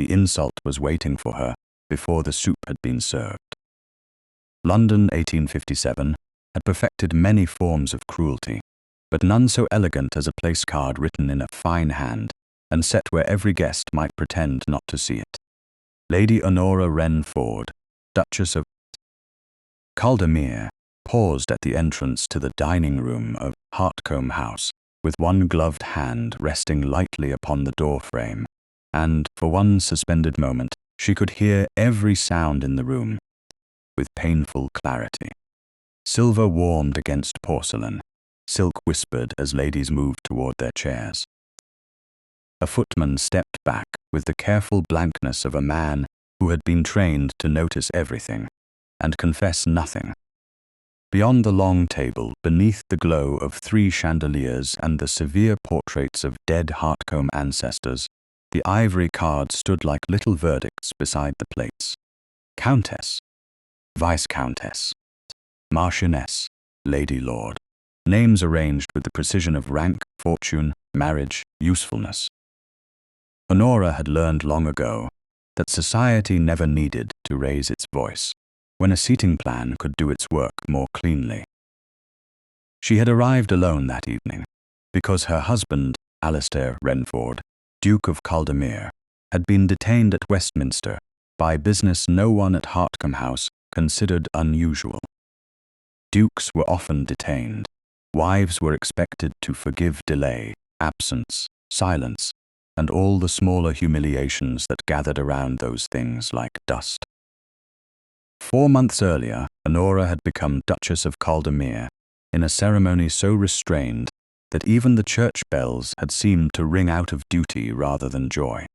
the insult was waiting for her before the soup had been served. London, 1857, had perfected many forms of cruelty, but none so elegant as a place card written in a fine hand and set where every guest might pretend not to see it. Lady Honora Wren-ford, Duchess of Caldermere, paused at the entrance to the dining room of Hartcombe House, with one gloved hand resting lightly upon the door frame, and, for one suspended moment, she could hear every sound in the room with painful clarity. Silver warmed against porcelain, silk whispered as ladies moved toward their chairs. A footman stepped back with the careful blankness of a man who had been trained to notice everything and confess nothing. Beyond the long table, beneath the glow of 3 chandeliers and the severe portraits of dead Hartcombe ancestors, the ivory cards stood like little verdicts beside the plates. Countess, Viscountess, Marchioness, Lady Lord, names arranged with the precision of rank, fortune, marriage, usefulness. Honora had learned long ago that society never needed to raise its voice when a seating plan could do its work more cleanly. She had arrived alone that evening because her husband, Alistair Wren-ford, Duke of Caldermere, had been detained at Westminster by business no one at Hartcombe House considered unusual. Dukes were often detained. Wives were expected to forgive delay, absence, silence, and all the smaller humiliations that gathered around those things like dust. 4 months earlier, Honora had become Duchess of Caldermere in a ceremony so restrained that even the church bells had seemed to ring out of duty rather than joy.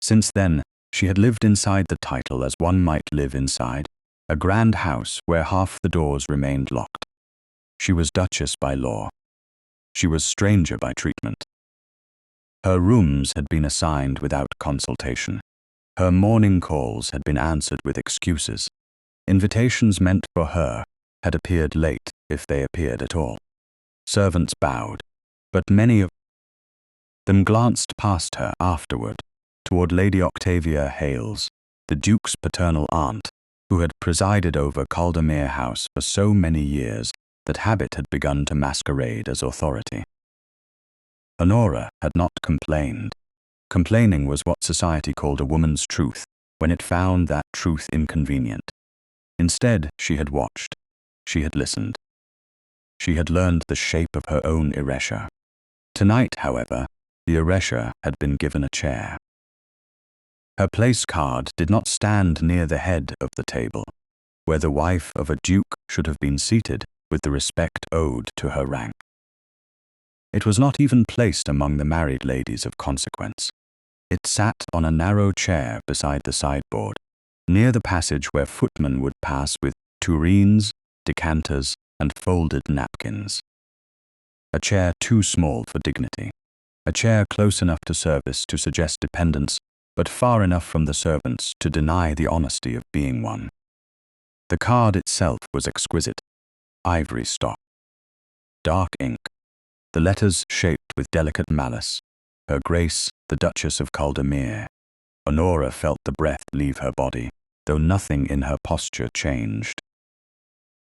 Since then, she had lived inside the title as one might live inside a grand house where half the doors remained locked. She was Duchess by law. She was stranger by treatment. Her rooms had been assigned without consultation. Her morning calls had been answered with excuses. Invitations meant for her had appeared late, if they appeared at all. Servants bowed, but many of them glanced past her afterward toward Lady Octavia Hales, the Duke's paternal aunt, who had presided over Caldermere House for so many years that habit had begun to masquerade as authority. Honora had not complained. Complaining was what society called a woman's truth when it found that truth inconvenient. Instead, she had watched. She had listened. She had learned the shape of her own erasure. Tonight, however, the erasure had been given a chair. Her place card did not stand near the head of the table, where the wife of a duke should have been seated with the respect owed to her rank. It was not even placed among the married ladies of consequence. It sat on a narrow chair beside the sideboard, near the passage where footmen would pass with tureens, decanters, and folded napkins. A chair too small for dignity. A chair close enough to service to suggest dependence, but far enough from the servants to deny the honesty of being one. The card itself was exquisite. Ivory stock. Dark ink. The letters shaped with delicate malice. Her Grace, the Duchess of Caldermere. Honora felt the breath leave her body, though nothing in her posture changed.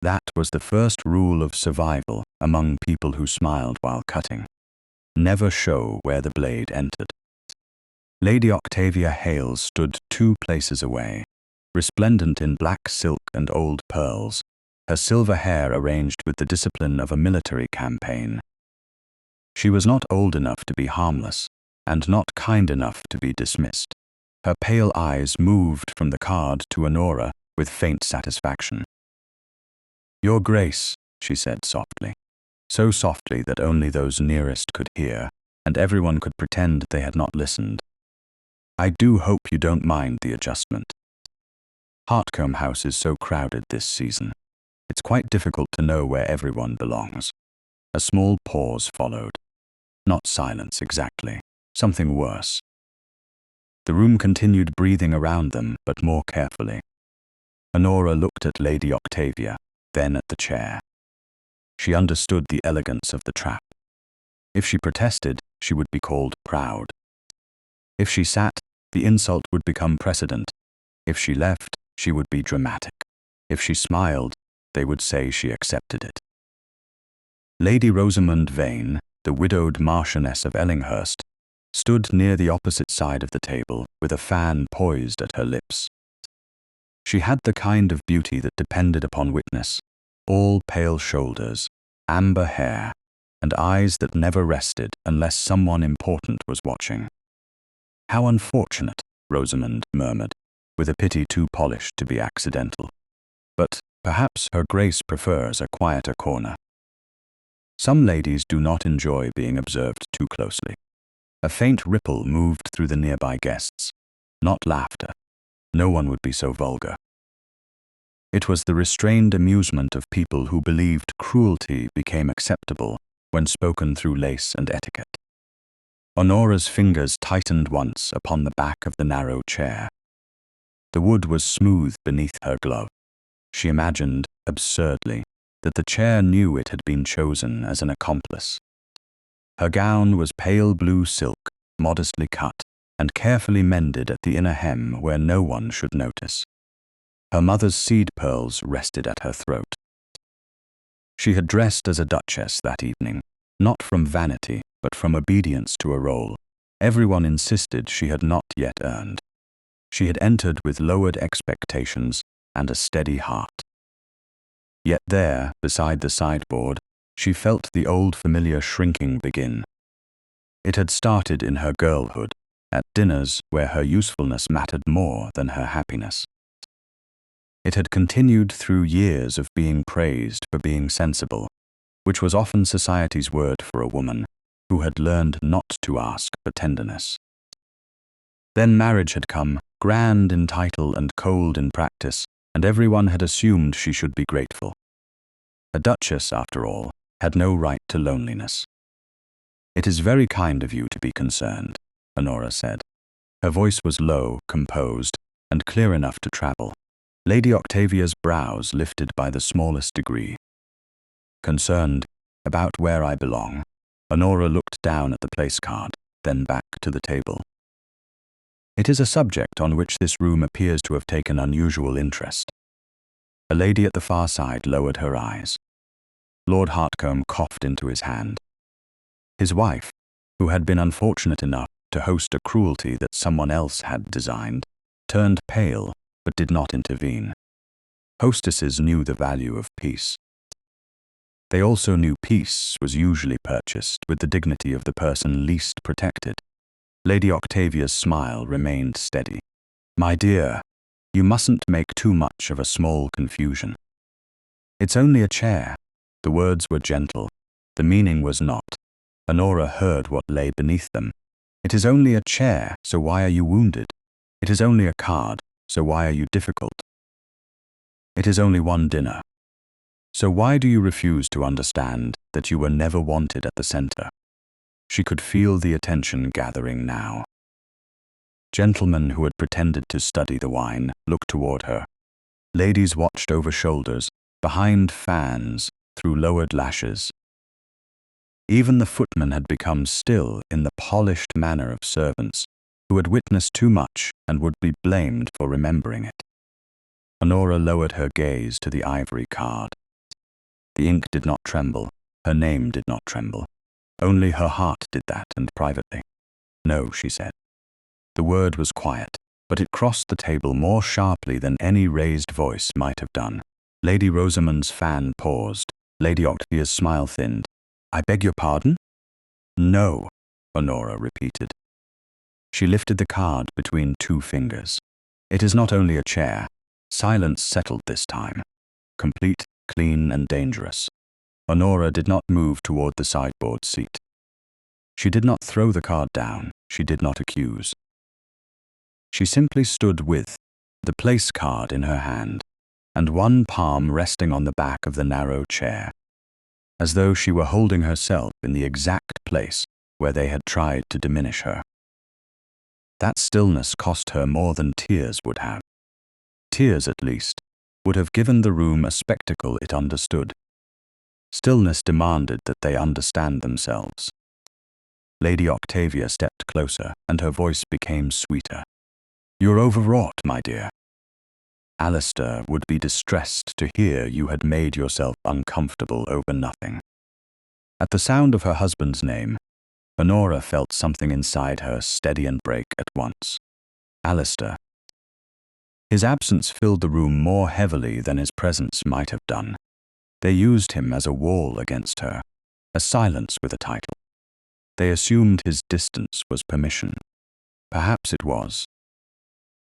That was the first rule of survival among people who smiled while cutting. Never show where the blade entered. Lady Octavia Hales stood 2 places away, resplendent in black silk and old pearls, her silver hair arranged with the discipline of a military campaign. She was not old enough to be harmless, and not kind enough to be dismissed. Her pale eyes moved from the card to Honora with faint satisfaction. "Your Grace," she said softly, so softly that only those nearest could hear, and everyone could pretend they had not listened. "I do hope you don't mind the adjustment. Hartcombe House is so crowded this season. It's quite difficult to know where everyone belongs." A small pause followed. Not silence exactly, something worse. The room continued breathing around them, but more carefully. Honora looked at Lady Octavia, then at the chair. She understood the elegance of the trap. If she protested, she would be called proud. If she sat, the insult would become precedent. If she left, she would be dramatic. If she smiled, they would say she accepted it. Lady Rosamund Vane, the widowed Marchioness of Ellinghurst, stood near the opposite side of the table with a fan poised at her lips. She had the kind of beauty that depended upon witness, all pale shoulders, amber hair, and eyes that never rested unless someone important was watching. "How unfortunate," Rosamund murmured, with a pity too polished to be accidental. But perhaps her Grace prefers a quieter corner. Some ladies do not enjoy being observed too closely. A faint ripple moved through the nearby guests. Not laughter. No one would be so vulgar. It was the restrained amusement of people who believed cruelty became acceptable when spoken through lace and etiquette. Honora's fingers tightened once upon the back of the narrow chair. The wood was smooth beneath her glove. She imagined, absurdly, that the chair knew it had been chosen as an accomplice. Her gown was pale blue silk, modestly cut, and carefully mended at the inner hem where no one should notice. Her mother's seed pearls rested at her throat. She had dressed as a duchess that evening, not from vanity, but from obedience to a role everyone insisted she had not yet earned. She had entered with lowered expectations and a steady heart. Yet there, beside the sideboard, she felt the old familiar shrinking begin. It had started in her girlhood, at dinners where her usefulness mattered more than her happiness. It had continued through years of being praised for being sensible, which was often society's word for a woman who had learned not to ask for tenderness. Then marriage had come, grand in title and cold in practice, and everyone had assumed she should be grateful. A duchess, after all, had no right to loneliness. "It is very kind of you to be concerned," Honora said. Her voice was low, composed, and clear enough to travel. Lady Octavia's brows lifted by the smallest degree. "Concerned about where I belong?" Honora looked down at the place card, then back to the table. "It is a subject on which this room appears to have taken unusual interest." A lady at the far side lowered her eyes. Lord Hartcombe coughed into his hand. His wife, who had been unfortunate enough to host a cruelty that someone else had designed, turned pale but did not intervene. Hostesses knew the value of peace. They also knew peace was usually purchased with the dignity of the person least protected. Lady Octavia's smile remained steady. "My dear, you mustn't make too much of a small confusion. It's only a chair." The words were gentle. The meaning was not. Honora heard what lay beneath them. "It is only a chair, so why are you wounded? It is only a card, so why are you difficult? It is only one dinner. So why do you refuse to understand that you were never wanted at the center?" She could feel the attention gathering now. Gentlemen who had pretended to study the wine looked toward her. Ladies watched over shoulders, behind fans, through lowered lashes. Even the footman had become still in the polished manner of servants who had witnessed too much and would be blamed for remembering it. Honora lowered her gaze to the ivory card. The ink did not tremble, her name did not tremble. Only her heart did that, and privately. "No," she said. The word was quiet, but it crossed the table more sharply than any raised voice might have done. Lady Rosamund's fan paused. Lady Octavia's smile thinned. "I beg your pardon?" "No," Honora repeated. She lifted the card between two fingers. "It is not only a chair." Silence settled this time. Complete, clean, and dangerous. Honora did not move toward the sideboard seat. She did not throw the card down. She did not accuse. She simply stood with the place card in her hand, and one palm resting on the back of the narrow chair, as though she were holding herself in the exact place where they had tried to diminish her. That stillness cost her more than tears would have. Tears, at least, would have given the room a spectacle it understood. Stillness demanded that they understand themselves. Lady Octavia stepped closer, and her voice became sweeter. You're overwrought, my dear. Alistair would be distressed to hear you had made yourself uncomfortable over nothing. At the sound of her husband's name, Honora felt something inside her steady and break at once. Alistair. His absence filled the room more heavily than his presence might have done. They used him as a wall against her, a silence with a title. They assumed his distance was permission. Perhaps it was.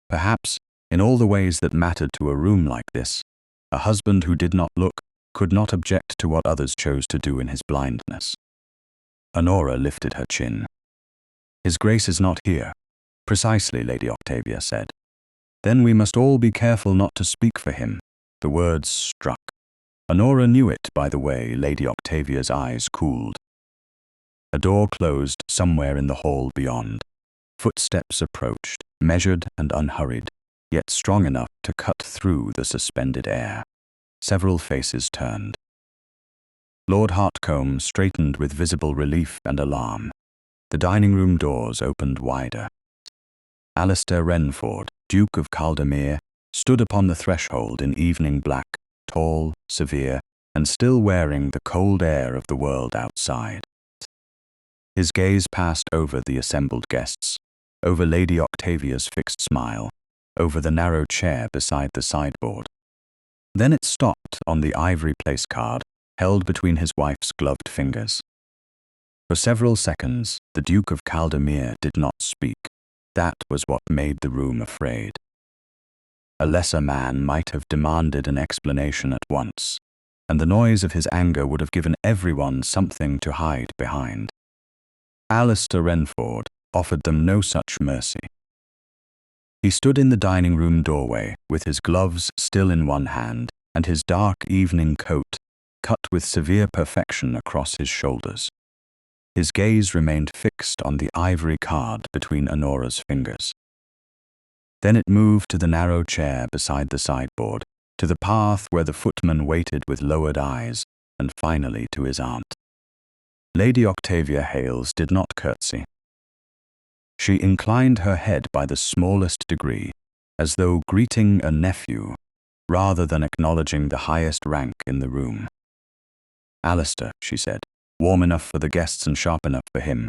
Perhaps, in all the ways that mattered to a room like this, a husband who did not look could not object to what others chose to do in his blindness. Honora lifted her chin. His Grace is not here. Precisely, Lady Octavia said. Then we must all be careful not to speak for him. The words struck. Honora knew it by the way Lady Octavia's eyes cooled. A door closed somewhere in the hall beyond. Footsteps approached, measured and unhurried, yet strong enough to cut through the suspended air. Several faces turned. Lord Hartcombe straightened with visible relief and alarm. The dining-room doors opened wider. Alistair Wren-ford, Duke of Caldermere, stood upon the threshold in evening black, tall, severe, and still wearing the cold air of the world outside. His gaze passed over the assembled guests, over Lady Octavia's fixed smile, over the narrow chair beside the sideboard. Then it stopped on the ivory place card held between his wife's gloved fingers. For several seconds, the Duke of Caldermere did not speak. That was what made the room afraid. A lesser man might have demanded an explanation at once, and the noise of his anger would have given everyone something to hide behind. Alistair Wren-ford offered them no such mercy. He stood in the dining-room doorway with his gloves still in one hand and his dark evening coat cut with severe perfection across his shoulders. His gaze remained fixed on the ivory card between Honora's fingers. Then it moved to the narrow chair beside the sideboard, to the path where the footman waited with lowered eyes, and finally to his aunt. Lady Octavia Hales did not curtsy. She inclined her head by the smallest degree, as though greeting a nephew, rather than acknowledging the highest rank in the room. "Alistair," she said, "warm enough for the guests and sharp enough for him.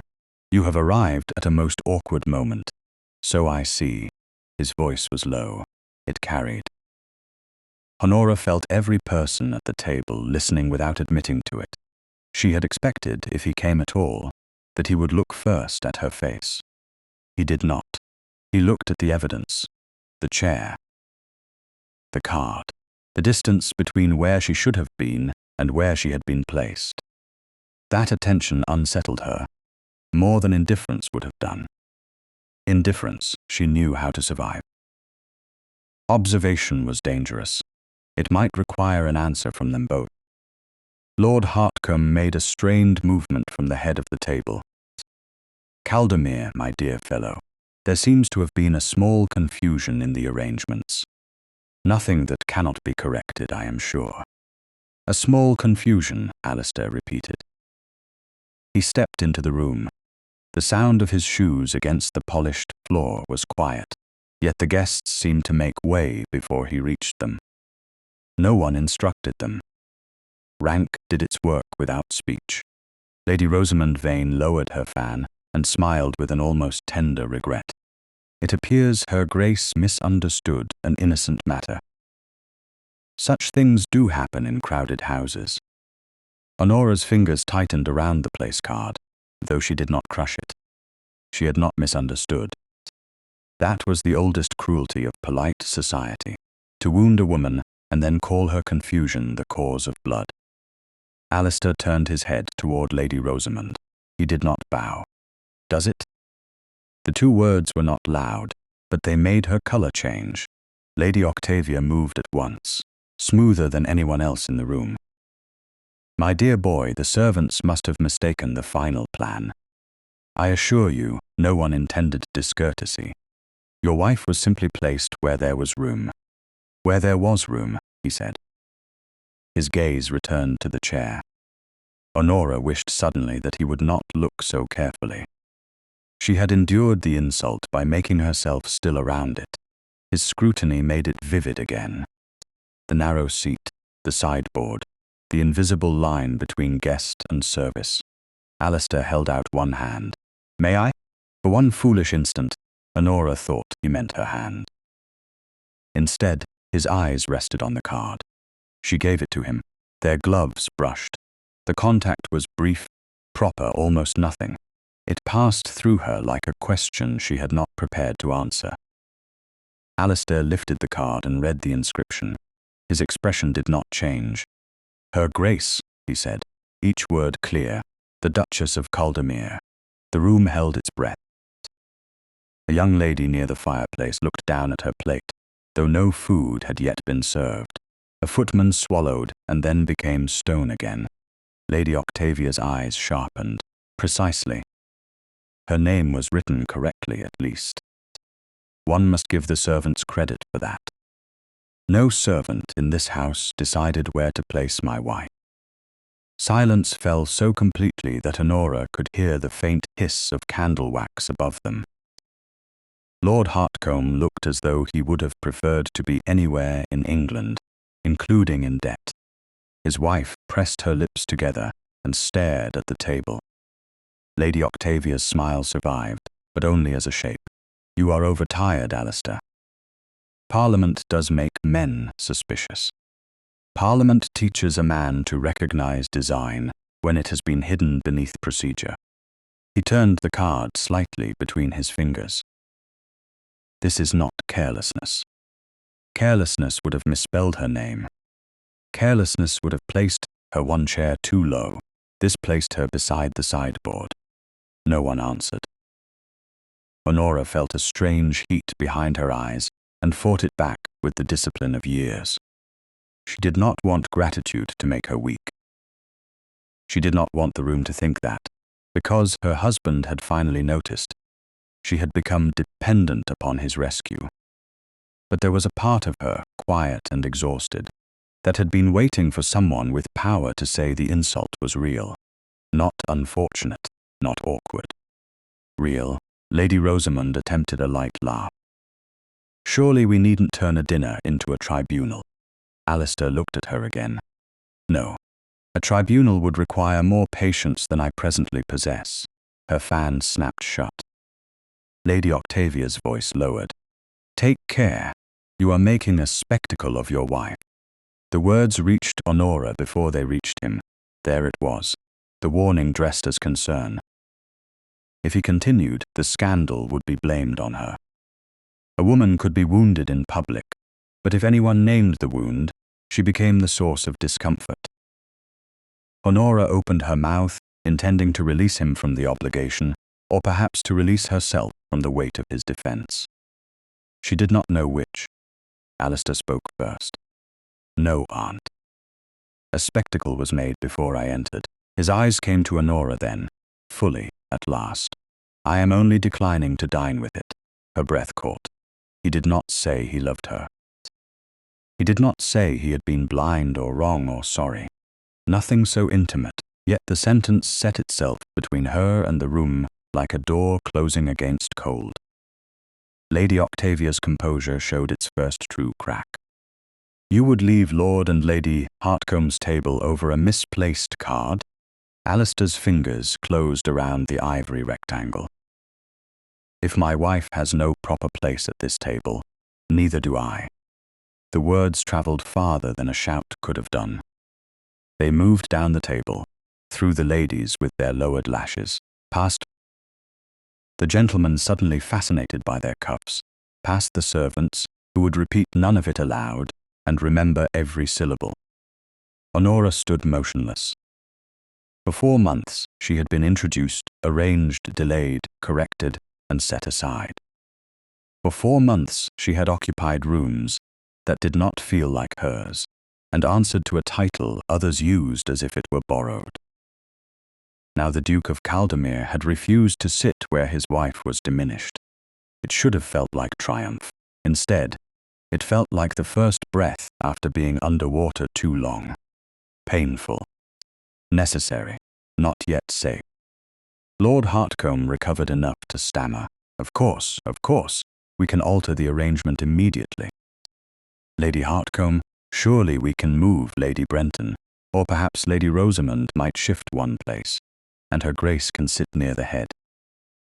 You have arrived at a most awkward moment." "So I see." His voice was low. It carried. Honora felt every person at the table listening without admitting to it. She had expected, if he came at all, that he would look first at her face. He did not. He looked at the evidence, the chair, the card, the distance between where she should have been and where she had been placed. That attention unsettled her, more than indifference would have done. Indifference she knew how to survive. Observation was dangerous. It might require an answer from them both. Lord Hartcombe made a strained movement from the head of the table. "Caldermere, my dear fellow, there seems to have been a small confusion in the arrangements. Nothing that cannot be corrected, I am sure." "A small confusion," Alistair repeated. He stepped into the room. The sound of his shoes against the polished floor was quiet, yet the guests seemed to make way before he reached them. No one instructed them. Rank did its work without speech. Lady Rosamond Vane lowered her fan and smiled with an almost tender regret. "It appears Her Grace misunderstood an innocent matter." Such things do happen in crowded houses. Honora's fingers tightened around the place card, though she did not crush it. She had not misunderstood. That was the oldest cruelty of polite society, to wound a woman and then call her confusion the cause of blood. Alistair turned his head toward Lady Rosamond. He did not bow. "Does it?" The two words were not loud, but they made her color change. Lady Octavia moved at once, smoother than anyone else in the room. "My dear boy, the servants must have mistaken the final plan. I assure you, no one intended discourtesy. Your wife was simply placed where there was room." "Where there was room," he said. His gaze returned to the chair. Honora wished suddenly that he would not look so carefully. She had endured the insult by making herself still around it. His scrutiny made it vivid again. The narrow seat, the sideboard, the invisible line between guest and service. Alistair held out one hand. "May I?" For one foolish instant, Honora thought he meant her hand. Instead, his eyes rested on the card. She gave it to him. Their gloves brushed. The contact was brief, proper, almost nothing. It passed through her like a question she had not prepared to answer. Alistair lifted the card and read the inscription. His expression did not change. "Her Grace," he said, each word clear, "the Duchess of Caldermere." The room held its breath. A young lady near the fireplace looked down at her plate, though no food had yet been served. A footman swallowed and then became stone again. Lady Octavia's eyes sharpened. Precisely. Her name was written correctly, at least. One must give the servants credit for that. No servant in this house decided where to place my wife. Silence fell so completely that Honora could hear the faint hiss of candle wax above them. Lord Hartcombe looked as though he would have preferred to be anywhere in England, including in debt. His wife pressed her lips together and stared at the table. Lady Octavia's smile survived, but only as a shape. "You are overtired, Alistair." Parliament does make men suspicious. Parliament teaches a man to recognize design when it has been hidden beneath procedure. He turned the card slightly between his fingers. This is not carelessness. Carelessness would have misspelled her name. Carelessness would have placed her one chair too low. This placed her beside the sideboard. No one answered. Honora felt a strange heat behind her eyes and fought it back with the discipline of years. She did not want gratitude to make her weak. She did not want the room to think that, because her husband had finally noticed, she had become dependent upon his rescue. But there was a part of her, quiet and exhausted, that had been waiting for someone with power to say the insult was real. Not unfortunate, not awkward. Real. Lady Rosamond attempted a light laugh. "Surely we needn't turn a dinner into a tribunal." Alistair looked at her again. "No. A tribunal would require more patience than I presently possess." Her fan snapped shut. Lady Octavia's voice lowered. "Take care. You are making a spectacle of your wife." The words reached Honora before they reached him. There it was, the warning dressed as concern. If he continued, the scandal would be blamed on her. A woman could be wounded in public, but if anyone named the wound, she became the source of discomfort. Honora opened her mouth, intending to release him from the obligation, or perhaps to release herself from the weight of his defense. She did not know which. Alistair spoke first. "No, Aunt. A spectacle was made before I entered." His eyes came to Honora then, fully, at last. "I am only declining to dine with it." Her breath caught. He did not say he loved her. He did not say he had been blind or wrong or sorry. Nothing so intimate, yet the sentence set itself between her and the room like a door closing against cold. Lady Octavia's composure showed its first true crack. "You would leave Lord and Lady Hartcomb's table over a misplaced card?" Alistair's fingers closed around the ivory rectangle. "If my wife has no proper place at this table, neither do I." The words traveled farther than a shout could have done. They moved down the table, through the ladies with their lowered lashes, past the gentlemen suddenly fascinated by their cuffs, past the servants, who would repeat none of it aloud and remember every syllable. Honora stood motionless. For 4 months, she had been introduced, arranged, delayed, corrected, and set aside. For 4 months, she had occupied rooms that did not feel like hers, and answered to a title others used as if it were borrowed. Now the Duke of Caldermere had refused to sit where his wife was diminished. It should have felt like triumph. Instead, it felt like the first breath after being underwater too long. Painful. Necessary, not yet safe. Lord Hartcombe recovered enough to stammer. Of course, we can alter the arrangement immediately. Lady Hartcombe, surely we can move Lady Brenton, or perhaps Lady Rosamond might shift one place, and her Grace can sit near the head.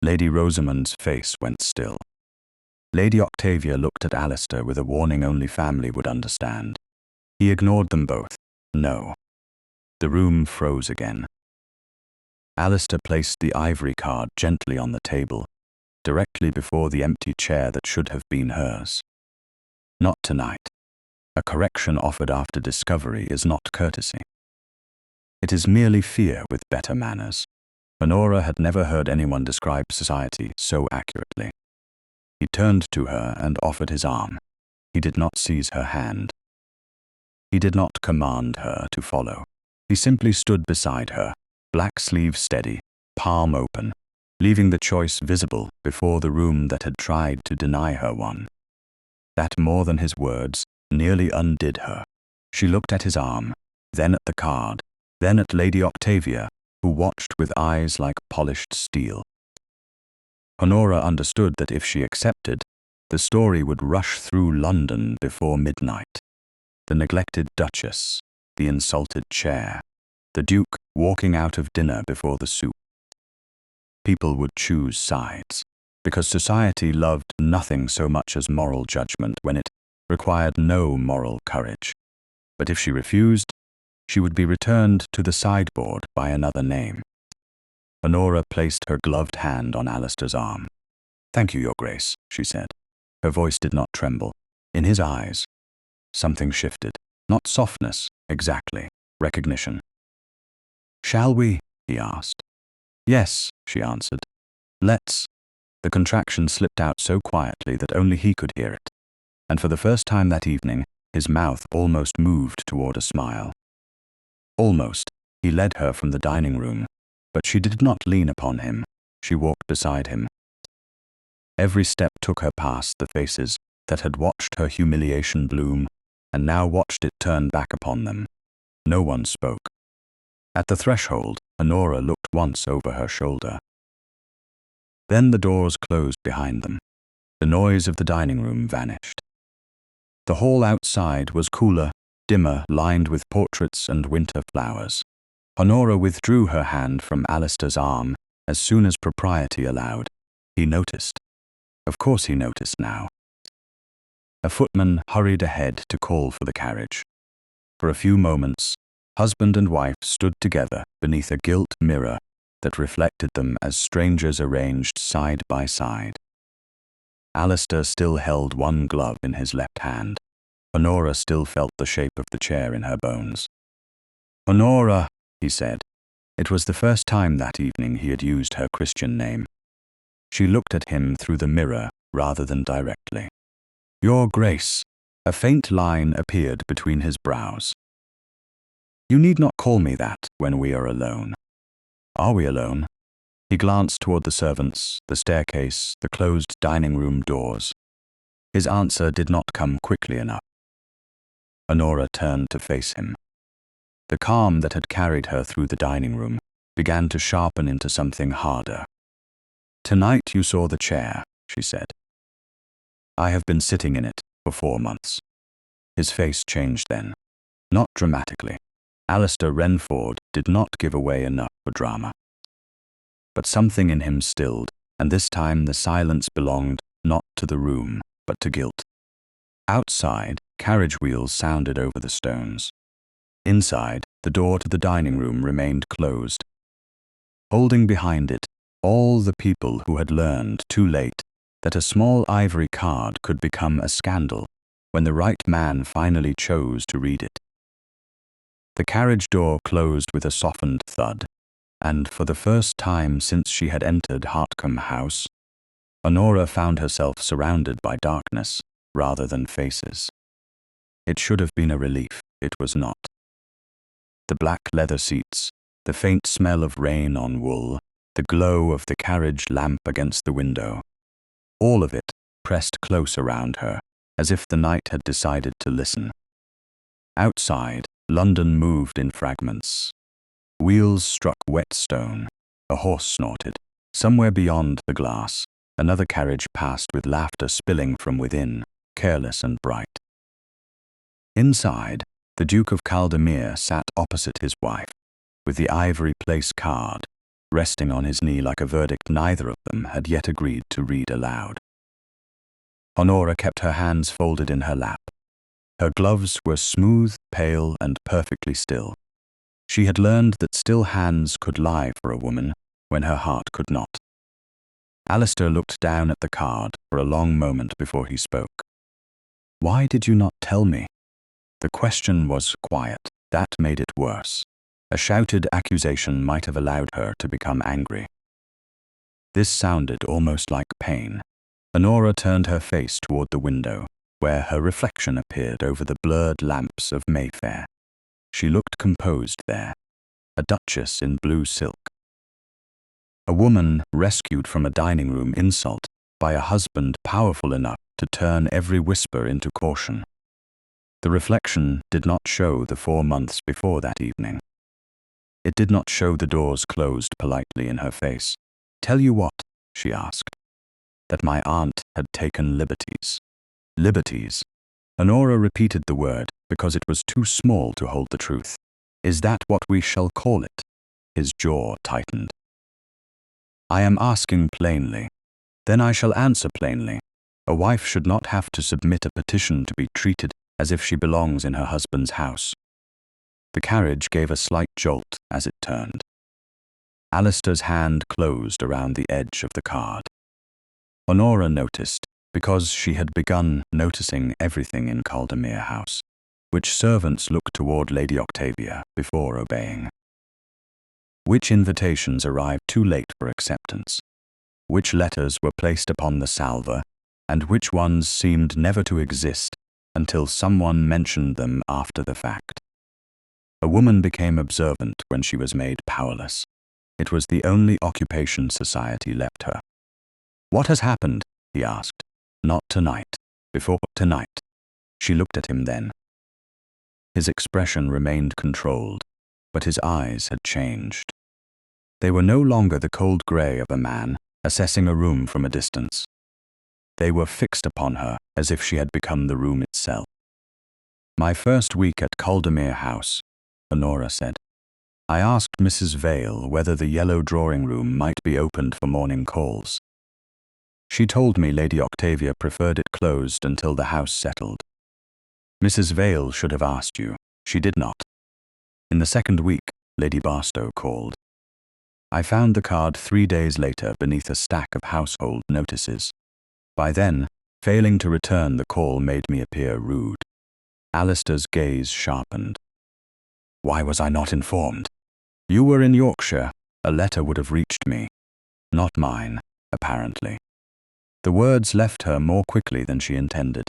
Lady Rosamond's face went still. Lady Octavia looked at Alistair with a warning only family would understand. He ignored them both. No. The room froze again. Alistair placed the ivory card gently on the table, directly before the empty chair that should have been hers. Not tonight. A correction offered after discovery is not courtesy. It is merely fear with better manners. Honora had never heard anyone describe society so accurately. He turned to her and offered his arm. He did not seize her hand. He did not command her to follow. He simply stood beside her, black sleeve steady, palm open, leaving the choice visible before the room that had tried to deny her one. That more than his words nearly undid her. She looked at his arm, then at the card, then at Lady Octavia, who watched with eyes like polished steel. Honora understood that if she accepted, the story would rush through London before midnight. The neglected Duchess, the insulted chair, the Duke walking out of dinner before the soup. People would choose sides, because society loved nothing so much as moral judgment when it required no moral courage. But if she refused, she would be returned to the sideboard by another name. Honora placed her gloved hand on Alistair's arm. "Thank you, Your Grace," she said. Her voice did not tremble. In his eyes, something shifted. Not softness, exactly. Recognition. "Shall we?" he asked. "Yes," she answered. "Let's." The contraction slipped out so quietly that only he could hear it. And for the first time that evening, his mouth almost moved toward a smile. Almost, he led her from the dining room, but she did not lean upon him. She walked beside him. Every step took her past the faces that had watched her humiliation bloom and now watched it turn back upon them. No one spoke. At the threshold, Honora looked once over her shoulder. Then the doors closed behind them. The noise of the dining room vanished. The hall outside was cooler, dimmer, lined with portraits and winter flowers. Honora withdrew her hand from Alistair's arm as soon as propriety allowed. He noticed. Of course he noticed now. A footman hurried ahead to call for the carriage. For a few moments, husband and wife stood together beneath a gilt mirror that reflected them as strangers arranged side by side. Alistair still held one glove in his left hand. Honora still felt the shape of the chair in her bones. "Honora," he said. It was the first time that evening he had used her Christian name. She looked at him through the mirror rather than directly. "Your Grace." A faint line appeared between his brows. "You need not call me that when we are alone." "Are we alone?" He glanced toward the servants, the staircase, the closed dining room doors. His answer did not come quickly enough. Honora turned to face him. The calm that had carried her through the dining room began to sharpen into something harder. "Tonight you saw the chair," she said. "I have been sitting in it for 4 months." His face changed then. Not dramatically. Alistair Wren-ford did not give away enough for drama. But something in him stilled, and this time the silence belonged not to the room, but to guilt. Outside, carriage wheels sounded over the stones. Inside, the door to the dining room remained closed. Holding behind it, all the people who had learned too late that a small ivory card could become a scandal when the right man finally chose to read it. The carriage door closed with a softened thud, and for the first time since she had entered Hartcombe House, Honora found herself surrounded by darkness rather than faces. It should have been a relief. It was not. The black leather seats, the faint smell of rain on wool, the glow of the carriage lamp against the window, all of it pressed close around her, as if the night had decided to listen. Outside, London moved in fragments. Wheels struck wet stone. A horse snorted. Somewhere beyond the glass, another carriage passed with laughter spilling from within, careless and bright. Inside, the Duke of Caldermere sat opposite his wife, with the ivory place card resting on his knee like a verdict neither of them had yet agreed to read aloud. Honora kept her hands folded in her lap. Her gloves were smooth, pale, and perfectly still. She had learned that still hands could lie for a woman when her heart could not. Alistair looked down at the card for a long moment before he spoke. "Why did you not tell me?" The question was quiet. That made it worse. A shouted accusation might have allowed her to become angry. This sounded almost like pain. Honora turned her face toward the window, where her reflection appeared over the blurred lamps of Mayfair. She looked composed there, a duchess in blue silk. A woman rescued from a dining room insult by a husband powerful enough to turn every whisper into caution. The reflection did not show the 4 months before that evening. It did not show the doors closed politely in her face. "Tell you what?" she asked. "That my aunt had taken liberties." Liberties. Honora repeated the word because it was too small to hold the truth. "Is that what we shall call it?" His jaw tightened. "I am asking plainly. Then I shall answer plainly. A wife should not have to submit a petition to be treated as if she belongs in her husband's house." The carriage gave a slight jolt as it turned. Alistair's hand closed around the edge of the card. Honora noticed, because she had begun noticing everything in Caldermere House, which servants looked toward Lady Octavia before obeying. Which invitations arrived too late for acceptance, which letters were placed upon the salver, and which ones seemed never to exist until someone mentioned them after the fact. A woman became observant when she was made powerless. It was the only occupation society left her. "What has happened?" he asked. "Not tonight. Before tonight." She looked at him then. His expression remained controlled, but his eyes had changed. They were no longer the cold grey of a man assessing a room from a distance. They were fixed upon her as if she had become the room itself. "My first week at Caldermere House," Honora said. "I asked Mrs. Vale whether the yellow drawing-room might be opened for morning calls. She told me Lady Octavia preferred it closed until the house settled. Mrs. Vale should have asked you. She did not. In the second week, Lady Barstow called. I found the card 3 days later beneath a stack of household notices. By then, failing to return the call made me appear rude." Alistair's gaze sharpened. "Why was I not informed? You were in Yorkshire. A letter would have reached me. Not mine, apparently." The words left her more quickly than she intended.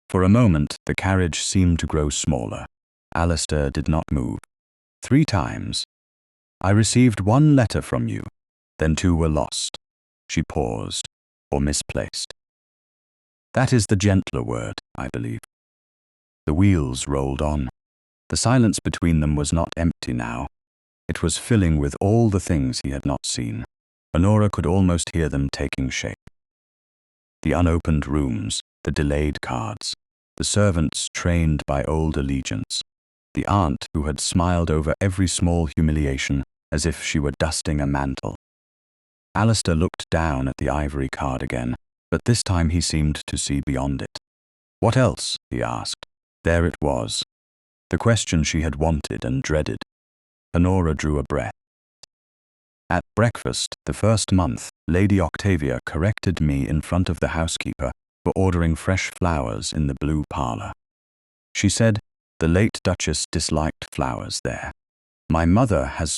For a moment, the carriage seemed to grow smaller. Alistair did not move. 3 times. "I received 1 letter from you, then 2 were lost." She paused, or misplaced. "That is the gentler word, I believe." The wheels rolled on. The silence between them was not empty now. It was filling with all the things he had not seen. Honora could almost hear them taking shape. The unopened rooms, the delayed cards, the servants trained by old allegiance, the aunt who had smiled over every small humiliation as if she were dusting a mantle. Alistair looked down at the ivory card again, but this time he seemed to see beyond it. "What else?" he asked. There it was, the question she had wanted and dreaded. Honora drew a breath. "At breakfast, the first month, Lady Octavia corrected me in front of the housekeeper for ordering fresh flowers in the blue parlour. She said the late Duchess disliked flowers there. My mother has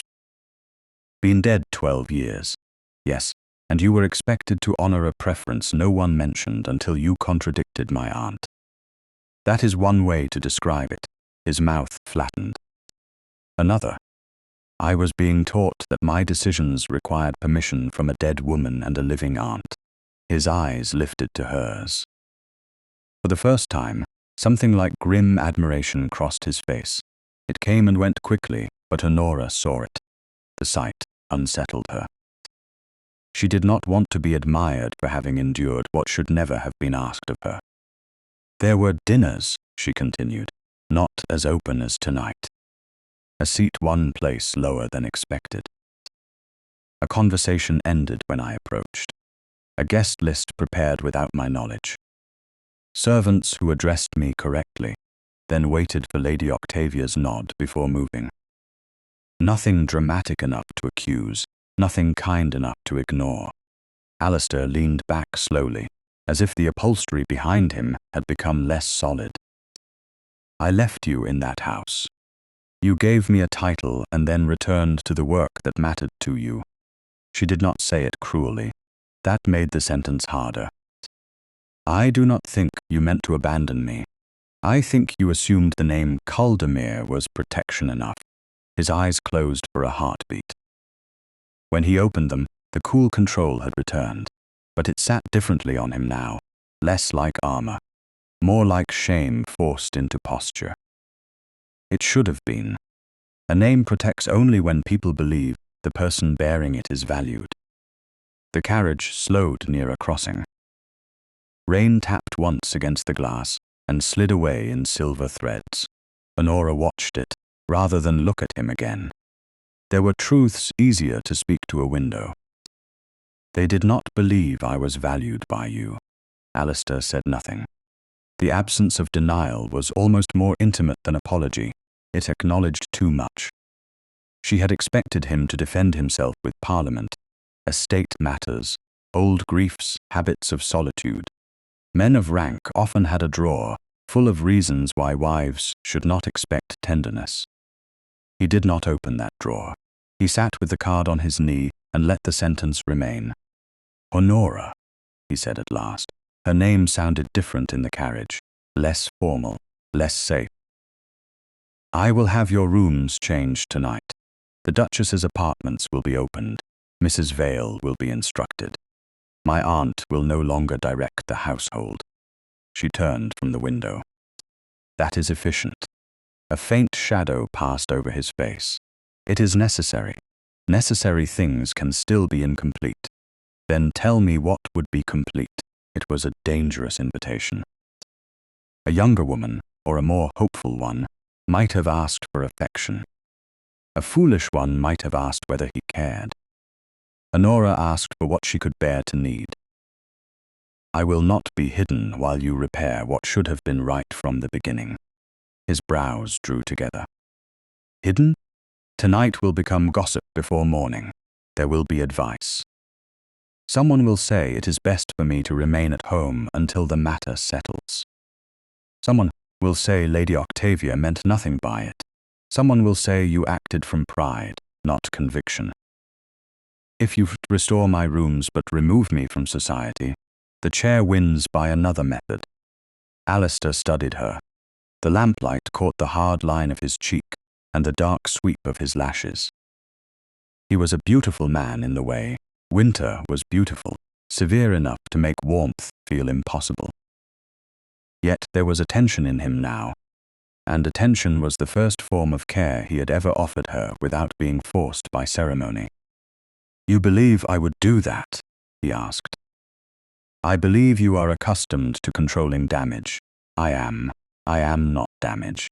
been dead 12 years. Yes, and you were expected to honour a preference no one mentioned until you contradicted my aunt. That is one way to describe it." His mouth flattened. Another. I was being taught that my decisions required permission from a dead woman and a living aunt. His eyes lifted to hers. For the first time, something like grim admiration crossed his face. It came and went quickly, but Honora saw it. The sight unsettled her. She did not want to be admired for having endured what should never have been asked of her. There were dinners, she continued, not as open as tonight. A seat one place lower than expected. A conversation ended when I approached. A guest list prepared without my knowledge. Servants who addressed me correctly, then waited for Lady Octavia's nod before moving. Nothing dramatic enough to accuse, nothing kind enough to ignore. Alistair leaned back slowly, as if the upholstery behind him had become less solid. I left you in that house. You gave me a title and then returned to the work that mattered to you. She did not say it cruelly. That made the sentence harder. I do not think you meant to abandon me. I think you assumed the name Caldermere was protection enough. His eyes closed for a heartbeat. When he opened them, the cool control had returned, but it sat differently on him now, less like armor, more like shame forced into posture. It should have been. A name protects only when people believe the person bearing it is valued. The carriage slowed near a crossing. Rain tapped once against the glass and slid away in silver threads. Honora watched it, rather than look at him again. There were truths easier to speak to a window. They did not believe I was valued by you. Alistair said nothing. The absence of denial was almost more intimate than apology. It acknowledged too much. She had expected him to defend himself with Parliament, estate matters, old griefs, habits of solitude. Men of rank often had a drawer full of reasons why wives should not expect tenderness. He did not open that drawer. He sat with the card on his knee and let the sentence remain. Honora, he said at last. Her name sounded different in the carriage, less formal, less safe. I will have your rooms changed tonight. The Duchess's apartments will be opened. Mrs. Vale will be instructed. My aunt will no longer direct the household. She turned from the window. That is efficient. A faint shadow passed over his face. It is necessary. Necessary things can still be incomplete. Then tell me what would be complete. It was a dangerous invitation. A younger woman, or a more hopeful one, might have asked for affection. A foolish one might have asked whether he cared. Honora asked for what she could bear to need. I will not be hidden while you repair what should have been right from the beginning. His brows drew together. Hidden? Tonight will become gossip before morning. There will be advice. Someone will say it is best for me to remain at home until the matter settles. Someone will say Lady Octavia meant nothing by it. Someone will say you acted from pride, not conviction. If you restore my rooms but remove me from society, the chair wins by another method. Alistair studied her. The lamplight caught the hard line of his cheek and the dark sweep of his lashes. He was a beautiful man in the way. Winter was beautiful, severe enough to make warmth feel impossible. Yet there was a tension in him now, and attention was the first form of care he had ever offered her without being forced by ceremony. You believe I would do that? He asked. I believe you are accustomed to controlling damage. I am not damage.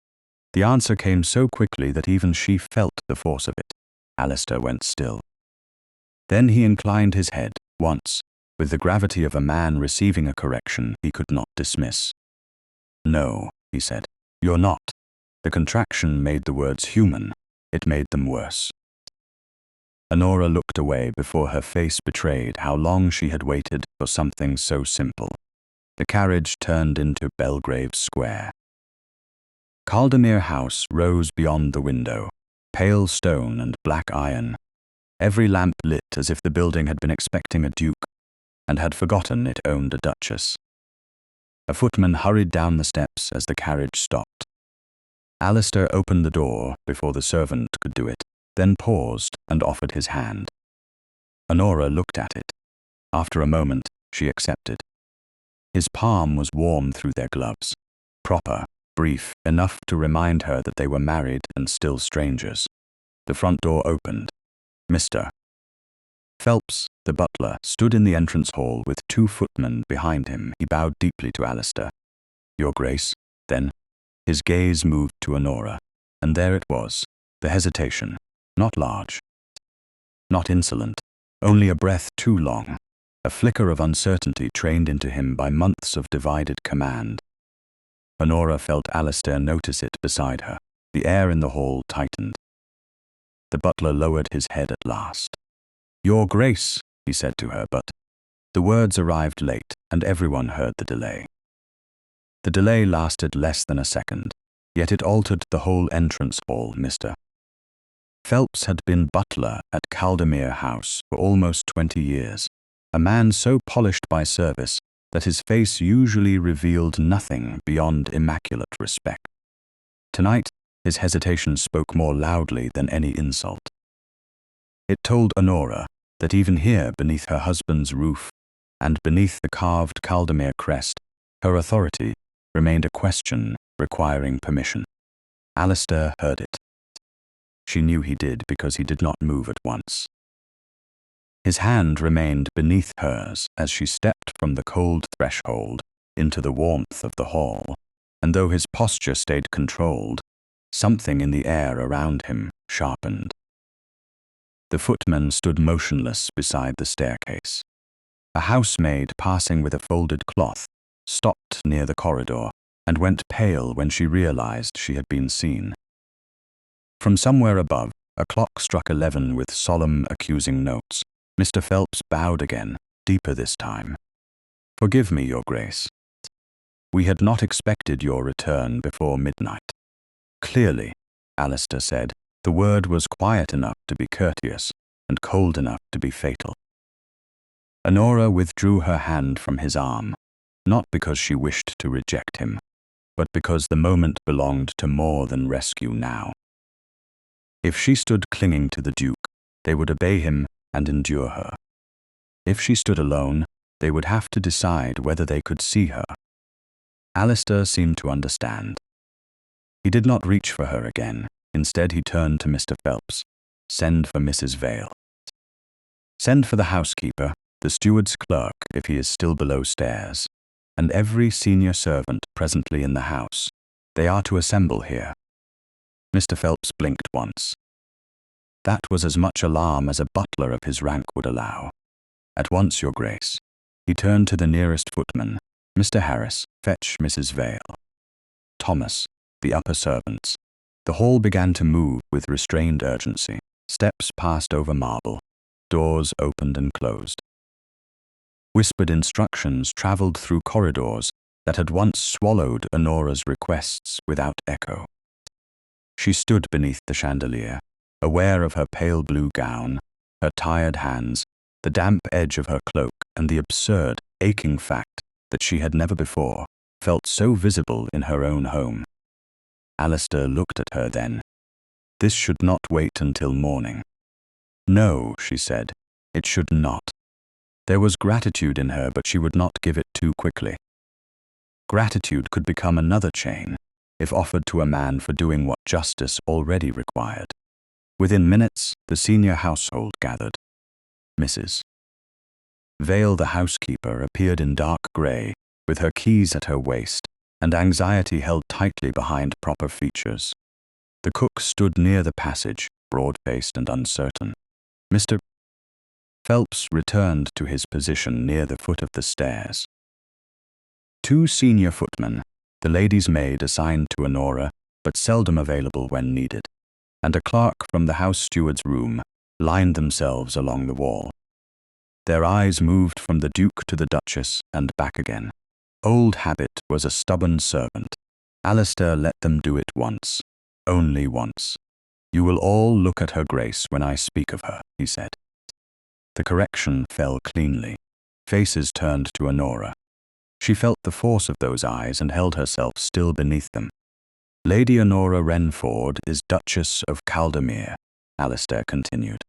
The answer came so quickly that even she felt the force of it. Alistair went still. Then he inclined his head, once, with the gravity of a man receiving a correction he could not dismiss. No, he said, you're not. The contraction made the words human. It made them worse. Honora looked away before her face betrayed how long she had waited for something so simple. The carriage turned into Belgrave Square. Caldermere House rose beyond the window, pale stone and black iron, every lamp lit as if the building had been expecting a duke and had forgotten it owned a duchess. A footman hurried down the steps as the carriage stopped. Alistair opened the door before the servant could do it, then paused and offered his hand. Honora looked at it. After a moment, she accepted. His palm was warm through their gloves, proper, brief, enough to remind her that they were married and still strangers. The front door opened. Mr. Phelps, the butler, stood in the entrance hall with 2 footmen behind him. He bowed deeply to Alistair. "Your Grace." Then his gaze moved to Honora, and there it was, the hesitation, not large, not insolent, only a breath too long, a flicker of uncertainty trained into him by months of divided command. Honora felt Alistair notice it beside her. The air in the hall tightened. The butler lowered his head at last. "Your Grace," he said to her, but the words arrived late, and everyone heard the delay. The delay lasted less than a second, yet it altered the whole entrance hall. Mr. Phelps had been butler at Caldermere House for almost 20 years, a man so polished by service that his face usually revealed nothing beyond immaculate respect. Tonight, his hesitation spoke more loudly than any insult. It told Honora that even here, beneath her husband's roof, and beneath the carved Caldermere crest, her authority remained a question requiring permission. Alistair heard it. She knew he did because he did not move at once. His hand remained beneath hers as she stepped from the cold threshold into the warmth of the hall, and though his posture stayed controlled, something in the air around him sharpened. The footman stood motionless beside the staircase. A housemaid passing with a folded cloth stopped near the corridor and went pale when she realized she had been seen. From somewhere above, a clock struck 11 with solemn, accusing notes. Mr. Phelps bowed again, deeper this time. "Forgive me, Your Grace. We had not expected your return before midnight." "Clearly," Alistair said, the word was quiet enough to be courteous and cold enough to be fatal. Honora withdrew her hand from his arm, not because she wished to reject him, but because the moment belonged to more than rescue now. If she stood clinging to the Duke, they would obey him and endure her. If she stood alone, they would have to decide whether they could see her. Alistair seemed to understand. He did not reach for her again. Instead, he turned to Mr. Phelps. "Send for Mrs. Vale. Send for the housekeeper, the steward's clerk if he is still below stairs, and every senior servant presently in the house. They are to assemble here." Mr. Phelps blinked once. That was as much alarm as a butler of his rank would allow. "At once, Your Grace." He turned to the nearest footman. "Mr. Harris, fetch Mrs. Vale." Thomas, the upper servants. The hall began to move with restrained urgency. Steps passed over marble. Doors opened and closed. Whispered instructions traveled through corridors that had once swallowed Honora's requests without echo. She stood beneath the chandelier, aware of her pale blue gown, her tired hands, the damp edge of her cloak, and the absurd, aching fact that she had never before felt so visible in her own home. Alistair looked at her then. This should not wait until morning. "No," she said, "it should not." There was gratitude in her, but she would not give it too quickly. Gratitude could become another chain, if offered to a man for doing what justice already required. Within minutes, the senior household gathered. Mrs. Vale, the housekeeper, appeared in dark grey, with her keys at her waist, and anxiety held tightly behind proper features. The cook stood near the passage, broad-faced and uncertain. Mr. Phelps returned to his position near the foot of the stairs. 2 senior footmen, the lady's maid assigned to Honora, but seldom available when needed, and a clerk from the house steward's room, lined themselves along the wall. Their eyes moved from the Duke to the Duchess and back again. Old habit was a stubborn servant. Alistair let them do it once, only once. "You will all look at her Grace when I speak of her," he said. The correction fell cleanly. Faces turned to Honora. She felt the force of those eyes and held herself still beneath them. "Lady Honora Wren-ford is Duchess of Caldermere," Alistair continued.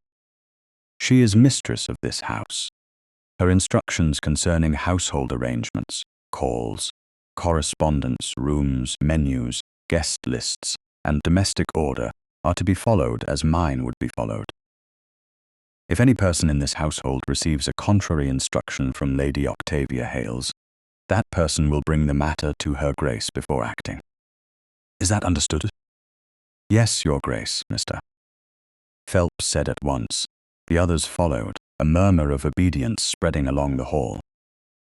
"She is mistress of this house. Her instructions concerning household arrangements, calls, correspondence, rooms, menus, guest lists, and domestic order are to be followed as mine would be followed. If any person in this household receives a contrary instruction from Lady Octavia Hales, that person will bring the matter to her Grace before acting. Is that understood? Yes, Your Grace, Mr. Phelps said at once. The others followed, a murmur of obedience spreading along the hall.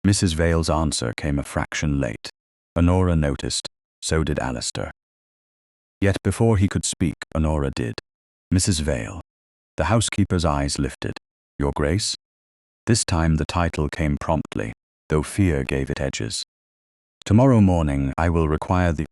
Mrs. Vale's answer came a fraction late. Honora noticed, so did Alistair. Yet before he could speak, Honora did. Mrs. Vale. The housekeeper's eyes lifted. Your Grace? This time the title came promptly, though fear gave it edges. Tomorrow morning I will require the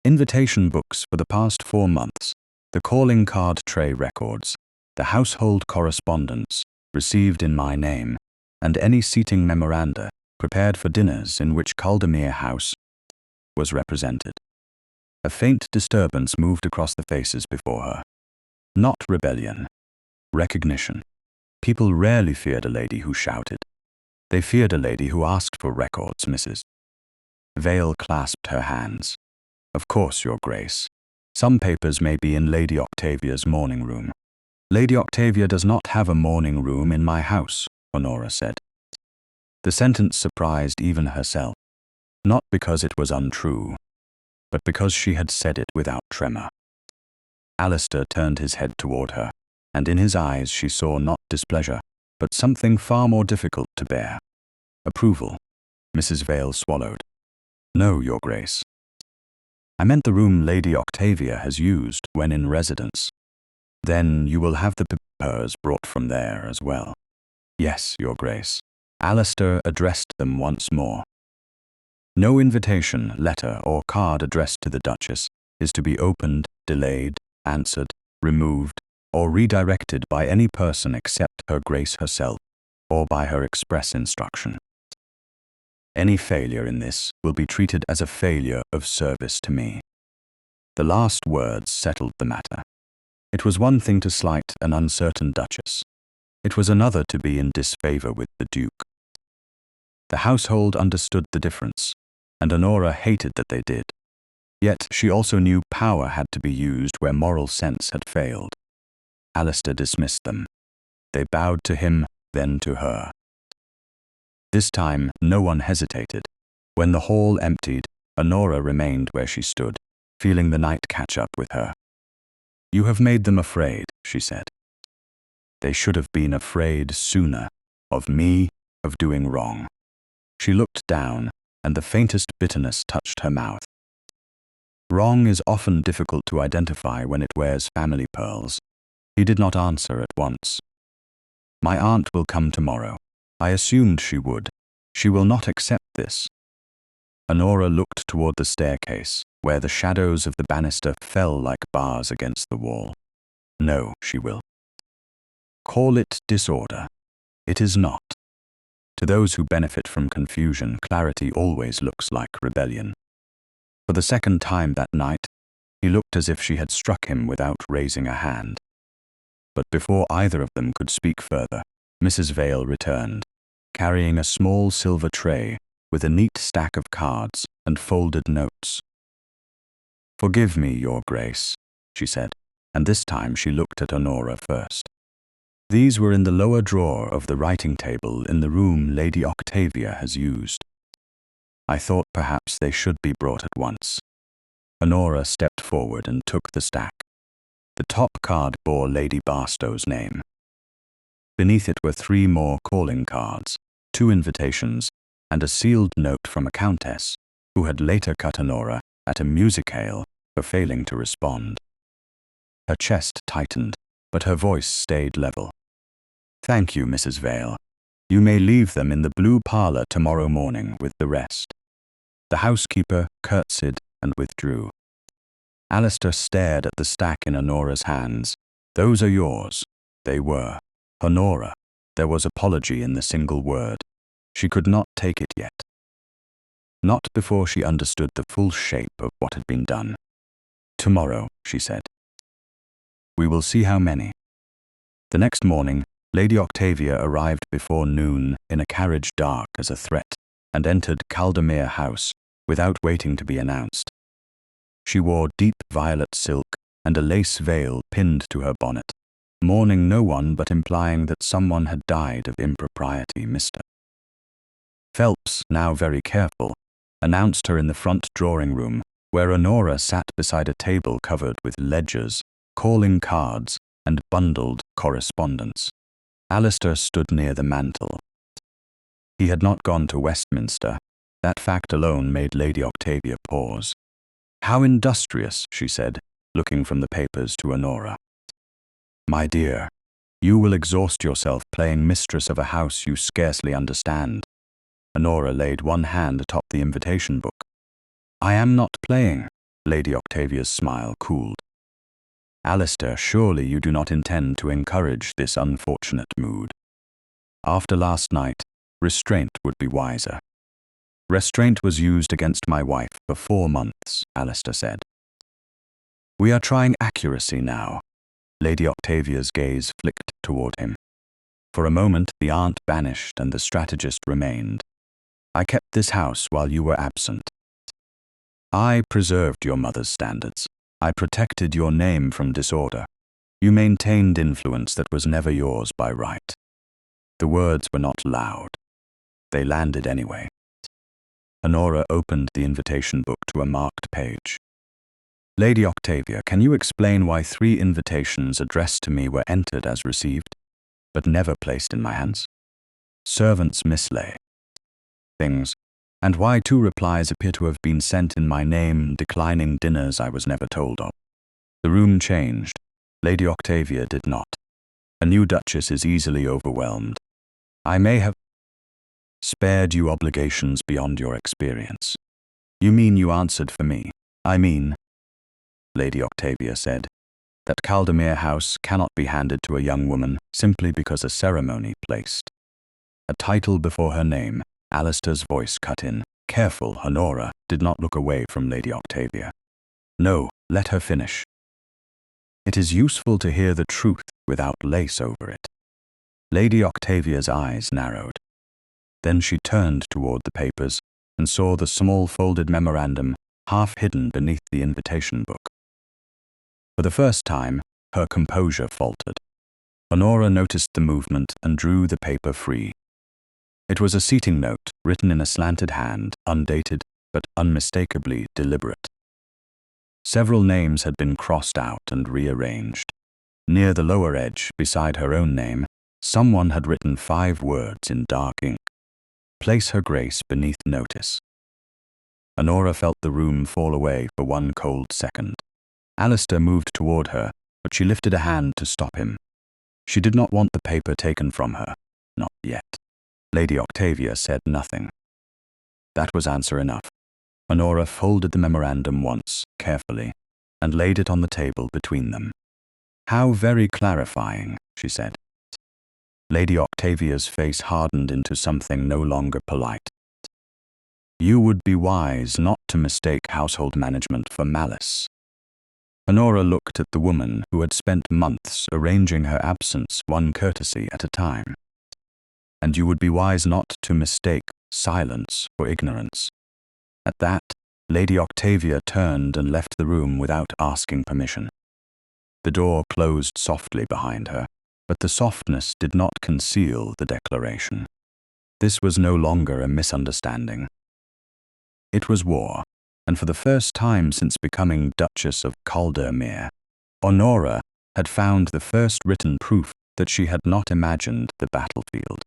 invitation books for the past 4 months, the calling card tray records, the household correspondence received in my name, and any seating memoranda prepared for dinners in which Caldermere House was represented. A faint disturbance moved across the faces before her. Not rebellion. Recognition. People rarely feared a lady who shouted. They feared a lady who asked for records, Mrs. Vale clasped her hands. Of course, Your Grace. Some papers may be in Lady Octavia's morning room. Lady Octavia does not have a morning room in my house, Honora said. The sentence surprised even herself, not because it was untrue, but because she had said it without tremor. Alistair turned his head toward her, and in his eyes she saw not displeasure, but something far more difficult to bear. Approval. Mrs. Vale swallowed. No, Your Grace. I meant the room Lady Octavia has used when in residence. Then you will have the papers brought from there as well. Yes, Your Grace. Alistair addressed them once more. No invitation, letter, or card addressed to the Duchess is to be opened, delayed, answered, removed, or redirected by any person except her Grace herself, or by her express instruction. Any failure in this will be treated as a failure of service to me. The last words settled the matter. It was one thing to slight an uncertain Duchess. It was another to be in disfavor with the Duke. The household understood the difference, and Honora hated that they did. Yet she also knew power had to be used where moral sense had failed. Alistair dismissed them. They bowed to him, then to her. This time no one hesitated. When the hall emptied, Honora remained where she stood, feeling the night catch up with her. You have made them afraid, she said. They should have been afraid sooner, of me, of doing wrong. She looked down, and the faintest bitterness touched her mouth. Wrong is often difficult to identify when it wears family pearls. He did not answer at once. My aunt will come tomorrow. I assumed she would. She will not accept this. Honora looked toward the staircase, where the shadows of the banister fell like bars against the wall. No, she will. Call it disorder. It is not. To those who benefit from confusion, clarity always looks like rebellion. For the second time that night, he looked as if she had struck him without raising a hand. But before either of them could speak further, Mrs. Vale returned, carrying a small silver tray with a neat stack of cards and folded notes. Forgive me, Your Grace, she said, and this time she looked at Honora first. These were in the lower drawer of the writing table in the room Lady Octavia has used. I thought perhaps they should be brought at once. Honora stepped forward and took the stack. The top card bore Lady Barstow's name. Beneath it were 3 more calling cards, 2 invitations, and a sealed note from a countess, who had later cut Honora at a musicale for failing to respond. Her chest tightened, but her voice stayed level. Thank you, Mrs. Vale. You may leave them in the blue parlor tomorrow morning with the rest. The housekeeper curtsied and withdrew. Alistair stared at the stack in Honora's hands. Those are yours. They were. Honora. There was apology in the single word. She could not take it yet. Not before she understood the full shape of what had been done. Tomorrow, she said. We will see how many. The next morning, Lady Octavia arrived before noon in a carriage dark as a threat and entered Caldermere House without waiting to be announced. She wore deep violet silk and a lace veil pinned to her bonnet. mourning no one but implying that someone had died of impropriety. Mr. Phelps, now very careful, announced her in the front drawing-room, where Honora sat beside a table covered with ledgers, calling cards, and bundled correspondence. Alistair stood near the mantel. He had not gone to Westminster. That fact alone made Lady Octavia pause. "How industrious," she said, looking from the papers to Honora. "My dear, you will exhaust yourself playing mistress of a house you scarcely understand." Honora laid one hand atop the invitation book. "I am not playing." Lady Octavia's smile cooled. "Alistair, surely you do not intend to encourage this unfortunate mood. After last night, restraint would be wiser." "Restraint was used against my wife for 4 months," Alistair said. "We are trying accuracy now." Lady Octavia's gaze flicked toward him. For a moment the aunt vanished and the strategist remained. "I kept this house while you were absent. I preserved your mother's standards. I protected your name from disorder. You maintained influence that was never yours by right." The words were not loud. They landed anyway. Honora opened the invitation book to a marked page. "Lady Octavia, can you explain why 3 invitations addressed to me were entered as received, but never placed in my hands? Servants mislay things, and why 2 replies appear to have been sent in my name, declining dinners I was never told of?" The room changed. Lady Octavia did not. A new duchess is easily overwhelmed. "I may have spared you obligations beyond your experience." "You mean you answered for me?" "I mean," Lady Octavia said, "that Caldermere House cannot be handed to a young woman simply because a ceremony placed a title before her name." Alistair's voice cut in. Careful, Honora did not look away from Lady Octavia. "No, let her finish. It is useful to hear the truth without lace over it." Lady Octavia's eyes narrowed. Then she turned toward the papers and saw the small folded memorandum half hidden beneath the invitation book. For the first time, her composure faltered. Honora noticed the movement and drew the paper free. It was a seating note written in a slanted hand, undated but unmistakably deliberate. Several names had been crossed out and rearranged. Near the lower edge, beside her own name, someone had written 5 words in dark ink. "Place Her Grace beneath notice." Honora felt the room fall away for one cold second. Alistair moved toward her, but she lifted a hand to stop him. She did not want the paper taken from her. Not yet. Lady Octavia said nothing. That was answer enough. Honora folded the memorandum once, carefully, and laid it on the table between them. "How very clarifying," she said. Lady Octavia's face hardened into something no longer polite. "You would be wise not to mistake household management for malice." Honora looked at the woman who had spent months arranging her absence one courtesy at a time. "And you would be wise not to mistake silence for ignorance." At that, Lady Octavia turned and left the room without asking permission. The door closed softly behind her, but the softness did not conceal the declaration. This was no longer a misunderstanding. It was war, and for the first time since becoming Duchess of Caldermere, Honora had found the first written proof that she had not imagined the battlefield.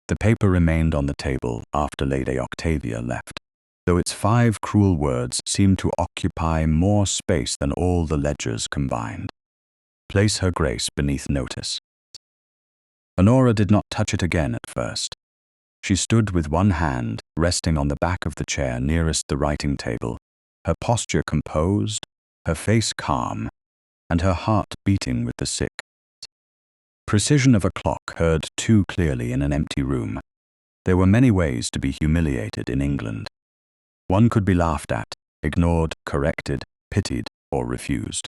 The paper remained on the table after Lady Octavia left, though its 5 cruel words seemed to occupy more space than all the ledgers combined. "Place Her Grace beneath notice." Honora did not touch it again at first. She stood with one hand resting on the back of the chair nearest the writing table, her posture composed, her face calm, and her heart beating with the sick. Precision of a clock heard too clearly in an empty room. There were many ways to be humiliated in England. One could be laughed at, ignored, corrected, pitied, or refused.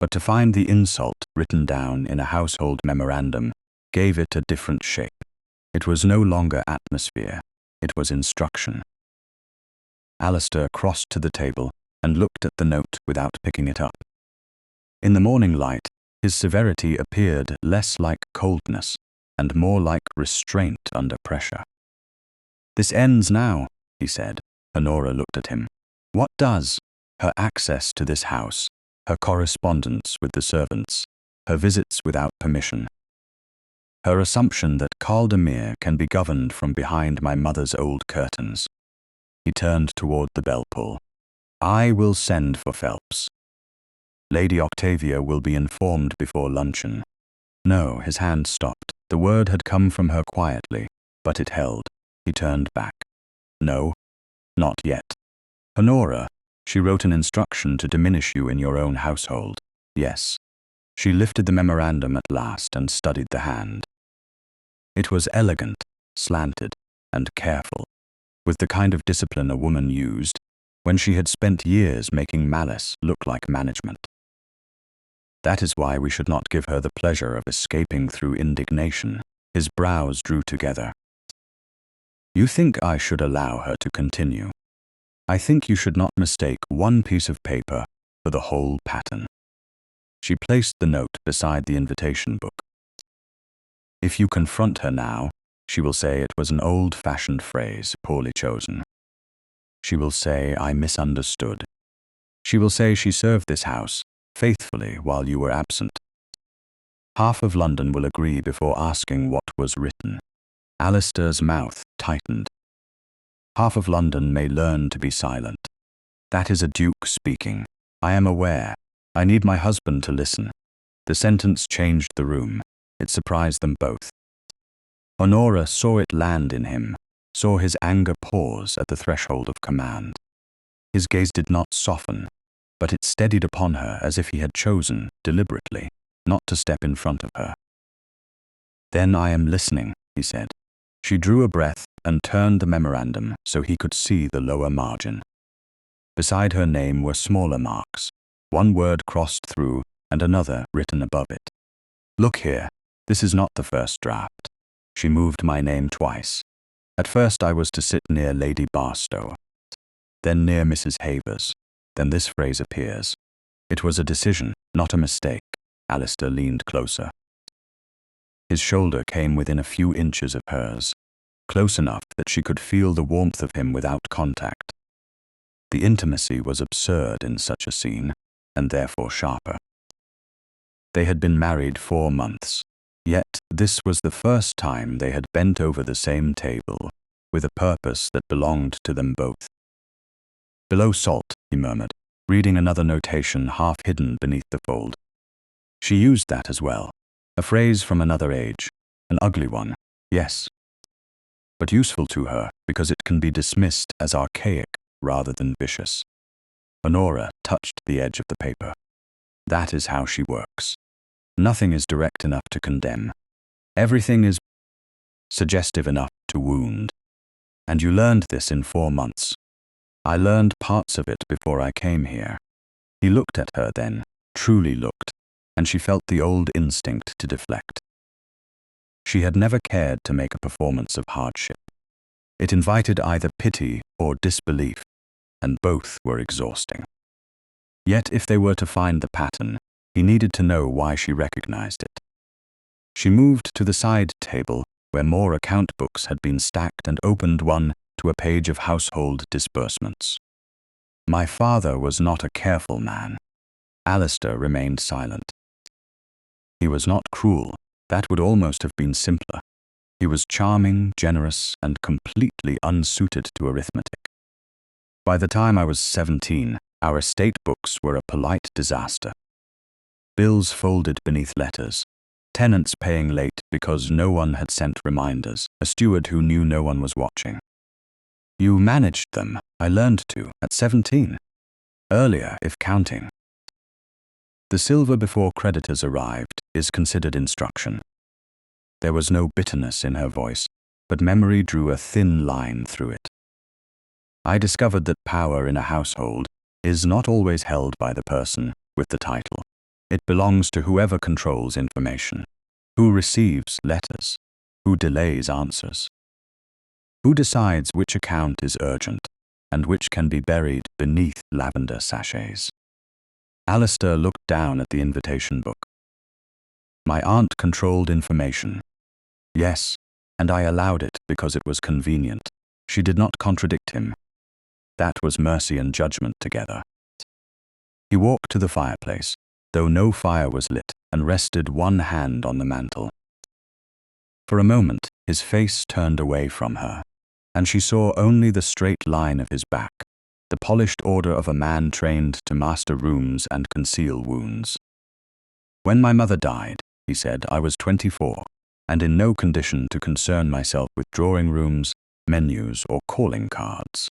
But to find the insult written down in a household memorandum gave it a different shape. It was no longer atmosphere, it was instruction. Alistair crossed to the table and looked at the note without picking it up. In the morning light, His severity appeared less like coldness and more like restraint under pressure. "This ends now," he said. Honora looked at him. "What does? Her access to this house, her correspondence with the servants, her visits without permission, her assumption that Caldermere can be governed from behind my mother's old curtains." He turned toward the bell pull. "I will send for Phelps. Lady Octavia will be informed before luncheon." No, his hand stopped. The word had come from her quietly, but it held. He turned back. "No, not yet. Honora, she wrote an instruction to diminish you in your own household." "Yes." She lifted the memorandum at last and studied the hand. It was elegant, slanted, and careful, with the kind of discipline a woman used when she had spent years making malice look like management. "That is why we should not give her the pleasure of escaping through indignation." His brows drew together. "You think I should allow her to continue. I think you should not mistake one piece of paper for the whole pattern." She placed the note beside the invitation book. "If you confront her now, she will say it was an old-fashioned phrase, poorly chosen. She will say I misunderstood. She will say she served this house faithfully while you were absent. Half of London will agree before asking what was written." Alistair's mouth tightened. "Half of London may learn to be silent. That is a duke speaking. I am aware. I need my husband to listen." The sentence changed the room. It surprised them both. Honora saw it land in him, saw his anger pause at the threshold of command. His gaze did not soften, but it steadied upon her as if he had chosen, deliberately, not to step in front of her. "Then I am listening," he said. She drew a breath and turned the memorandum so he could see the lower margin. Beside her name were smaller marks, one word crossed through and another written above it. "Look here, this is not the first draft. She moved my name twice. At first I was to sit near Lady Barstow, then near Mrs. Havers. Then this phrase appears. It was a decision, not a mistake." Alistair leaned closer. His shoulder came within a few inches of hers, close enough that she could feel the warmth of him without contact. The intimacy was absurd in such a scene, and therefore sharper. They had been married 4 months, yet this was the first time they had bent over the same table, with a purpose that belonged to them both. "Below salt," he murmured, reading another notation half hidden beneath the fold. She used that as well. A phrase from another age, an ugly one, yes, but useful to her because it can be dismissed as archaic rather than vicious. Honora touched the edge of the paper. That is how she works. Nothing is direct enough to condemn. Everything is suggestive enough to wound. And you learned this in 4 months. I learned parts of it before I came here." He looked at her then, truly looked, and she felt the old instinct to deflect. She had never cared to make a performance of hardship. It invited either pity or disbelief, and both were exhausting. Yet if they were to find the pattern, he needed to know why she recognized it. She moved to the side table where more account books had been stacked and opened one to a page of household disbursements. "My father was not a careful man." Alistair remained silent. He was not cruel. That would almost have been simpler. He was charming, generous, and completely unsuited to arithmetic. By the time I was 17, our estate books were a polite disaster. Bills folded beneath letters, tenants paying late because no one had sent reminders, a steward who knew no one was watching. "You managed them, I learned to, at 17. Earlier, if counting." The silver before creditors arrived is considered instruction. There was no bitterness in her voice, but memory drew a thin line through it. "I discovered that power in a household is not always held by the person with the title. It belongs to whoever controls information, who receives letters, who delays answers, who decides which account is urgent and which can be buried beneath lavender sachets." Alistair looked down at the invitation book. My aunt controlled information. Yes, and I allowed it because it was convenient. She did not contradict him. That was mercy and judgment together. He walked to the fireplace, though no fire was lit, and rested one hand on the mantel. For a moment, his face turned away from her, and she saw only the straight line of his back, the polished order of a man trained to master rooms and conceal wounds. When my mother died, he said, I was 24, and in no condition to concern myself with drawing rooms, menus, or calling cards.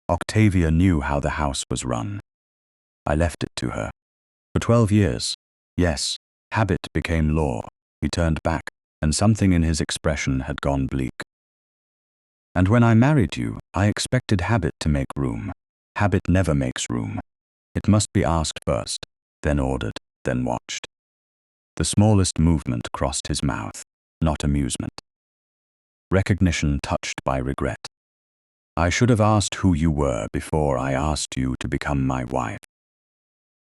Octavia knew how the house was run. I left it to her. For 12 years, yes, habit became law. He turned back, and something in his expression had gone bleak. And when I married you, I expected habit to make room. Habit never makes room. It must be asked first, then ordered, then watched. The smallest movement crossed his mouth, not amusement. Recognition touched by regret. I should have asked who you were before I asked you to become my wife.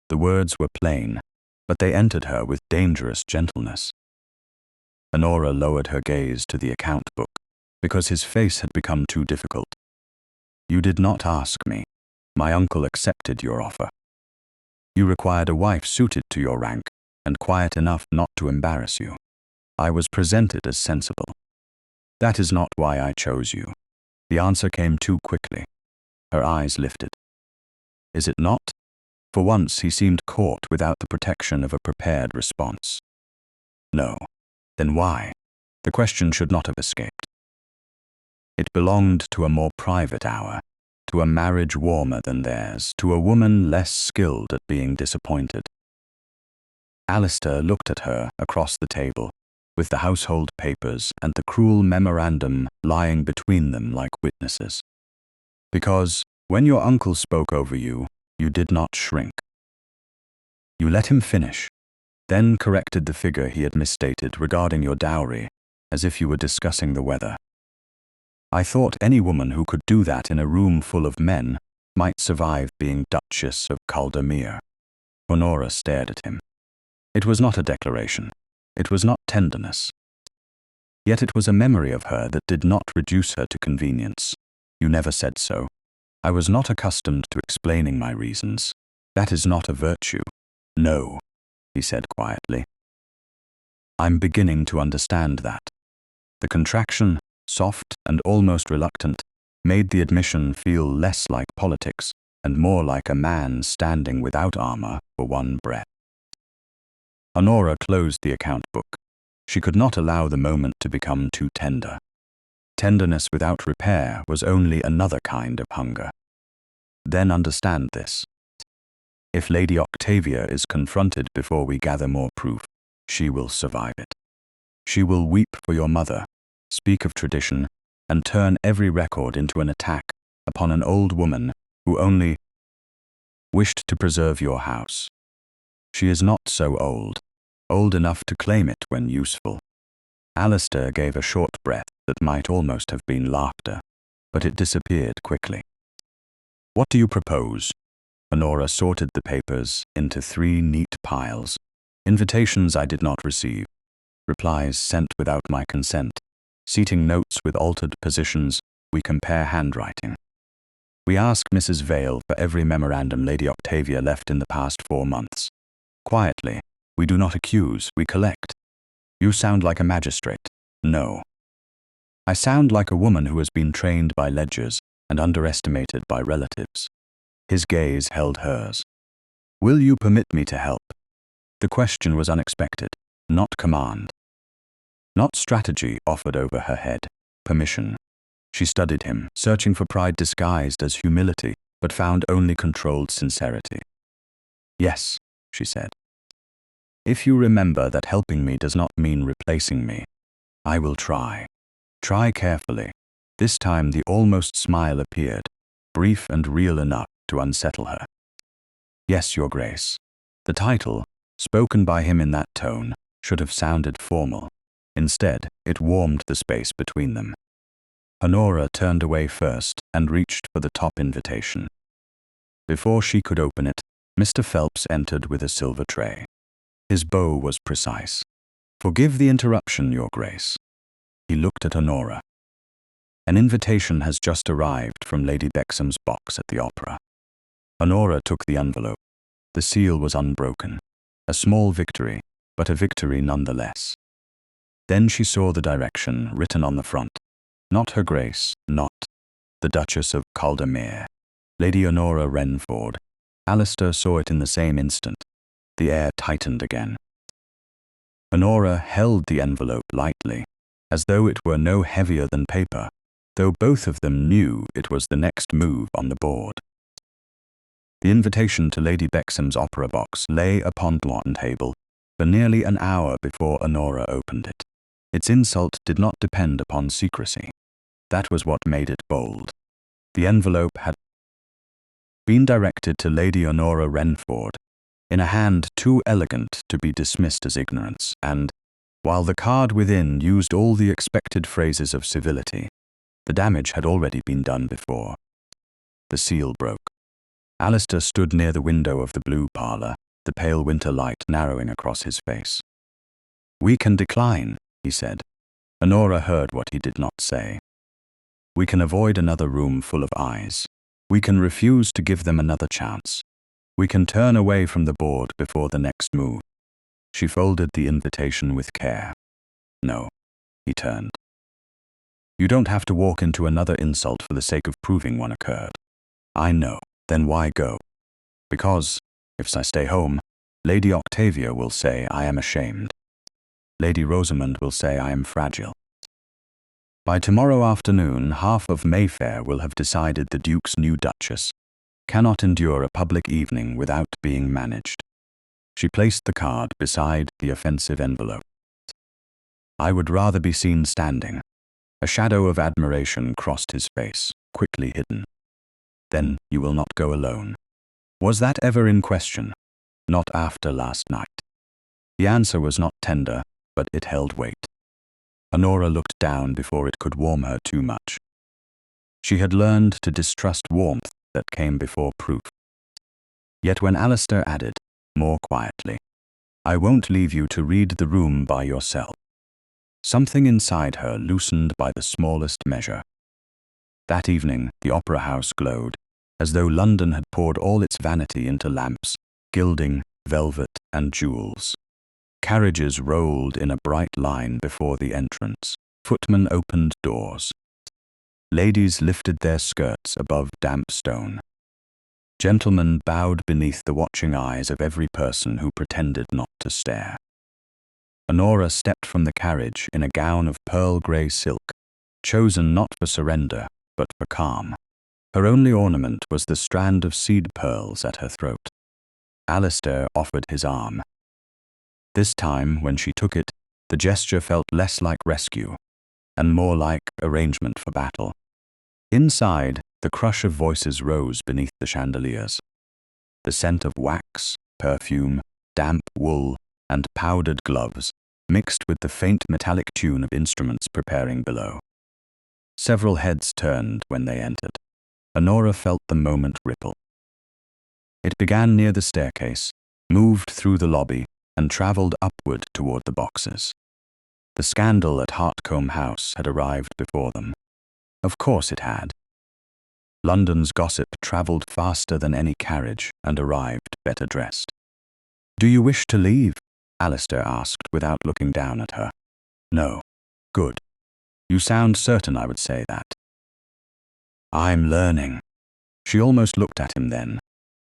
The words were plain, but they entered her with dangerous gentleness. Honora lowered her gaze to the account book, because his face had become too difficult. You did not ask me. My uncle accepted your offer. You required a wife suited to your rank, and quiet enough not to embarrass you. I was presented as sensible. That is not why I chose you. The answer came too quickly. Her eyes lifted. Is it not? For once he seemed caught without the protection of a prepared response. No. Then why? The question should not have escaped. It belonged to a more private hour, to a marriage warmer than theirs, to a woman less skilled at being disappointed. Alistair looked at her across the table, with the household papers and the cruel memorandum lying between them like witnesses. Because, when your uncle spoke over you, you did not shrink. You let him finish, then corrected the figure he had misstated regarding your dowry, as if you were discussing the weather. I thought any woman who could do that in a room full of men might survive being Duchess of Caldermere. Honora stared at him. It was not a declaration. It was not tenderness. Yet it was a memory of her that did not reduce her to convenience. You never said so. I was not accustomed to explaining my reasons. That is not a virtue. No, he said quietly. I'm beginning to understand that. The contraction, soft and almost reluctant, made the admission feel less like politics and more like a man standing without armor for one breath. Honora closed the account book. She could not allow the moment to become too tender. Tenderness without repair was only another kind of hunger. Then understand this. If Lady Octavia is confronted before we gather more proof, she will survive it. She will weep for your mother, speak of tradition, and turn every record into an attack upon an old woman who only wished to preserve your house. She is not so old enough to claim it when useful. Alistair gave a short breath that might almost have been laughter, but it disappeared quickly. What do you propose? Honora sorted the papers into 3 neat piles. Invitations I did not receive. Replies sent without my consent. Seating notes with altered positions, we compare handwriting. We ask Mrs. Vale for every memorandum Lady Octavia left in the past 4 months. Quietly, we do not accuse, we collect. You sound like a magistrate. No. I sound like a woman who has been trained by ledgers and underestimated by relatives. His gaze held hers. Will you permit me to help? The question was unexpected, not command. Not strategy offered over her head, permission. She studied him, searching for pride disguised as humility, but found only controlled sincerity. Yes, she said. If you remember that helping me does not mean replacing me, I will try. Try carefully. This time the almost smile appeared, brief and real enough to unsettle her. Yes, Your Grace. The title, spoken by him in that tone, should have sounded formal. Instead, it warmed the space between them. Honora turned away first and reached for the top invitation. Before she could open it, Mr. Phelps entered with a silver tray. His bow was precise. "Forgive the interruption, Your Grace." He looked at Honora. "An invitation has just arrived from Lady Bexham's box at the opera." Honora took the envelope. The seal was unbroken. A small victory, but a victory nonetheless. Then she saw the direction written on the front. Not Her Grace, not the Duchess of Caldermere, Lady Honora Wren-ford. Alistair saw it in the same instant. The air tightened again. Honora held the envelope lightly, as though it were no heavier than paper, though both of them knew it was the next move on the board. The invitation to Lady Bexham's opera box lay upon the table for nearly an hour before Honora opened it. Its insult did not depend upon secrecy. That was what made it bold. The envelope had been directed to Lady Honora Wren-ford, in a hand too elegant to be dismissed as ignorance, and, while the card within used all the expected phrases of civility, the damage had already been done before. The seal broke. Alistair stood near the window of the blue parlour, the pale winter light narrowing across his face. "We can decline," he said. Honora heard what he did not say. "We can avoid another room full of eyes. We can refuse to give them another chance. We can turn away from the board before the next move." She folded the invitation with care. "No," he turned. "You don't have to walk into another insult for the sake of proving one occurred." "I know. Then why go?" "Because, if I stay home, Lady Octavia will say I am ashamed. Lady Rosamond will say I am fragile. By tomorrow afternoon, half of Mayfair will have decided the Duke's new Duchess cannot endure a public evening without being managed." She placed the card beside the offensive envelope. "I would rather be seen standing." A shadow of admiration crossed his face, quickly hidden. "Then you will not go alone." Was that ever in question? Not after last night. The answer was not tender, but it held weight. Honora looked down before it could warm her too much. She had learned to distrust warmth that came before proof. Yet when Alistair added, more quietly, "I won't leave you to read the room by yourself," something inside her loosened by the smallest measure. That evening, the opera house glowed, as though London had poured all its vanity into lamps, gilding, velvet, and jewels. Carriages rolled in a bright line before the entrance. Footmen opened doors. Ladies lifted their skirts above damp stone. Gentlemen bowed beneath the watching eyes of every person who pretended not to stare. Honora stepped from the carriage in a gown of pearl-grey silk, chosen not for surrender, but for calm. Her only ornament was the strand of seed pearls at her throat. Alistair offered his arm. This time, when she took it, the gesture felt less like rescue, and more like arrangement for battle. Inside, the crush of voices rose beneath the chandeliers. The scent of wax, perfume, damp wool, and powdered gloves mixed with the faint metallic tune of instruments preparing below. Several heads turned when they entered. Honora felt the moment ripple. It began near the staircase, moved through the lobby, and travelled upward toward the boxes. The scandal at Hartcombe House had arrived before them. Of course it had. London's gossip travelled faster than any carriage and arrived better dressed. "Do you wish to leave?" Alistair asked without looking down at her. "No." "Good. You sound certain I would say that." "I'm learning." She almost looked at him then,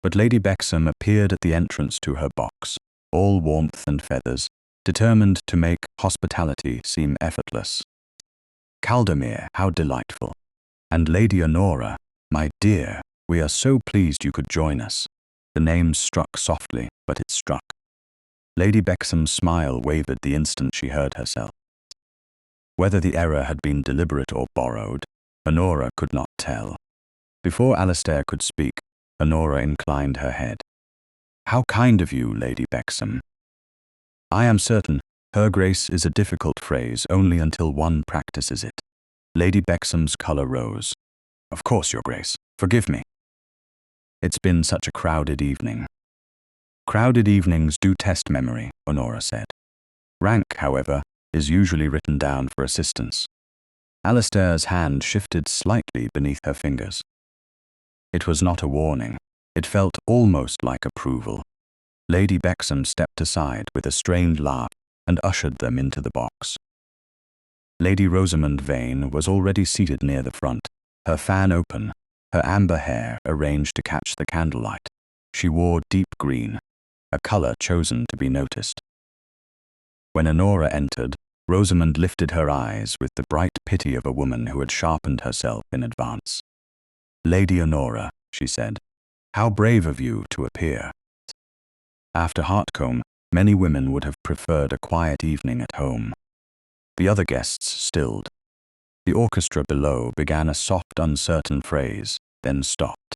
but Lady Bexham appeared at the entrance to her box, all warmth and feathers, determined to make hospitality seem effortless. "Caldermere, how delightful. And Lady Honora, my dear, we are so pleased you could join us." The name struck softly, but it struck. Lady Bexham's smile wavered the instant she heard herself. Whether the error had been deliberate or borrowed, Honora could not tell. Before Alistair could speak, Honora inclined her head. "How kind of you, Lady Bexham." "I am certain Her Grace is a difficult phrase only until one practices it." Lady Bexham's colour rose. "Of course, Your Grace. Forgive me." "It's been such a crowded evening." "Crowded evenings do test memory," Honora said. Rank, however, is usually written down for assistance. Alistair's hand shifted slightly beneath her fingers. It was not a warning. It felt almost like approval. Lady Bexham stepped aside with a strained laugh and ushered them into the box. Lady Rosamond Vane was already seated near the front, her fan open, her amber hair arranged to catch the candlelight. She wore deep green, a colour chosen to be noticed. When Honora entered, Rosamond lifted her eyes with the bright pity of a woman who had sharpened herself in advance. "Lady Honora," she said, "how brave of you to appear." After Hartcombe, many women would have preferred a quiet evening at home. The other guests stilled. The orchestra below began a soft, uncertain phrase, then stopped.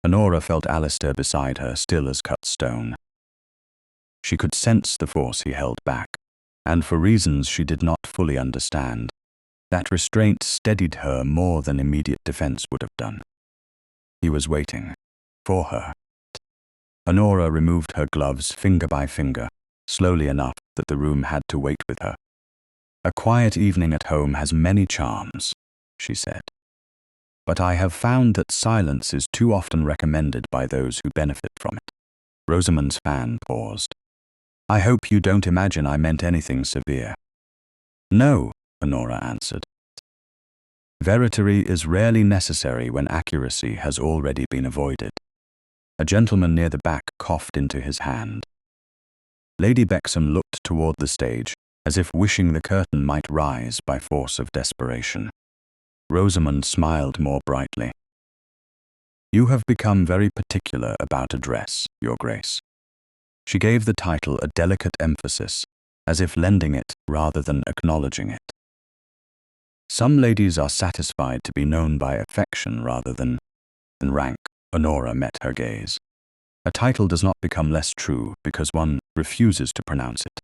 Honora felt Alistair beside her, still as cut stone. She could sense the force he held back, and for reasons she did not fully understand, that restraint steadied her more than immediate defense would have done. He was waiting for her. Honora removed her gloves finger by finger, slowly enough that the room had to wait with her. "A quiet evening at home has many charms," she said. "But I have found that silence is too often recommended by those who benefit from it." Rosamond's fan paused. "I hope you don't imagine I meant anything severe." "No," Honora answered. "Verity is rarely necessary when accuracy has already been avoided." A gentleman near the back coughed into his hand. Lady Bexham looked toward the stage, as if wishing the curtain might rise by force of desperation. Rosamond smiled more brightly. "You have become very particular about address, Your Grace." She gave the title a delicate emphasis, as if lending it rather than acknowledging it. "Some ladies are satisfied to be known by affection rather than rank." Honora met her gaze. "A title does not become less true because one refuses to pronounce it.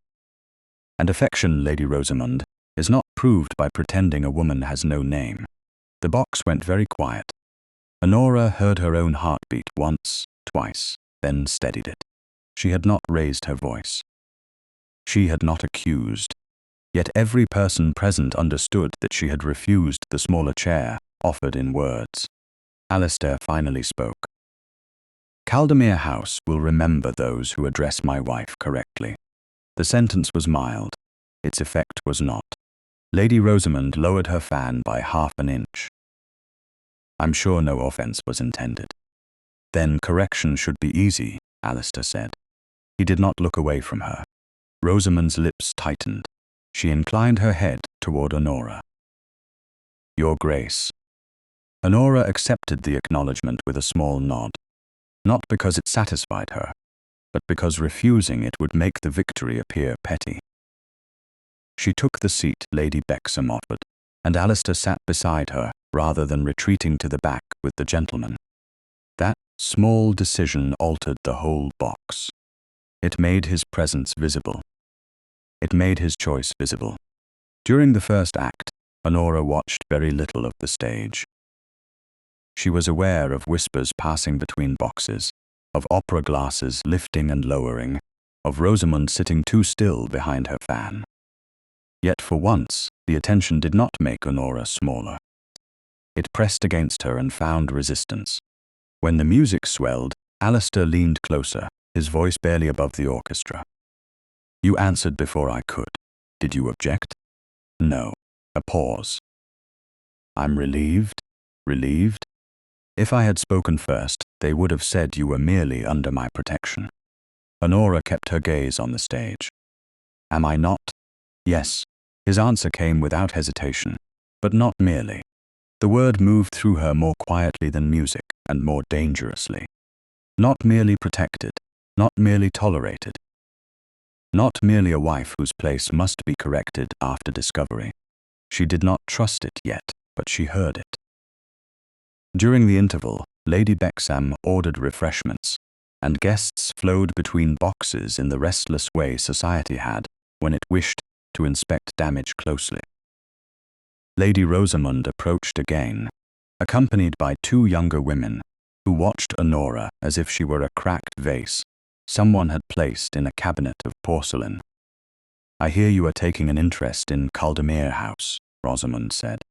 And affection, Lady Rosamond, is not proved by pretending a woman has no name." The box went very quiet. Honora heard her own heartbeat once, twice, then steadied it. She had not raised her voice. She had not accused. Yet every person present understood that she had refused the smaller chair offered in words. Alistair finally spoke. "Caldermere House will remember those who address my wife correctly." The sentence was mild. Its effect was not. Lady Rosamond lowered her fan by half an inch. "I'm sure no offense was intended." "Then correction should be easy," Alistair said. He did not look away from her. Rosamond's lips tightened. She inclined her head toward Honora. "Your Grace." Honora accepted the acknowledgement with a small nod, not because it satisfied her, but because refusing it would make the victory appear petty. She took the seat Lady Bexham offered, and Alistair sat beside her rather than retreating to the back with the gentleman. That small decision altered the whole box. It made his presence visible. It made his choice visible. During the first act, Honora watched very little of the stage. She was aware of whispers passing between boxes, of opera glasses lifting and lowering, of Rosamond sitting too still behind her fan. Yet for once, the attention did not make Honora smaller. It pressed against her and found resistance. When the music swelled, Alistair leaned closer, his voice barely above the orchestra. "You answered before I could. Did you object?" "No." A pause. "I'm relieved." "Relieved?" "If I had spoken first, they would have said you were merely under my protection." Honora kept her gaze on the stage. "Am I not?" "Yes." His answer came without hesitation, but not merely. The word moved through her more quietly than music, and more dangerously. Not merely protected, not merely tolerated. Not merely a wife whose place must be corrected after discovery. She did not trust it yet, but she heard it. During the interval, Lady Bexham ordered refreshments, and guests flowed between boxes in the restless way society had when it wished to inspect damage closely. Lady Rosamond approached again, accompanied by two younger women, who watched Honora as if she were a cracked vase someone had placed in a cabinet of porcelain. I hear you are taking an interest in Caldermere House, Rosamond said.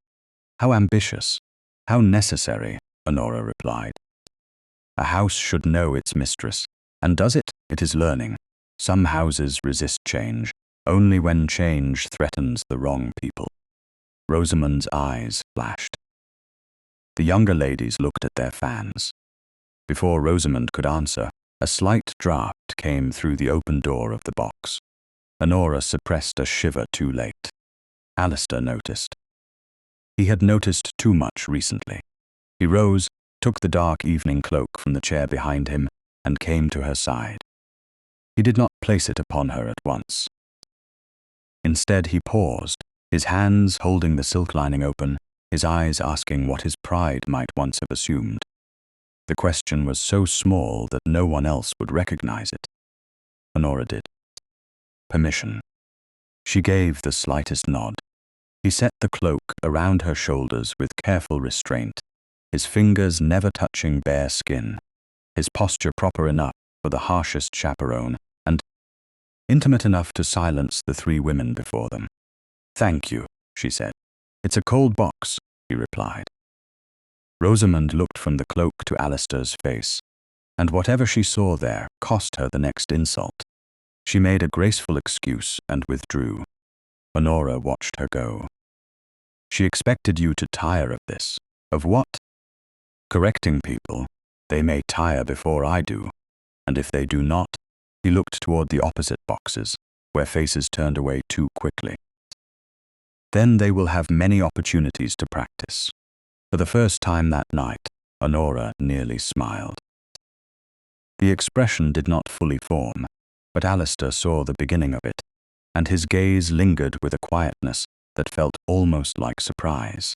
How ambitious, how necessary, Honora replied. A house should know its mistress, and does it? It is learning. Some houses resist change, only when change threatens the wrong people. Rosamond's eyes flashed. The younger ladies looked at their fans. Before Rosamond could answer, a slight draught came through the open door of the box. Honora suppressed a shiver too late. Alistair noticed. He had noticed too much recently. He rose, took the dark evening cloak from the chair behind him, and came to her side. He did not place it upon her at once. Instead, he paused, his hands holding the silk lining open, his eyes asking what his pride might once have assumed. The question was so small that no one else would recognize it. Honora did. Permission. She gave the slightest nod. He set the cloak around her shoulders with careful restraint, his fingers never touching bare skin, his posture proper enough for the harshest chaperone, and intimate enough to silence the three women before them. Thank you, she said. It's a cold box, he replied. Rosamond looked from the cloak to Alistair's face, and whatever she saw there cost her the next insult. She made a graceful excuse and withdrew. Honora watched her go. She expected you to tire of this. Of what? Correcting people. They may tire before I do, and if they do not, he looked toward the opposite boxes, where faces turned away too quickly. Then they will have many opportunities to practice. For the first time that night, Honora nearly smiled. The expression did not fully form, but Alistair saw the beginning of it, and his gaze lingered with a quietness that felt almost like surprise.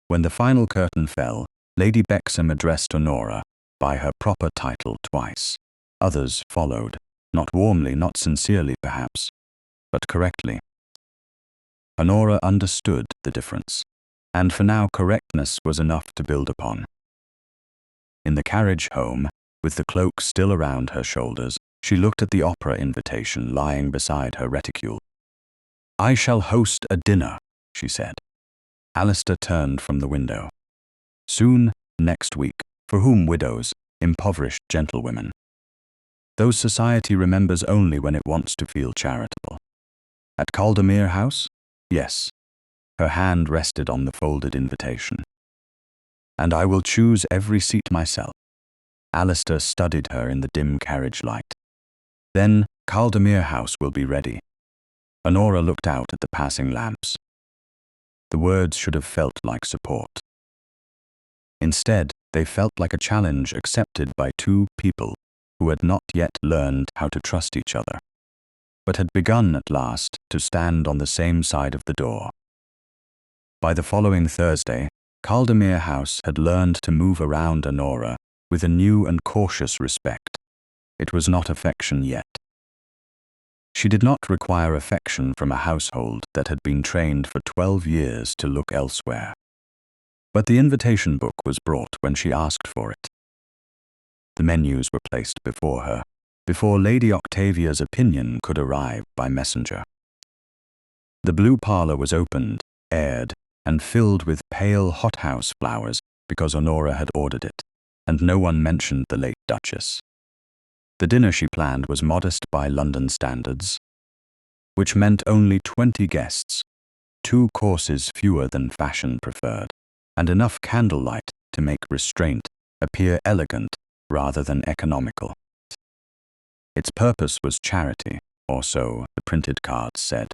When the final curtain fell, Lady Bexham addressed Honora by her proper title twice. Others followed, not warmly, not sincerely perhaps, but correctly. Honora understood the difference, and for now correctness was enough to build upon. In the carriage home, with the cloak still around her shoulders, she looked at the opera invitation lying beside her reticule. I shall host a dinner, she said. Alistair turned from the window. Soon, next week, for whom widows, impoverished gentlewomen? Those society remembers only when it wants to feel charitable. At Caldermere House? Yes. Her hand rested on the folded invitation. And I will choose every seat myself. Alistair studied her in the dim carriage light. Then Caldermere House will be ready. Honora looked out at the passing lamps. The words should have felt like support. Instead, they felt like a challenge accepted by two people who had not yet learned how to trust each other, but had begun at last to stand on the same side of the door. By the following Thursday, Caldermere House had learned to move around Honora with a new and cautious respect. It was not affection yet. She did not require affection from a household that had been trained for 12 years to look elsewhere. But the invitation book was brought when she asked for it. The menus were placed before her, before Lady Octavia's opinion could arrive by messenger. The blue parlour was opened, aired, and filled with pale hothouse flowers because Honora had ordered it, and no one mentioned the late Duchess. The dinner she planned was modest by London standards, which meant only 20 guests, 2 courses fewer than fashion preferred, and enough candlelight to make restraint appear elegant rather than economical. Its purpose was charity, or so the printed cards said.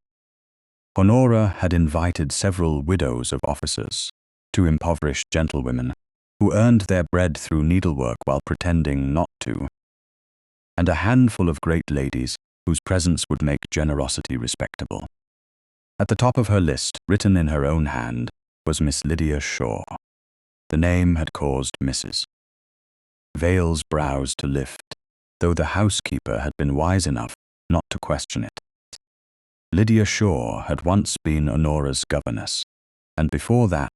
Honora had invited several widows of officers, 2 impoverished gentlewomen, who earned their bread through needlework while pretending not to, and a handful of great ladies whose presence would make generosity respectable. At the top of her list, written in her own hand, was Miss Lydia Shaw. The name had caused Mrs. Vale's brows to lift, though the housekeeper had been wise enough not to question it. Lydia Shaw had once been Honora's governess, and before that,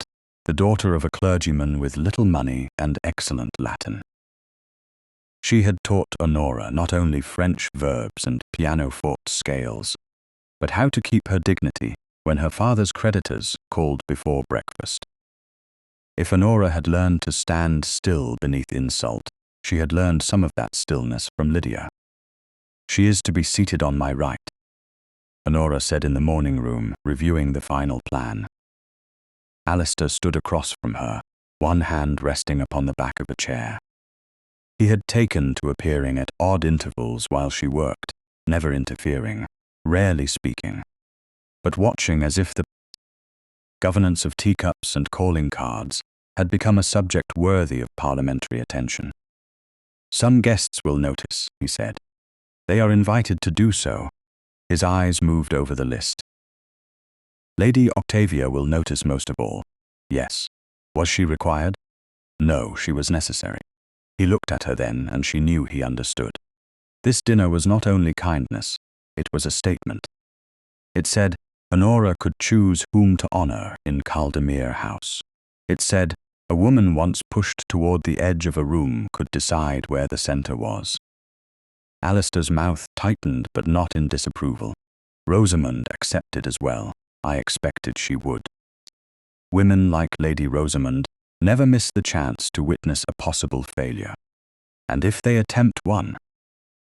the daughter of a clergyman with little money and excellent Latin. She had taught Honora not only French verbs and pianoforte scales, but how to keep her dignity when her father's creditors called before breakfast. If Honora had learned to stand still beneath insult, she had learned some of that stillness from Lydia. "She is to be seated on my right," Honora said in the morning room, reviewing the final plan. Alistair stood across from her, one hand resting upon the back of a chair. He had taken to appearing at odd intervals while she worked, never interfering, rarely speaking, but watching as if the governance of teacups and calling cards had become a subject worthy of parliamentary attention. "Some guests will notice," he said. "They are invited to do so." His eyes moved over the list. "Lady Octavia will notice most of all." Yes. Was she required? No, she was necessary. He looked at her then, and she knew he understood. This dinner was not only kindness, it was a statement. It said Honora could choose whom to honor in Caldermere House. It said a woman once pushed toward the edge of a room could decide where the center was. Alistair's mouth tightened, but not in disapproval. Rosamond accepted as well. I expected she would. Women like Lady Rosamond never miss the chance to witness a possible failure. And if they attempt one,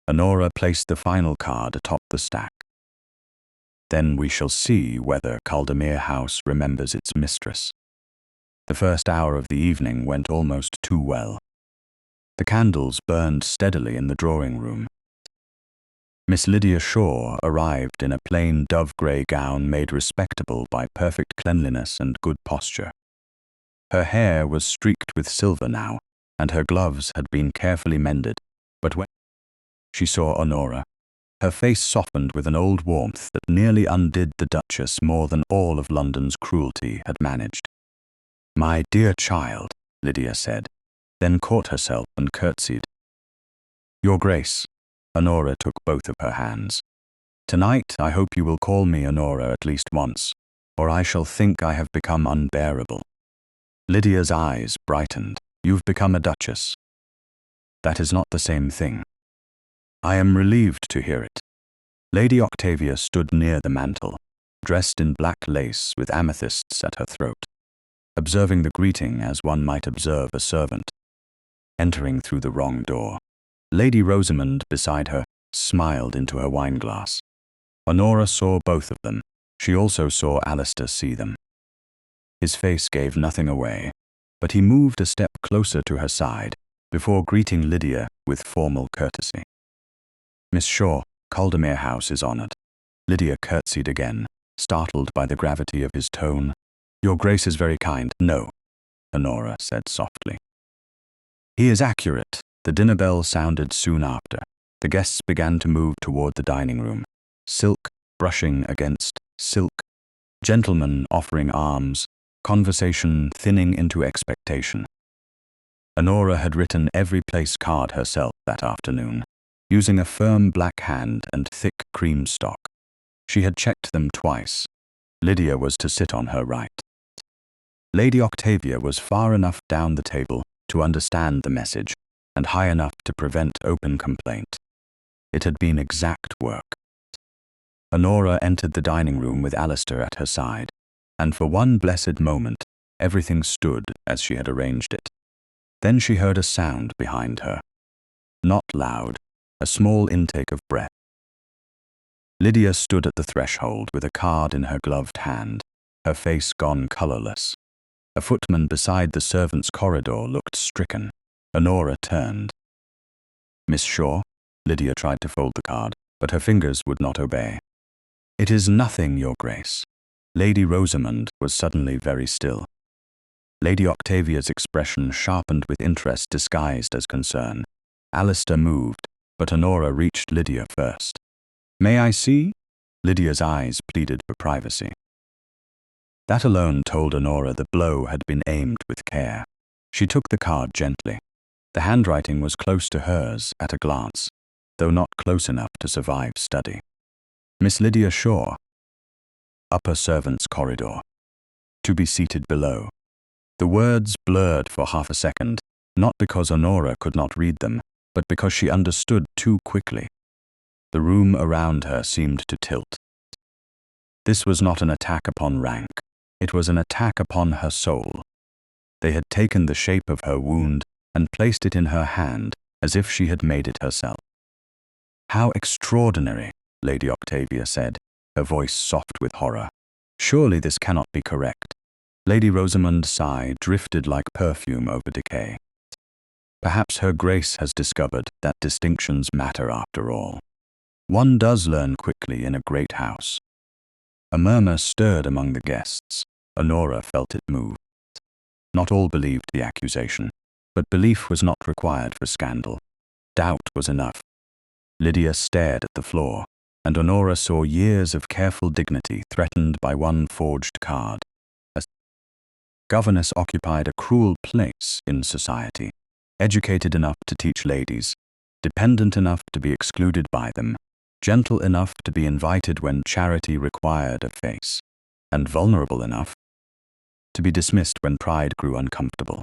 Honora placed the final card atop the stack. Then we shall see whether Caldermere House remembers its mistress. The first hour of the evening went almost too well. The candles burned steadily in the drawing room. Miss Lydia Shaw arrived in a plain dove-grey gown made respectable by perfect cleanliness and good posture. Her hair was streaked with silver now, and her gloves had been carefully mended, but when she saw Honora, her face softened with an old warmth that nearly undid the Duchess more than all of London's cruelty had managed. "My dear child," Lydia said, then caught herself and curtsied. "Your Grace." Honora took both of her hands. "Tonight I hope you will call me Honora at least once, or I shall think I have become unbearable." Lydia's eyes brightened. "You've become a duchess." "That is not the same thing." "I am relieved to hear it." Lady Octavia stood near the mantel, dressed in black lace with amethysts at her throat, observing the greeting as one might observe a servant entering through the wrong door. Lady Rosamond, beside her, smiled into her wineglass. Honora saw both of them. She also saw Alistair see them. His face gave nothing away, but he moved a step closer to her side before greeting Lydia with formal courtesy. "Miss Shaw, Caldermere House is honored." Lydia curtsied again, startled by the gravity of his tone. "Your Grace is very kind." "No," Honora said softly. "He is accurate." The dinner bell sounded soon after. The guests began to move toward the dining room, silk brushing against silk, gentlemen offering arms, conversation thinning into expectation. Honora had written every place card herself that afternoon, using a firm black hand and thick cream stock. She had checked them twice. Lydia was to sit on her right. Lady Octavia was far enough down the table to understand the message, and high enough to prevent open complaint. It had been exact work. Honora entered the dining room with Alistair at her side, and for one blessed moment, everything stood as she had arranged it. Then she heard a sound behind her. Not loud, a small intake of breath. Lydia stood at the threshold with a card in her gloved hand, her face gone colorless. A footman beside the servants' corridor looked stricken. Honora turned. "Miss Shaw?" Lydia tried to fold the card, but her fingers would not obey. "It is nothing, Your Grace." Lady Rosamond was suddenly very still. Lady Octavia's expression sharpened with interest disguised as concern. Alistair moved, but Honora reached Lydia first. "May I see?" Lydia's eyes pleaded for privacy. That alone told Honora the blow had been aimed with care. She took the card gently. The handwriting was close to hers at a glance, though not close enough to survive study. "Miss Lydia Shaw, upper servants' corridor. To be seated below." The words blurred for half a second, not because Honora could not read them, but because she understood too quickly. The room around her seemed to tilt. This was not an attack upon rank. It was an attack upon her soul. They had taken the shape of her wound and placed it in her hand as if she had made it herself. "How extraordinary," Lady Octavia said, her voice soft with horror. "Surely this cannot be correct." Lady Rosamond's sigh drifted like perfume over decay. Perhaps her Grace has discovered that distinctions matter after all. One does learn quickly in a great house. A murmur stirred among the guests. Honora felt it move. Not all believed the accusation, but belief was not required for scandal. Doubt was enough. Lydia stared at the floor, and Honora saw years of careful dignity threatened by one forged card. A governess occupied a cruel place in society, educated enough to teach ladies, dependent enough to be excluded by them, gentle enough to be invited when charity required a face, and vulnerable enough to be dismissed when pride grew uncomfortable.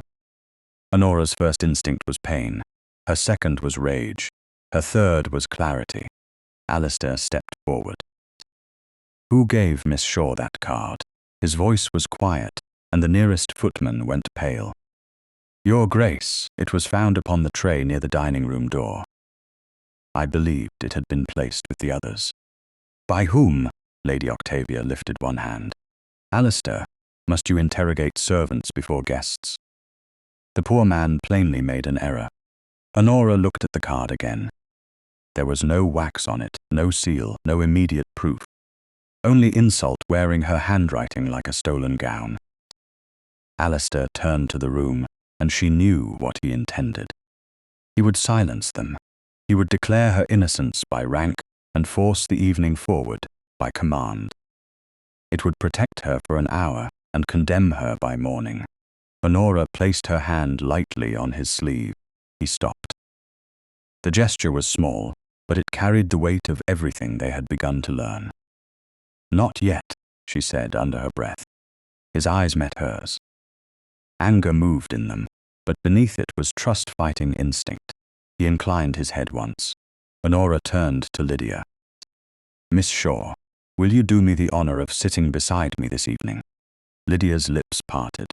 Honora's first instinct was pain. Her second was rage. Her third was clarity. Alistair stepped forward. "Who gave Miss Shaw that card?" His voice was quiet, and the nearest footman went pale. "Your Grace, it was found upon the tray near the dining-room door." "I believed it had been placed with the others." "By whom?" Lady Octavia lifted one hand. "Alistair, must you interrogate servants before guests?" The poor man plainly made an error. Honora looked at the card again. There was no wax on it, no seal, no immediate proof. Only insult wearing her handwriting like a stolen gown. Alistair turned to the room, and she knew what he intended. He would silence them. He would declare her innocence by rank and force the evening forward by command. It would protect her for an hour and condemn her by morning. Honora placed her hand lightly on his sleeve. He stopped. The gesture was small, but it carried the weight of everything they had begun to learn. "Not yet," she said under her breath. His eyes met hers. Anger moved in them, but beneath it was trust-fighting instinct. He inclined his head once. Honora turned to Lydia. "Miss Shaw, will you do me the honor of sitting beside me this evening?" Lydia's lips parted.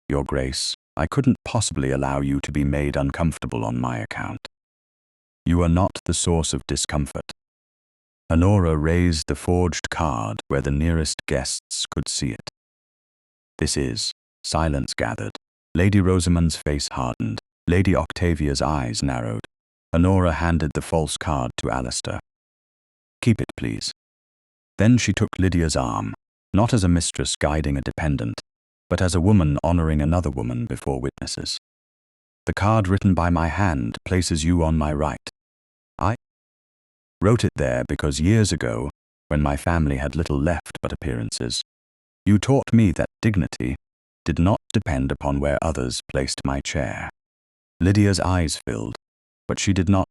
"Your Grace, I couldn't possibly allow you to be made uncomfortable on my account. You are not the source of discomfort." Honora raised the forged card where the nearest guests could see it. "This is..." Silence gathered. Lady Rosamond's face hardened. Lady Octavia's eyes narrowed. Honora handed the false card to Alistair. "Keep it, please." Then she took Lydia's arm, not as a mistress guiding a dependent, but as a woman honoring another woman before witnesses. "The card written by my hand places you on my right. I wrote it there because years ago, when my family had little left but appearances, you taught me that dignity did not depend upon where others placed my chair." Lydia's eyes filled, but she did not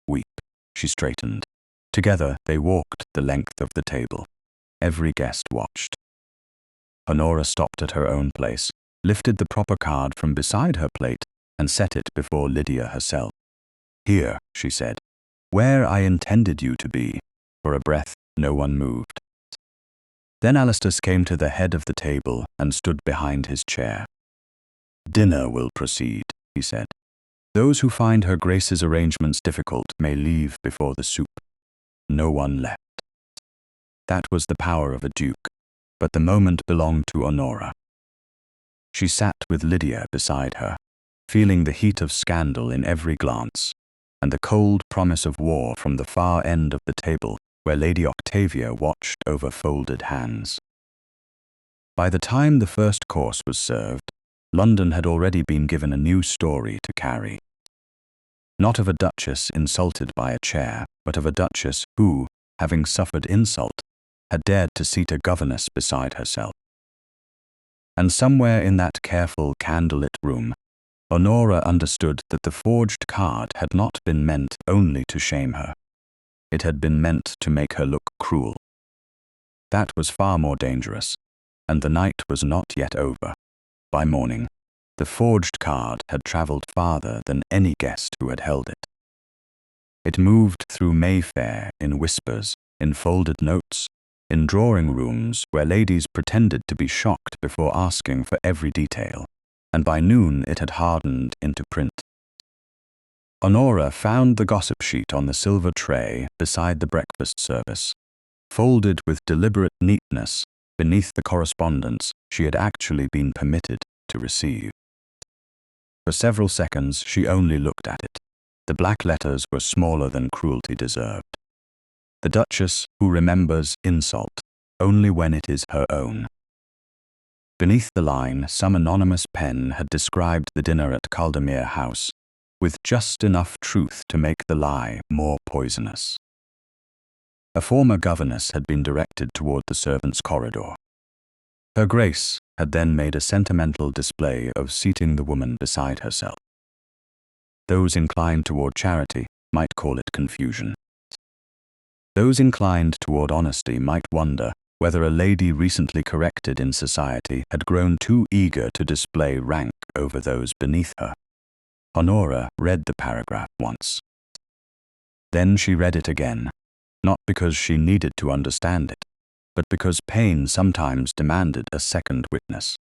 weep. She straightened. Together they walked the length of the table. Every guest watched. Honora stopped at her own place, lifted the proper card from beside her plate, and set it before Lydia herself. "Here," she said, "where I intended you to be." For a breath, no one moved. Then Alistair came to the head of the table and stood behind his chair. "Dinner will proceed," he said. "Those who find Her Grace's arrangements difficult may leave before the soup." No one left. That was the power of a duke, but the moment belonged to Honora. She sat with Lydia beside her, feeling the heat of scandal in every glance, and the cold promise of war from the far end of the table where Lady Octavia watched over folded hands. By the time the first course was served, London had already been given a new story to carry. Not of a duchess insulted by a chair, but of a duchess who, having suffered insult, had dared to seat a governess beside herself. And somewhere in that careful, candlelit room, Honora understood that the forged card had not been meant only to shame her. It had been meant to make her look cruel. That was far more dangerous, and the night was not yet over. By morning, the forged card had travelled farther than any guest who had held it. It moved through Mayfair in whispers, in folded notes, in drawing rooms where ladies pretended to be shocked before asking for every detail, and by noon it had hardened into print. Honora found the gossip sheet on the silver tray beside the breakfast service, folded with deliberate neatness beneath the correspondence she had actually been permitted to receive. For several seconds she only looked at it. The black letters were smaller than cruelty deserved. The Duchess who remembers insult only when it is her own. Beneath the line, some anonymous pen had described the dinner at Caldermere House, with just enough truth to make the lie more poisonous. A former governess had been directed toward the servants' corridor. Her Grace had then made a sentimental display of seating the woman beside herself. Those inclined toward charity might call it confusion. Those inclined toward honesty might wonder whether a lady recently corrected in society had grown too eager to display rank over those beneath her. Honora read the paragraph once. Then she read it again, not because she needed to understand it, but because pain sometimes demanded a second witness.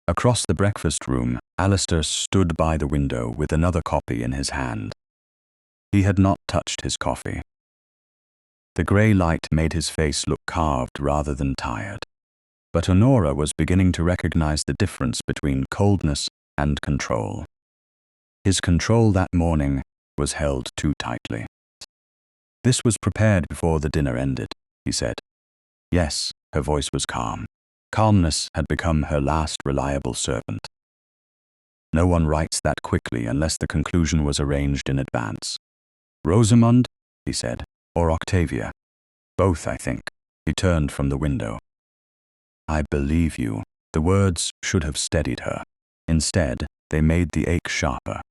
Across the breakfast room, Alistair stood by the window with another copy in his hand. He had not touched his coffee. The grey light made his face look carved rather than tired, but Honora was beginning to recognize the difference between coldness and control. His control that morning was held too tightly. "This was prepared before the dinner ended," he said. Yes, her voice was calm. Calmness had become her last reliable servant. "No one writes that quickly unless the conclusion was arranged in advance." "Rosamond," he said, "or Octavia?" "Both, I think." He turned from the window. "I believe you." The words should have steadied her. Instead, they made the ache sharper.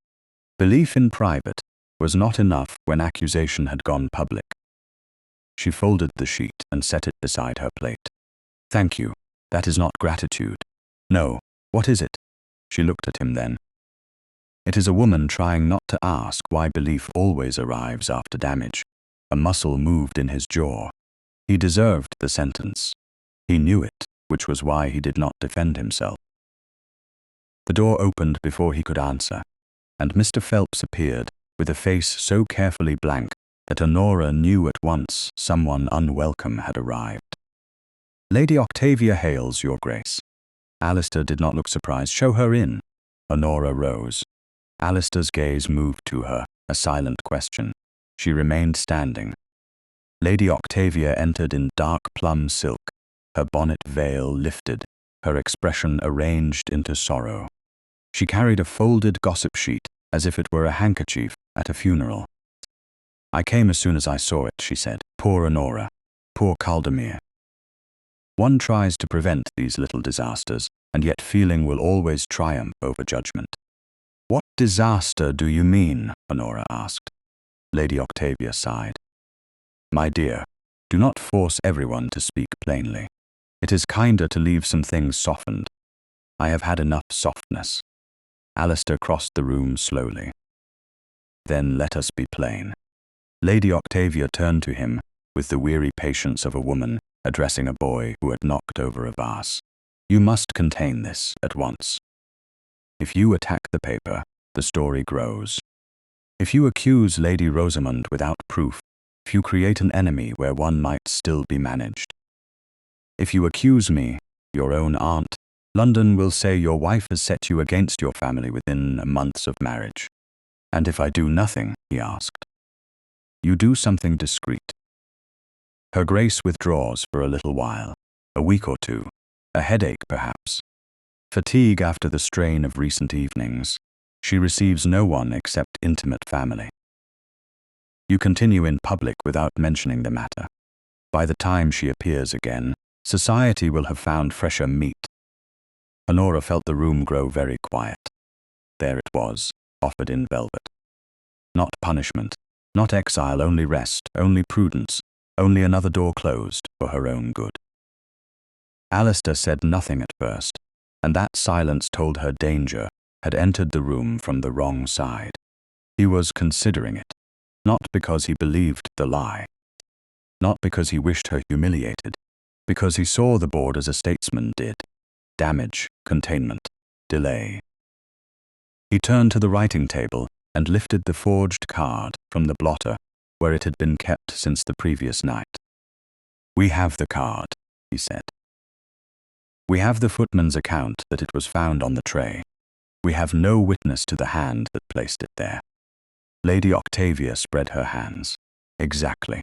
Belief in private was not enough when accusation had gone public. She folded the sheet and set it beside her plate. "Thank you. That is not gratitude." "No. What is it?" She looked at him then. It is a woman trying not to ask why belief always arrives after damage. A muscle moved in his jaw. He deserved the sentence. He knew it, which was why he did not defend himself. The door opened before he could answer, and Mr. Phelps appeared with a face so carefully blank that Honora knew at once someone unwelcome had arrived. "Lady Octavia hails, Your Grace." Alistair did not look surprised. "Show her in." Honora rose. Alistair's gaze moved to her, a silent question. She remained standing. Lady Octavia entered in dark plum silk, her bonnet veil lifted, her expression arranged into sorrow. She carried a folded gossip sheet as if it were a handkerchief at a funeral. "I came as soon as I saw it," she said. "Poor Honora. Poor Caldermere." One tries to prevent these little disasters, and yet feeling will always triumph over judgment. "What disaster do you mean?" Honora asked. Lady Octavia sighed. "My dear, do not force everyone to speak plainly. It is kinder to leave some things softened. I have had enough softness." Alistair crossed the room slowly. "Then let us be plain." Lady Octavia turned to him with the weary patience of a woman addressing a boy who had knocked over a vase. "You must contain this at once. If you attack the paper, the story grows. If you accuse Lady Rosamond without proof, if you create an enemy where one might still be managed. If you accuse me, your own aunt, London will say your wife has set you against your family within months of marriage." "And if I do nothing?" he asked. "You do something discreet." Her Grace withdraws for a little while, a week or two, a headache perhaps. Fatigue after the strain of recent evenings. She receives no one except intimate family. You continue in public without mentioning the matter. By the time she appears again, society will have found fresher meat. Honora felt the room grow very quiet. There it was, offered in velvet. Not punishment, not exile, only rest, only prudence, only another door closed for her own good. Alistair said nothing at first, and that silence told her danger had entered the room from the wrong side. He was considering it, not because he believed the lie. not because he wished her humiliated, because he saw the board as a statesman did: damage, containment, delay. He turned to the writing table and lifted the forged card from the blotter where it had been kept since the previous night. "We have the card," he said. "We have the footman's account that it was found on the tray. We have no witness to the hand that placed it there." Lady Octavia spread her hands. "Exactly.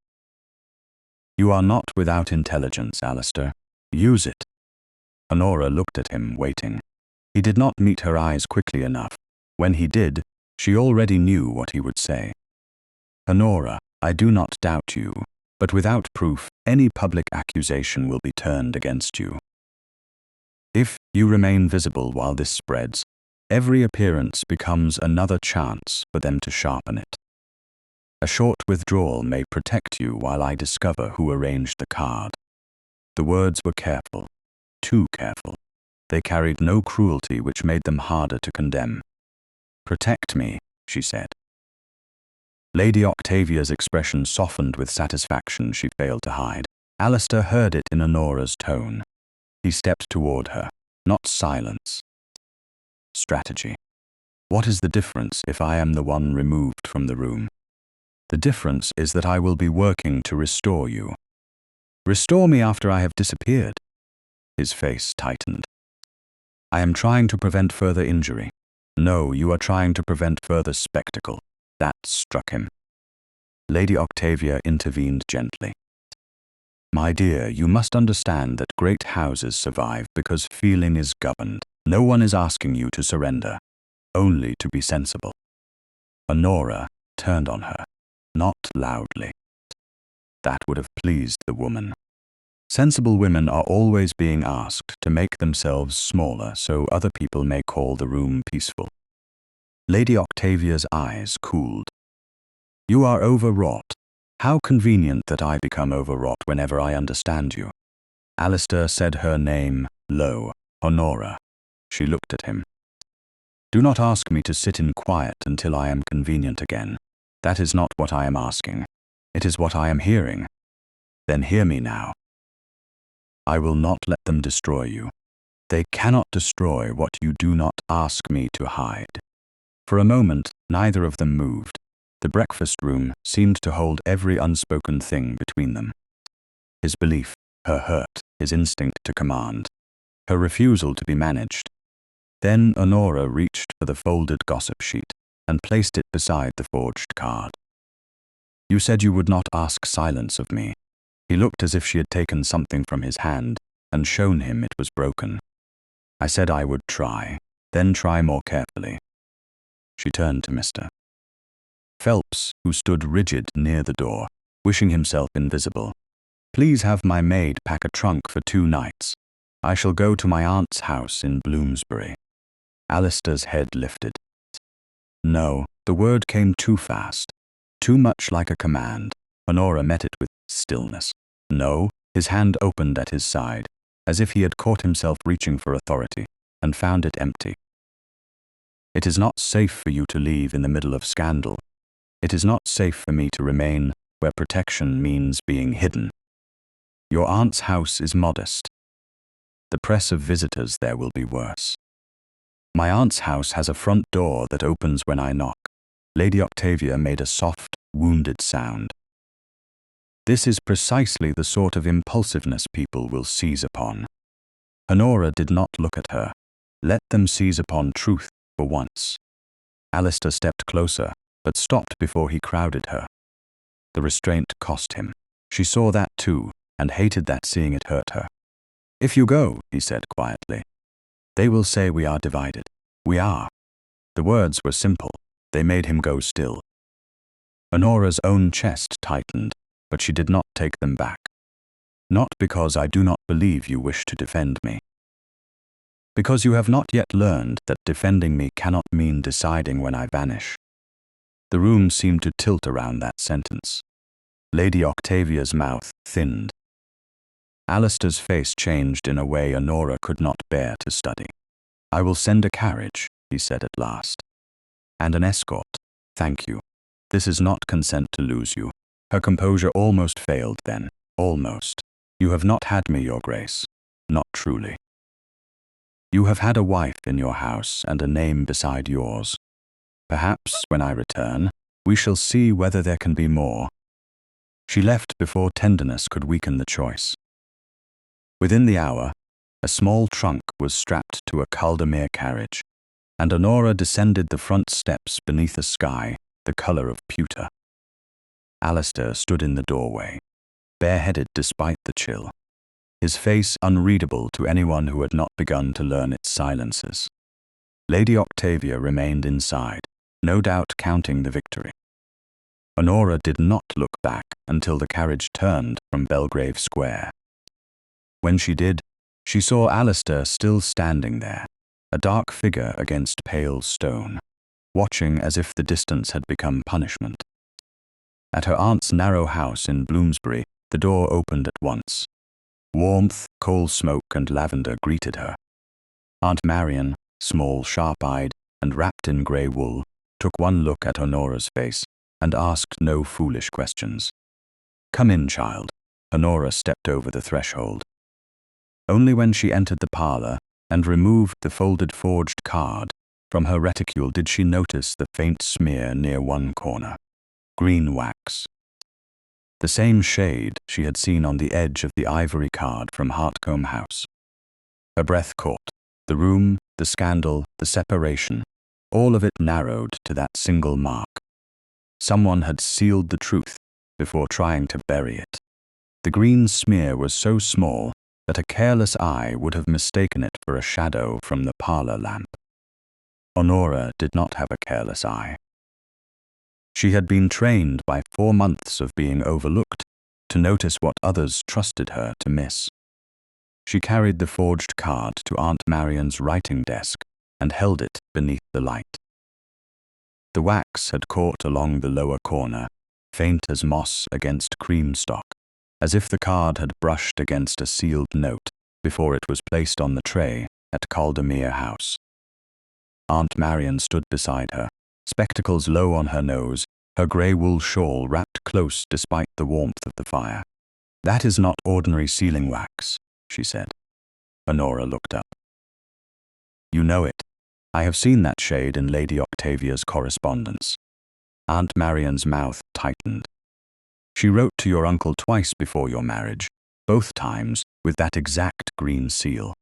You are not without intelligence, Alistair. Use it." Honora looked at him, waiting. He did not meet her eyes quickly enough. When he did, she already knew what he would say. "Honora, I do not doubt you, but without proof, any public accusation will be turned against you. If you remain visible while this spreads, every appearance becomes another chance for them to sharpen it. A short withdrawal may protect you while I discover who arranged the card." The words were careful, too careful. They carried no cruelty which made them harder to condemn. "Protect me," she said. Lady Octavia's expression softened with satisfaction she failed to hide. Alistair heard it in Honora's tone. He stepped toward her. Not silence. Strategy. "What is the difference if I am the one removed from the room?" "The difference is that I will be working to restore you." "Restore me after I have disappeared?" His face tightened. "I am trying to prevent further injury." "No, you are trying to prevent further spectacle." That struck him. Lady Octavia intervened gently. "My dear, you must understand that great houses survive because feeling is governed. No one is asking you to surrender, only to be sensible." Honora turned on her, not loudly. That would have pleased the woman. Sensible women are always being asked to make themselves smaller so other people may call the room peaceful. Lady Octavia's eyes cooled. "You are overwrought. How convenient that I become overwrought whenever I understand you." Alistair said her name low. "Honora." She looked at him. "Do not ask me to sit in quiet until I am convenient again. That is not what I am asking. It is what I am hearing. Then hear me now. I will not let them destroy you. They cannot destroy what you do not ask me to hide." For a moment, neither of them moved. The breakfast room seemed to hold every unspoken thing between them. His belief, her hurt, his instinct to command, her refusal to be managed. Then Honora reached for the folded gossip sheet and placed it beside the forged card. "You said you would not ask silence of me." He looked as if she had taken something from his hand and shown him it was broken. "I said I would try, then try more carefully." She turned to Mr. Phelps, who stood rigid near the door, wishing himself invisible. "Please have my maid pack a trunk for 2 nights. I shall go to my aunt's house in Bloomsbury." Alistair's head lifted. No, the word came too fast, too much like a command. Honora met it with stillness. "No." His hand opened at his side, as if he had caught himself reaching for authority, and found it empty. "It is not safe for you to leave in the middle of scandal. It is not safe for me to remain where protection means being hidden. Your aunt's house is modest. The press of visitors there will be worse. My aunt's house has a front door that opens when I knock." Lady Octavia made a soft, wounded sound. "This is precisely the sort of impulsiveness people will seize upon." Honora did not look at her. Let them seize upon truth for once. Alistair stepped closer, but stopped before he crowded her. The restraint cost him. She saw that too, and hated that seeing it hurt her. "If you go," he said quietly, "they will say we are divided. We are." The words were simple. They made him go still. Honora's own chest tightened, but she did not take them back. "Not because I do not believe you wish to defend me. Because you have not yet learned that defending me cannot mean deciding when I vanish." The room seemed to tilt around that sentence. Lady Octavia's mouth thinned. Alistair's face changed in a way Honora could not bear to study. "I will send a carriage," he said at last. "And an escort. Thank you. This is not consent to lose you." Her composure almost failed then. Almost. You have not had me, your grace. Not truly. You have had a wife in your house and a name beside yours. Perhaps, when I return, we shall see whether there can be more. She left before tenderness could weaken the choice. Within the hour, a small trunk was strapped to a Caldermere carriage, and Honora descended the front steps beneath a sky the colour of pewter. Alistair stood in the doorway, bareheaded despite the chill, his face unreadable to anyone who had not begun to learn its silences. Lady Octavia remained inside, no doubt counting the victory. Honora did not look back until the carriage turned from Belgrave Square. When she did, she saw Alistair still standing there, a dark figure against pale stone, watching as if the distance had become punishment. At her aunt's narrow house in Bloomsbury, the door opened at once. Warmth, coal smoke, and lavender greeted her. Aunt Marian, small, sharp-eyed, and wrapped in grey wool, took one look at Honora's face and asked no foolish questions. "Come in, child." Honora stepped over the threshold. Only when she entered the parlour and removed the folded forged card from her reticule did she notice the faint smear near one corner. Green wax. The same shade she had seen on the edge of the ivory card from Hartcombe House. Her breath caught. The room, the scandal, the separation, all of it narrowed to that single mark. Someone had sealed the truth before trying to bury it. The green smear was so small that a careless eye would have mistaken it for a shadow from the parlour lamp. Honora did not have a careless eye. She had been trained by 4 months of being overlooked to notice what others trusted her to miss. She carried the forged card to Aunt Marian's writing desk and held it beneath the light. The wax had caught along the lower corner, faint as moss against creamstock, as if the card had brushed against a sealed note before it was placed on the tray at Caldermere House. Aunt Marian stood beside her, spectacles low on her nose, her grey wool shawl wrapped close despite the warmth of the fire. "That is not ordinary sealing wax," she said. Honora looked up. "You know it. I have seen that shade in Lady Octavia's correspondence." Aunt Marian's mouth tightened. "She wrote to your uncle twice before your marriage, both times with that exact green seal.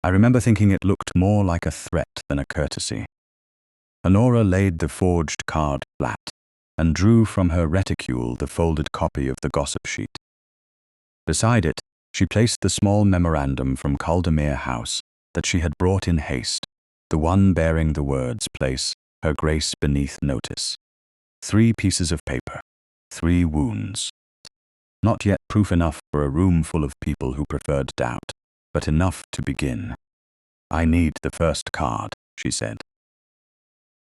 I remember thinking it looked more like a threat than a courtesy." Honora laid the forged card flat and drew from her reticule the folded copy of the gossip sheet. Beside it, she placed the small memorandum from Caldermere House that she had brought in haste, the one bearing the words, "Place Her Grace beneath notice." 3 pieces of paper, 3 wounds. Not yet proof enough for a room full of people who preferred doubt, but enough to begin. "I need the first card," she said.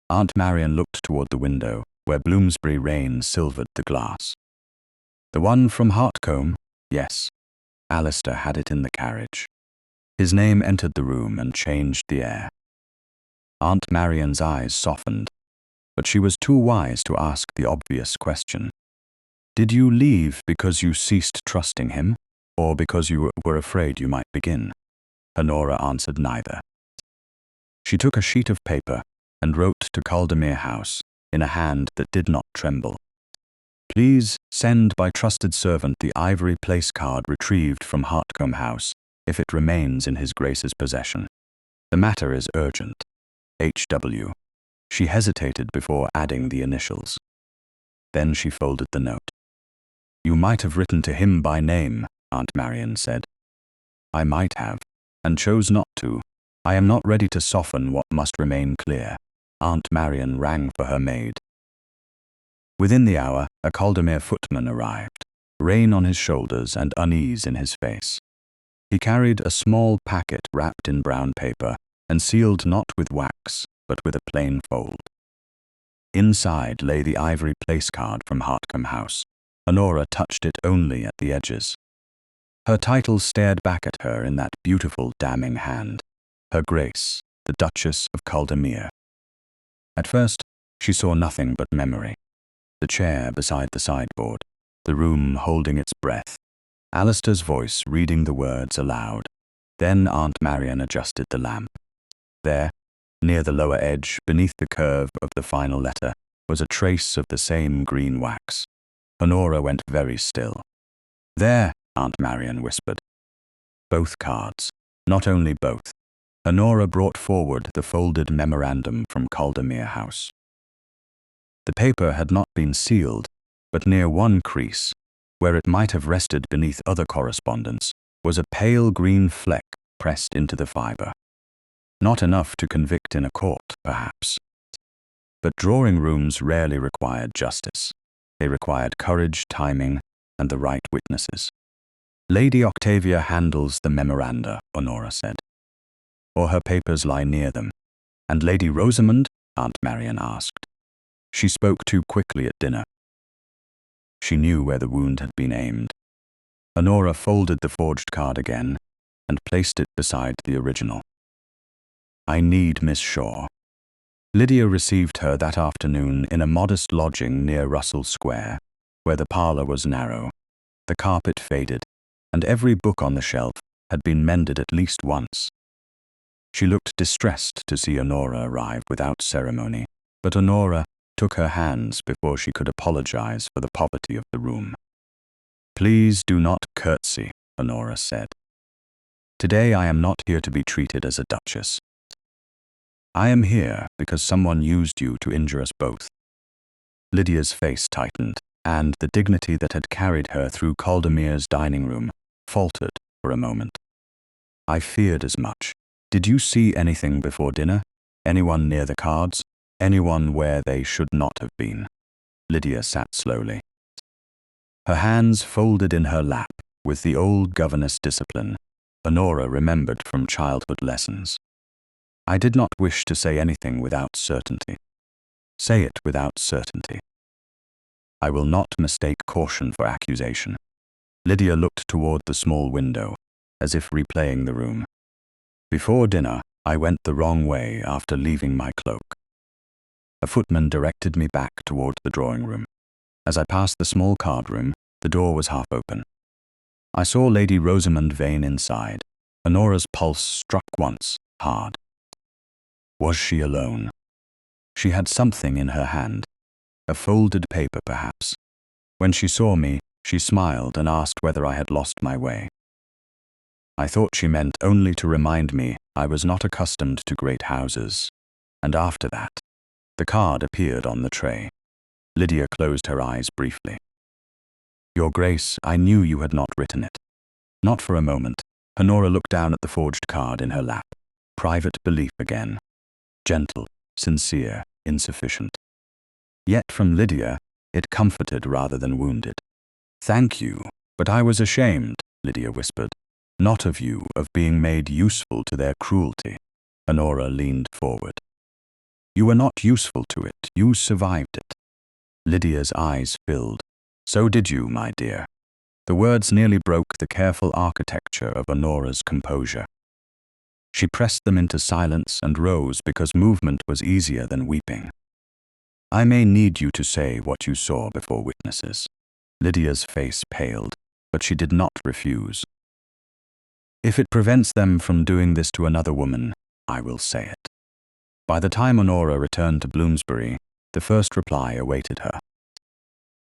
Aunt Marian looked toward the window, where Bloomsbury rain silvered the glass. "The one from Hartcombe? Yes. Alistair had it in the carriage." His name entered the room and changed the air. Aunt Marian's eyes softened, but she was too wise to ask the obvious question. "Did you leave because you ceased trusting him, or because you were afraid you might begin?" Honora answered neither. She took a sheet of paper and wrote to Caldermere House in a hand that did not tremble. "Please send by trusted servant the ivory place card retrieved from Hartcombe House if it remains in his Grace's possession. The matter is urgent. H.W." She hesitated before adding the initials. Then she folded the note. "You might have written to him by name," Aunt Marian said. "I might have, and chose not to. I am not ready to soften what must remain clear." Aunt Marian rang for her maid. Within the hour, a Caldermere footman arrived, rain on his shoulders and unease in his face. He carried a small packet wrapped in brown paper and sealed not with wax, but with a plain fold. Inside lay the ivory place card from Hartcombe House. Honora touched it only at the edges. Her title stared back at her in that beautiful, damning hand. Her Grace, the Duchess of Caldermere. At first, she saw nothing but memory. the chair beside the sideboard, the room holding its breath, Alistair's voice reading the words aloud. Then Aunt Marian adjusted the lamp. There, near the lower edge, beneath the curve of the final letter, was a trace of the same green wax. Honora went very still. "There," Aunt Marian whispered. Both cards. Not only both. Honora brought forward the folded memorandum from Caldermere House. The paper had not been sealed, but near one crease, where it might have rested beneath other correspondence, was a pale green fleck pressed into the fibre. Not enough to convict in a court, perhaps. But drawing rooms rarely required justice. They required courage, timing, and the right witnesses. "Lady Octavia handles the memoranda," Honora said. "Or her papers lie near them." "And Lady Rosamond?" Aunt Marian asked. She spoke too quickly at dinner. She knew where the wound had been aimed. Honora folded the forged card again and placed it beside the original. "I need Miss Shaw." Lydia received her that afternoon in a modest lodging near Russell Square, where the parlour was narrow, the carpet faded, and every book on the shelf had been mended at least once. She looked distressed to see Honora arrive without ceremony, but Honora took her hands before she could apologize for the poverty of the room. "Please do not curtsy," Honora said. "Today I am not here to be treated as a duchess. I am here because someone used you to injure us both." Lydia's face tightened, and the dignity that had carried her through Caldermere's dining room faltered for a moment. "I feared as much. Did you see anything before dinner? Anyone near the cards? Anyone where they should not have been?" Lydia sat slowly. Her hands folded in her lap with the old governess discipline Honora remembered from childhood lessons. "I did not wish to say anything without certainty." "Say it without certainty." "I will not mistake caution for accusation." Lydia looked toward the small window, as if replaying the room. "Before dinner, I went the wrong way after leaving my cloak. A footman directed me back toward the drawing room. As I passed the small card room, the door was half open. I saw Lady Rosamond Vane inside. Honora's pulse struck once, hard. Was she alone? She had something in her hand, a folded paper perhaps. When she saw me, she smiled and asked whether I had lost my way. I thought she meant only to remind me I was not accustomed to great houses, and after that, the card appeared on the tray. Lydia closed her eyes briefly. "Your Grace, I knew you had not written it." Not for a moment. Honora looked down at the forged card in her lap. Private belief again. Gentle, sincere, insufficient. Yet from Lydia, it comforted rather than wounded. "Thank you, but I was ashamed," Lydia whispered. "Not of you, of being made useful to their cruelty." Honora leaned forward. "You were not useful to it, you survived it." Lydia's eyes filled. "So did you, my dear." The words nearly broke the careful architecture of Honora's composure. She pressed them into silence and rose because movement was easier than weeping. "I may need you to say what you saw before witnesses." Lydia's face paled, but she did not refuse. "If it prevents them from doing this to another woman, I will say it." By the time Honora returned to Bloomsbury, the first reply awaited her.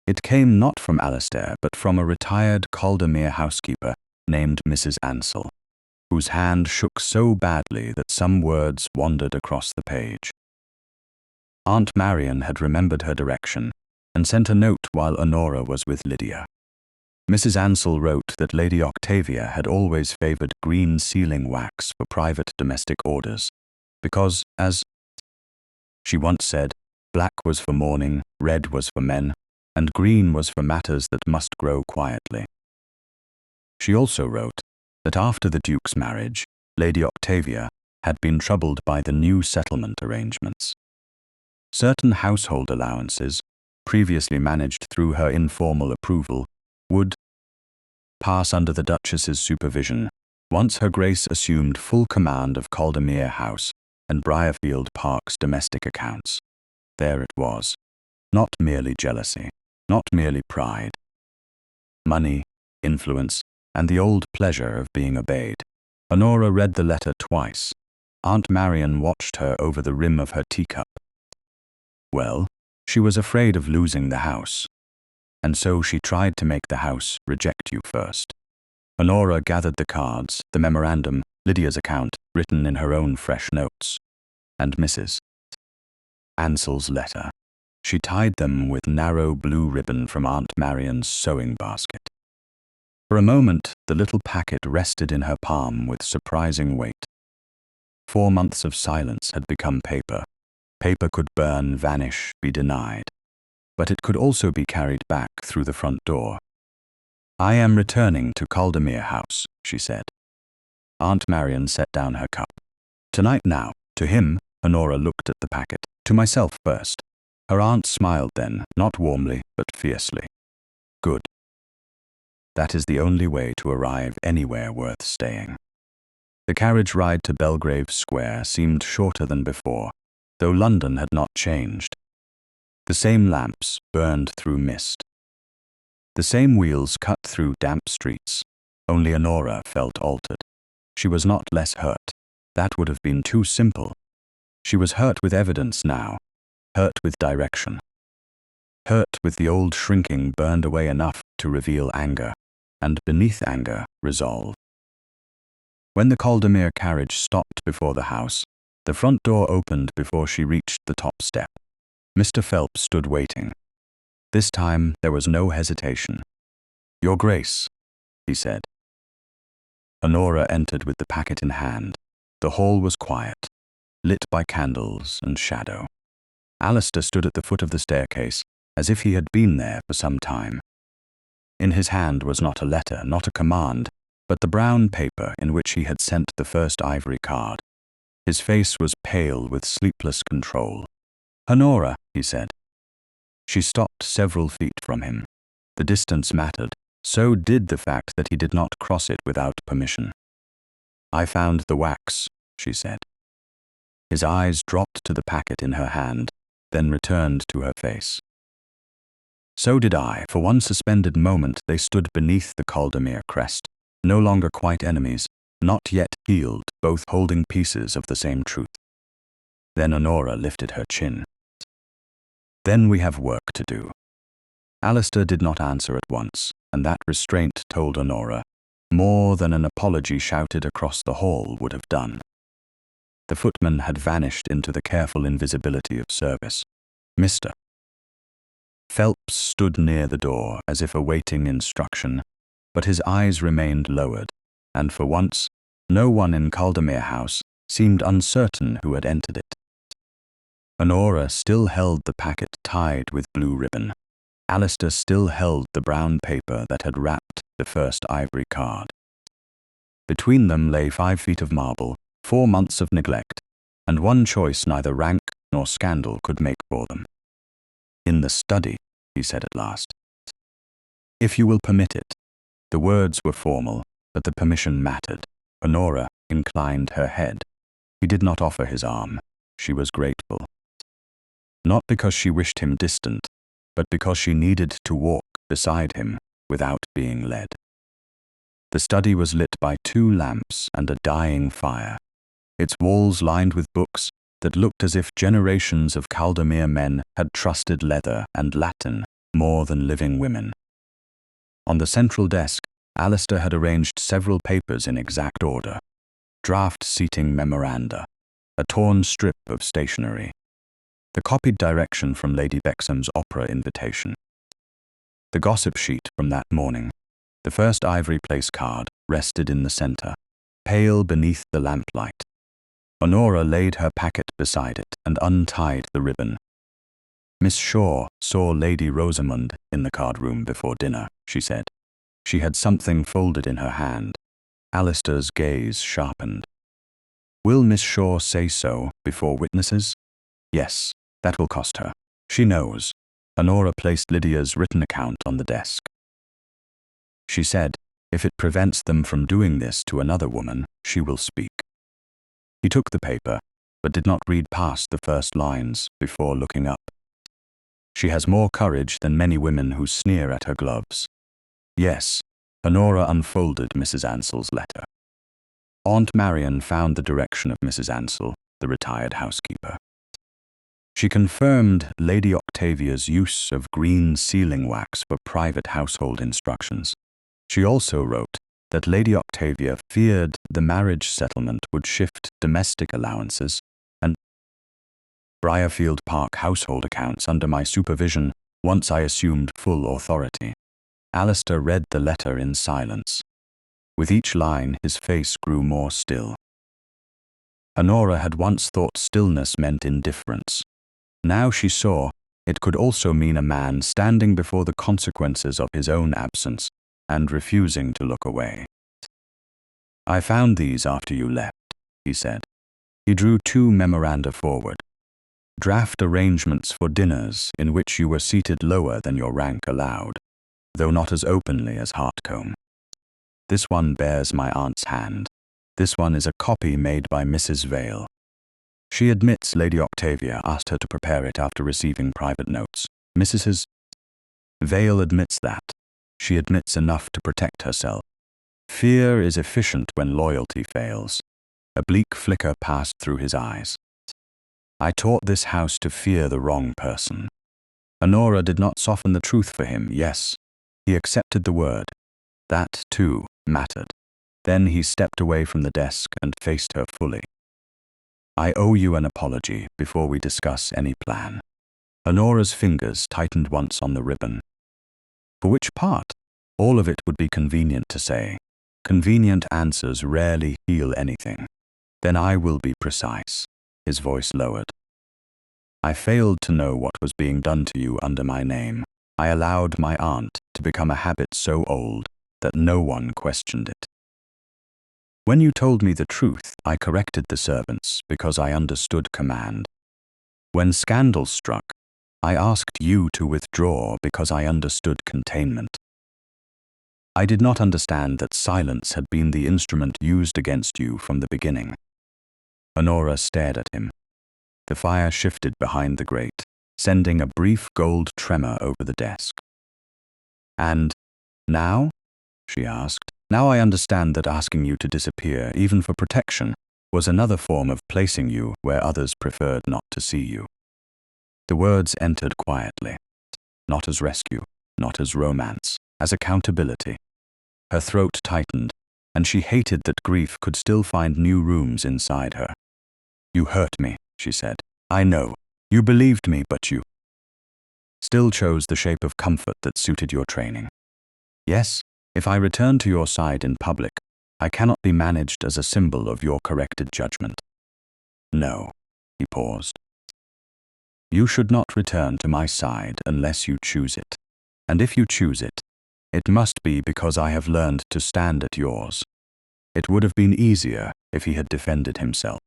It came not from Alistair, but from a retired Caldermere housekeeper named Mrs. Ansell, whose hand shook so badly that some words wandered across the page. Aunt Marian had remembered her direction and sent a note while Honora was with Lydia. Mrs. Ansell wrote that Lady Octavia had always favoured green sealing wax for private domestic orders, because, as she once said, black was for mourning, red was for men, and green was for matters that must grow quietly. She also wrote that after the Duke's marriage, Lady Octavia had been troubled by the new settlement arrangements. Certain household allowances, previously managed through her informal approval, would pass under the Duchess's supervision once Her Grace assumed full command of Caldermere House and Briarfield Park's domestic accounts. There it was. Not merely jealousy, not merely pride. Money, influence, and the old pleasure of being obeyed. Honora read the letter twice. Aunt Marion watched her over the rim of her teacup. Well, she was afraid of losing the house, and so she tried to make the house reject you first. Honora gathered the cards, the memorandum, Lydia's account, written in her own fresh notes, and Mrs. Ansell's letter. She tied them with narrow blue ribbon from Aunt Marion's sewing basket. For a moment, the little packet rested in her palm with surprising weight. 4 months of silence had become paper. Paper could burn, vanish, be denied. But it could also be carried back through the front door. "I am returning to Caldermere House," she said. Aunt Marion set down her cup. "Tonight now." To him, Honora looked at the packet. "To myself first." Her aunt smiled then, not warmly, but fiercely. "Good. That is the only way to arrive anywhere worth staying." The carriage ride to Belgrave Square seemed shorter than before, though London had not changed. The same lamps burned through mist. The same wheels cut through damp streets, only Honora felt altered. She was not less hurt. That would have been too simple. She was hurt with evidence now, hurt with direction. Hurt with the old shrinking burned away enough to reveal anger, and beneath anger, resolve. When the Caldermere carriage stopped before the house, the front door opened before she reached the top step. Mr. Phelps stood waiting. This time there was no hesitation. "Your Grace," he said. Honora entered with the packet in hand. The hall was quiet, lit by candles and shadow. Alistair stood at the foot of the staircase, as if he had been there for some time. In his hand was not a letter, not a command, but the brown paper in which he had sent the first ivory card. His face was pale with sleepless control. "Honora," he said. She stopped several feet from him. The distance mattered. So did the fact that he did not cross it without permission. "I found the wax," she said. His eyes dropped to the packet in her hand, then returned to her face. "So did I." For one suspended moment they stood beneath the Caldermere crest, no longer quite enemies, not yet healed, both holding pieces of the same truth. Then Honora lifted her chin. "Then we have work to do." Alistair did not answer at once, and that restraint told Honora more than an apology shouted across the hall would have done. The footman had vanished into the careful invisibility of service. Mr. Phelps stood near the door as if awaiting instruction, but his eyes remained lowered, and for once, no one in Caldermere House seemed uncertain who had entered it. Honora still held the packet tied with blue ribbon. Alistair still held the brown paper that had wrapped the first ivory card. Between them lay 5 feet of marble, 4 months of neglect, and one choice neither rank nor scandal could make for them. "In the study," he said at last. "If you will permit it." The words were formal, but the permission mattered. Honora inclined her head. He did not offer his arm. She was grateful. Not because she wished him distant, but because she needed to walk beside him without being led. The study was lit by 2 lamps and a dying fire, its walls lined with books that looked as if generations of Caldermere men had trusted leather and Latin more than living women. On the central desk, Alistair had arranged several papers in exact order: draft seating memoranda, a torn strip of stationery, the copied direction from Lady Bexham's opera invitation, the gossip sheet from that morning. The first ivory place card rested in the center, pale beneath the lamplight. Honora laid her packet beside it and untied the ribbon. "Miss Shaw saw Lady Rosamond in the card room before dinner," she said. She had something folded in her hand. Alistair's gaze sharpened. "Will Miss Shaw say so before witnesses?" "Yes, that will cost her. She knows." Honora placed Lydia's written account on the desk. She said, "If it prevents them from doing this to another woman, she will speak." He took the paper, but did not read past the first lines before looking up. She has more courage than many women who sneer at her gloves. Yes, Honora unfolded Mrs. Ansell's letter. Aunt Marian found the direction of Mrs. Ansell, the retired housekeeper. She confirmed Lady Octavia's use of green sealing wax for private household instructions. She also wrote that Lady Octavia feared the marriage settlement would shift domestic allowances and Briarfield Park household accounts under my supervision once I assumed full authority. Alistair read the letter in silence. With each line, his face grew more still. Honora had once thought stillness meant indifference. Now she saw it could also mean a man standing before the consequences of his own absence and refusing to look away. "I found these after you left," he said. He drew 2 memoranda forward. "Draft arrangements for dinners in which you were seated lower than your rank allowed, though not as openly as Hartcombe. This one bears my aunt's hand. This one is a copy made by Mrs. Vale. She admits Lady Octavia asked her to prepare it after receiving private notes. Mrs. Vale admits that. She admits enough to protect herself. Fear is efficient when loyalty fails." A bleak flicker passed through his eyes. "I taught this house to fear the wrong person." Honora did not soften the truth for him. Yes, he accepted the word. That, too, mattered. Then he stepped away from the desk and faced her fully. "I owe you an apology before we discuss any plan." Honora's fingers tightened once on the ribbon. "For which part?" All of it would be convenient to say. Convenient answers rarely heal anything. "Then I will be precise." His voice lowered. "I failed to know what was being done to you under my name. I allowed my aunt to become a habit so old that no one questioned it. When you told me the truth, I corrected the servants because I understood command. When scandal struck, I asked you to withdraw because I understood containment. I did not understand that silence had been the instrument used against you from the beginning." Honora stared at him. The fire shifted behind the grate, sending a brief gold tremor over the desk. "And now?" she asked. "Now I understand that asking you to disappear, even for protection, was another form of placing you where others preferred not to see you." The words entered quietly. Not as rescue, not as romance, as accountability. Her throat tightened, and she hated that grief could still find new rooms inside her. "You hurt me," she said. "I know. You believed me, but you still chose the shape of comfort that suited your training. Yes, if I return to your side in public, I cannot be managed as a symbol of your corrected judgment." "No," he paused. "You should not return to my side unless you choose it. And if you choose it, it must be because I have learned to stand at yours." It would have been easier if he had defended himself.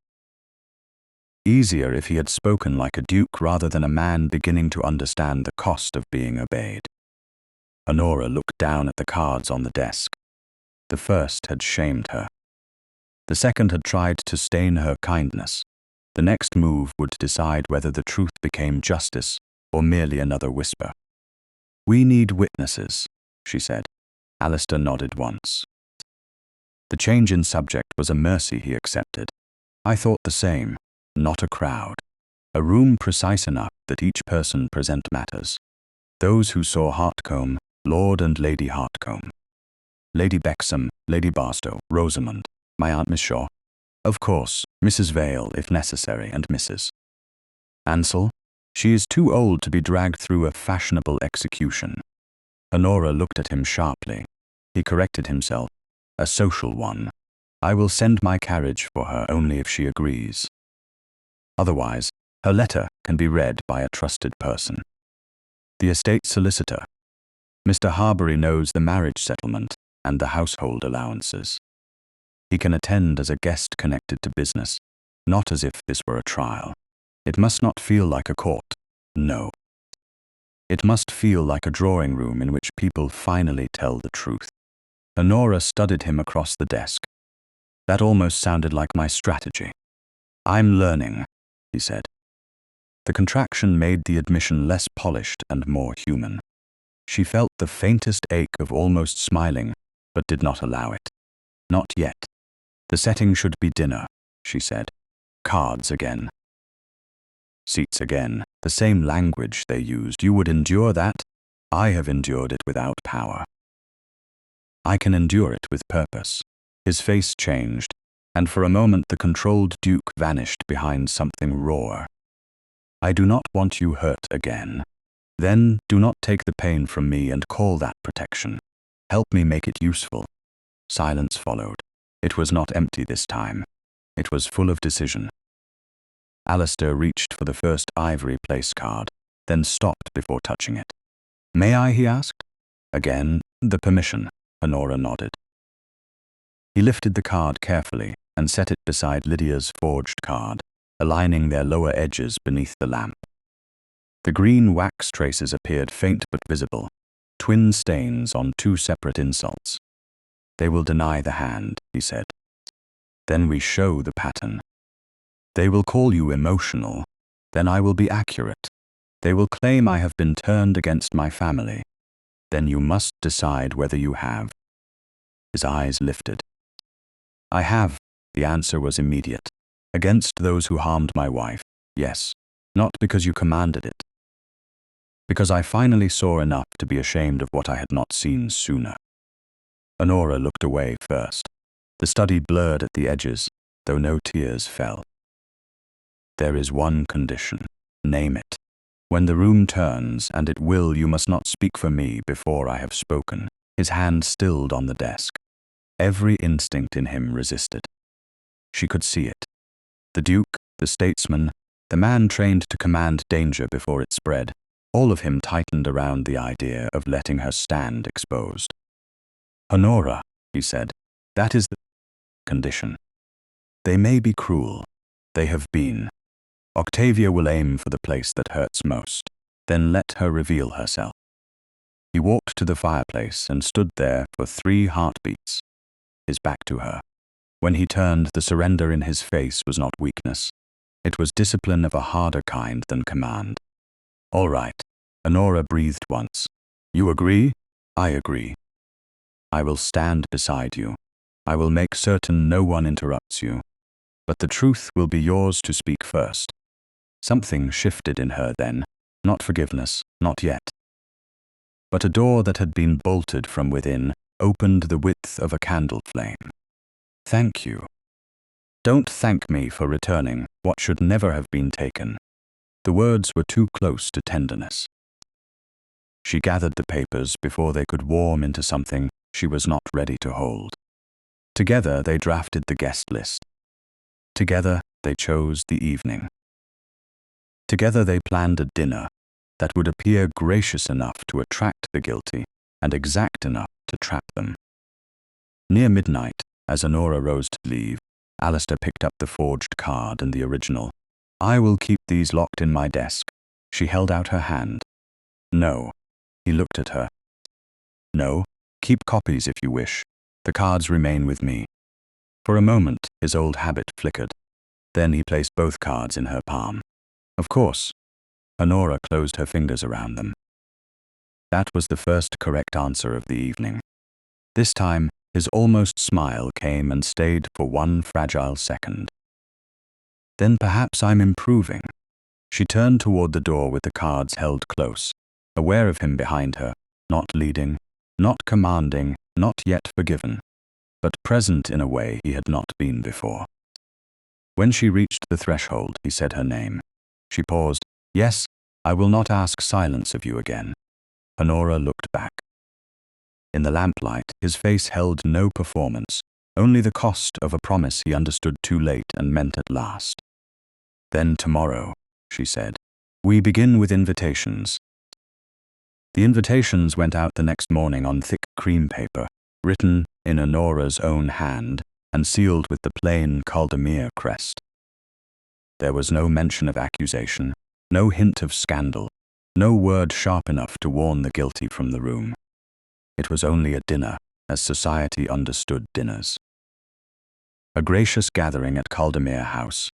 Easier if he had spoken like a duke rather than a man beginning to understand the cost of being obeyed. Honora looked down at the cards on the desk. The first had shamed her. The second had tried to stain her kindness. The next move would decide whether the truth became justice or merely another whisper. "We need witnesses," she said. Alistair nodded once. The change in subject was a mercy he accepted. "I thought the same. Not a crowd. A room precise enough that each person present matters. Those who saw Hartcombe, Lord and Lady Hartcombe. Lady Bexham, Lady Barstow, Rosamond, my Aunt Miss Shaw. Of course, Mrs. Vale, if necessary, and Mrs. Ansell. She is too old to be dragged through a fashionable execution." Honora looked at him sharply. He corrected himself. "A social one. I will send my carriage for her only if she agrees. Otherwise, her letter can be read by a trusted person. The estate solicitor. Mr. Harbury knows the marriage settlement and the household allowances. He can attend as a guest connected to business, not as if this were a trial. It must not feel like a court. No. It must feel like a drawing room in which people finally tell the truth." Honora studied him across the desk. "That almost sounded like my strategy." "I'm learning," he said. The contraction made the admission less polished and more human. She felt the faintest ache of almost smiling, but did not allow it. Not yet. The setting should be dinner, she said. Cards again. Seats again. The same language they used. You would endure that? I have endured it without power. I can endure it with purpose. His face changed, and for a moment the controlled Duke vanished behind something rawer. I do not want you hurt again. Then do not take the pain from me and call that protection. Help me make it useful. Silence followed. It was not empty this time. It was full of decision. Alistair reached for the first ivory place card, then stopped before touching it. May I, he asked? Again, the permission. Honora nodded. He lifted the card carefully and set it beside Lydia's forged card, aligning their lower edges beneath the lamp. The green wax traces appeared faint but visible, twin stains on two separate insults. They will deny the hand, he said. Then we show the pattern. They will call you emotional. Then I will be accurate. They will claim I have been turned against my family. Then you must decide whether you have. His eyes lifted. I have. The answer was immediate. Against those who harmed my wife, yes. Not because you commanded it. Because I finally saw enough to be ashamed of what I had not seen sooner. Honora looked away first. The study blurred at the edges, though no tears fell. There is one condition. Name it. When the room turns, and it will, you must not speak for me before I have spoken. His hand stilled on the desk. Every instinct in him resisted. She could see it. The Duke, the statesman, the man trained to command danger before it spread, all of him tightened around the idea of letting her stand exposed. Honora, he said, that is the condition. They may be cruel. They have been. Octavia will aim for the place that hurts most. Then let her reveal herself. He walked to the fireplace and stood there for 3 heartbeats, his back to her. When he turned, the surrender in his face was not weakness. It was discipline of a harder kind than command. All right, Honora breathed once. You agree? I agree. I will stand beside you. I will make certain no one interrupts you. But the truth will be yours to speak first. Something shifted in her then. Not forgiveness, not yet. But a door that had been bolted from within opened the width of a candle flame. Thank you. Don't thank me for returning what should never have been taken. The words were too close to tenderness. She gathered the papers before they could warm into something she was not ready to hold. Together they drafted the guest list. Together they chose the evening. Together they planned a dinner that would appear gracious enough to attract the guilty and exact enough to trap them. Near midnight, as Honora rose to leave, Alistair picked up the forged card and the original. I will keep these locked in my desk. She held out her hand. No. He looked at her. No, keep copies if you wish. The cards remain with me. For a moment, his old habit flickered. Then he placed both cards in her palm. Of course. Honora closed her fingers around them. That was the first correct answer of the evening. This time, his almost smile came and stayed for one fragile second. Then perhaps I'm improving. She turned toward the door with the cards held close, aware of him behind her, not leading, not commanding, not yet forgiven, but present in a way he had not been before. When she reached the threshold, he said her name. She paused. Yes, I will not ask silence of you again. Honora looked back. In the lamplight, his face held no performance, only the cost of a promise he understood too late and meant at last. Then tomorrow, she said, we begin with invitations. The invitations went out the next morning on thick cream paper, written in Honora's own hand and sealed with the plain Caldermere crest. There was no mention of accusation, no hint of scandal, no word sharp enough to warn the guilty from the room. It was only a dinner, as society understood dinners. A gracious gathering at Caldermere House.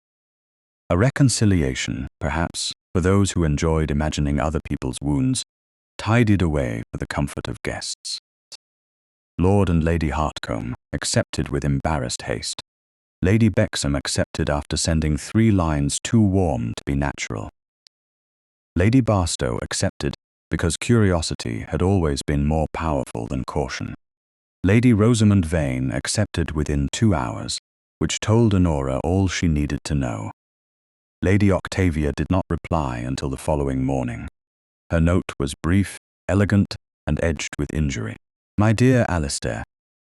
A reconciliation, perhaps, for those who enjoyed imagining other people's wounds, tidied away for the comfort of guests. Lord and Lady Hartcombe accepted with embarrassed haste. Lady Bexham accepted after sending 3 lines too warm to be natural. Lady Barstow accepted because curiosity had always been more powerful than caution. Lady Rosamond Vane accepted within 2 hours, which told Honora all she needed to know. Lady Octavia did not reply until the following morning. Her note was brief, elegant, and edged with injury. My dear Alistair,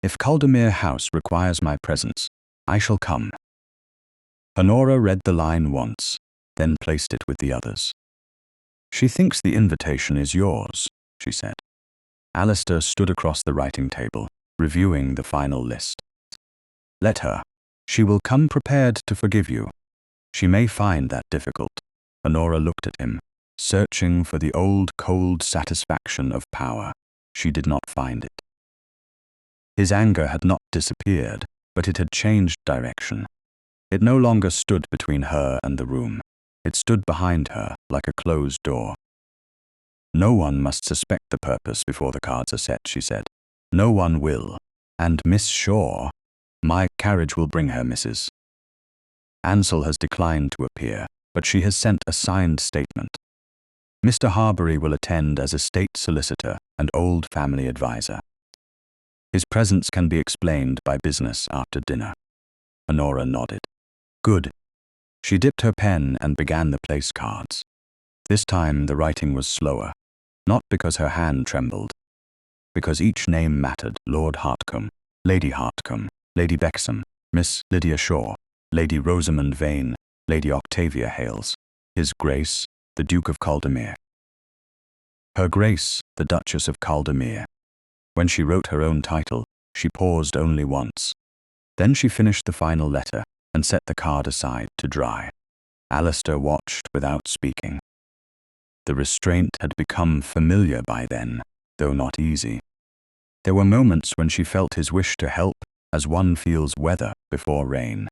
if Caldermere House requires my presence, I shall come. Honora read the line once, then placed it with the others. She thinks the invitation is yours, she said. Alistair stood across the writing table, reviewing the final list. Let her. She will come prepared to forgive you. She may find that difficult. Honora looked at him, searching for the old cold satisfaction of power. She did not find it. His anger had not disappeared, but it had changed direction. It no longer stood between her and the room. It stood behind her like a closed door. No one must suspect the purpose before the cards are set, she said. No one will. And Miss Shaw, my carriage will bring her, Mrs. Ansell has declined to appear, but she has sent a signed statement. Mr. Harbury will attend as a state solicitor and old family advisor. His presence can be explained by business after dinner. Honora nodded. Good. She dipped her pen and began the place cards. This time the writing was slower, not because her hand trembled, because each name mattered. Lord Hartcombe, Lady Hartcombe, Lady Bexham, Miss Lydia Shaw, Lady Rosamond Vane, Lady Octavia Hales, His Grace, the Duke of Caldermere. Her Grace, the Duchess of Caldermere. When she wrote her own title, she paused only once. Then she finished the final letter and set the card aside to dry. Alistair watched without speaking. The restraint had become familiar by then, though not easy. There were moments when she felt his wish to help as one feels weather before rain.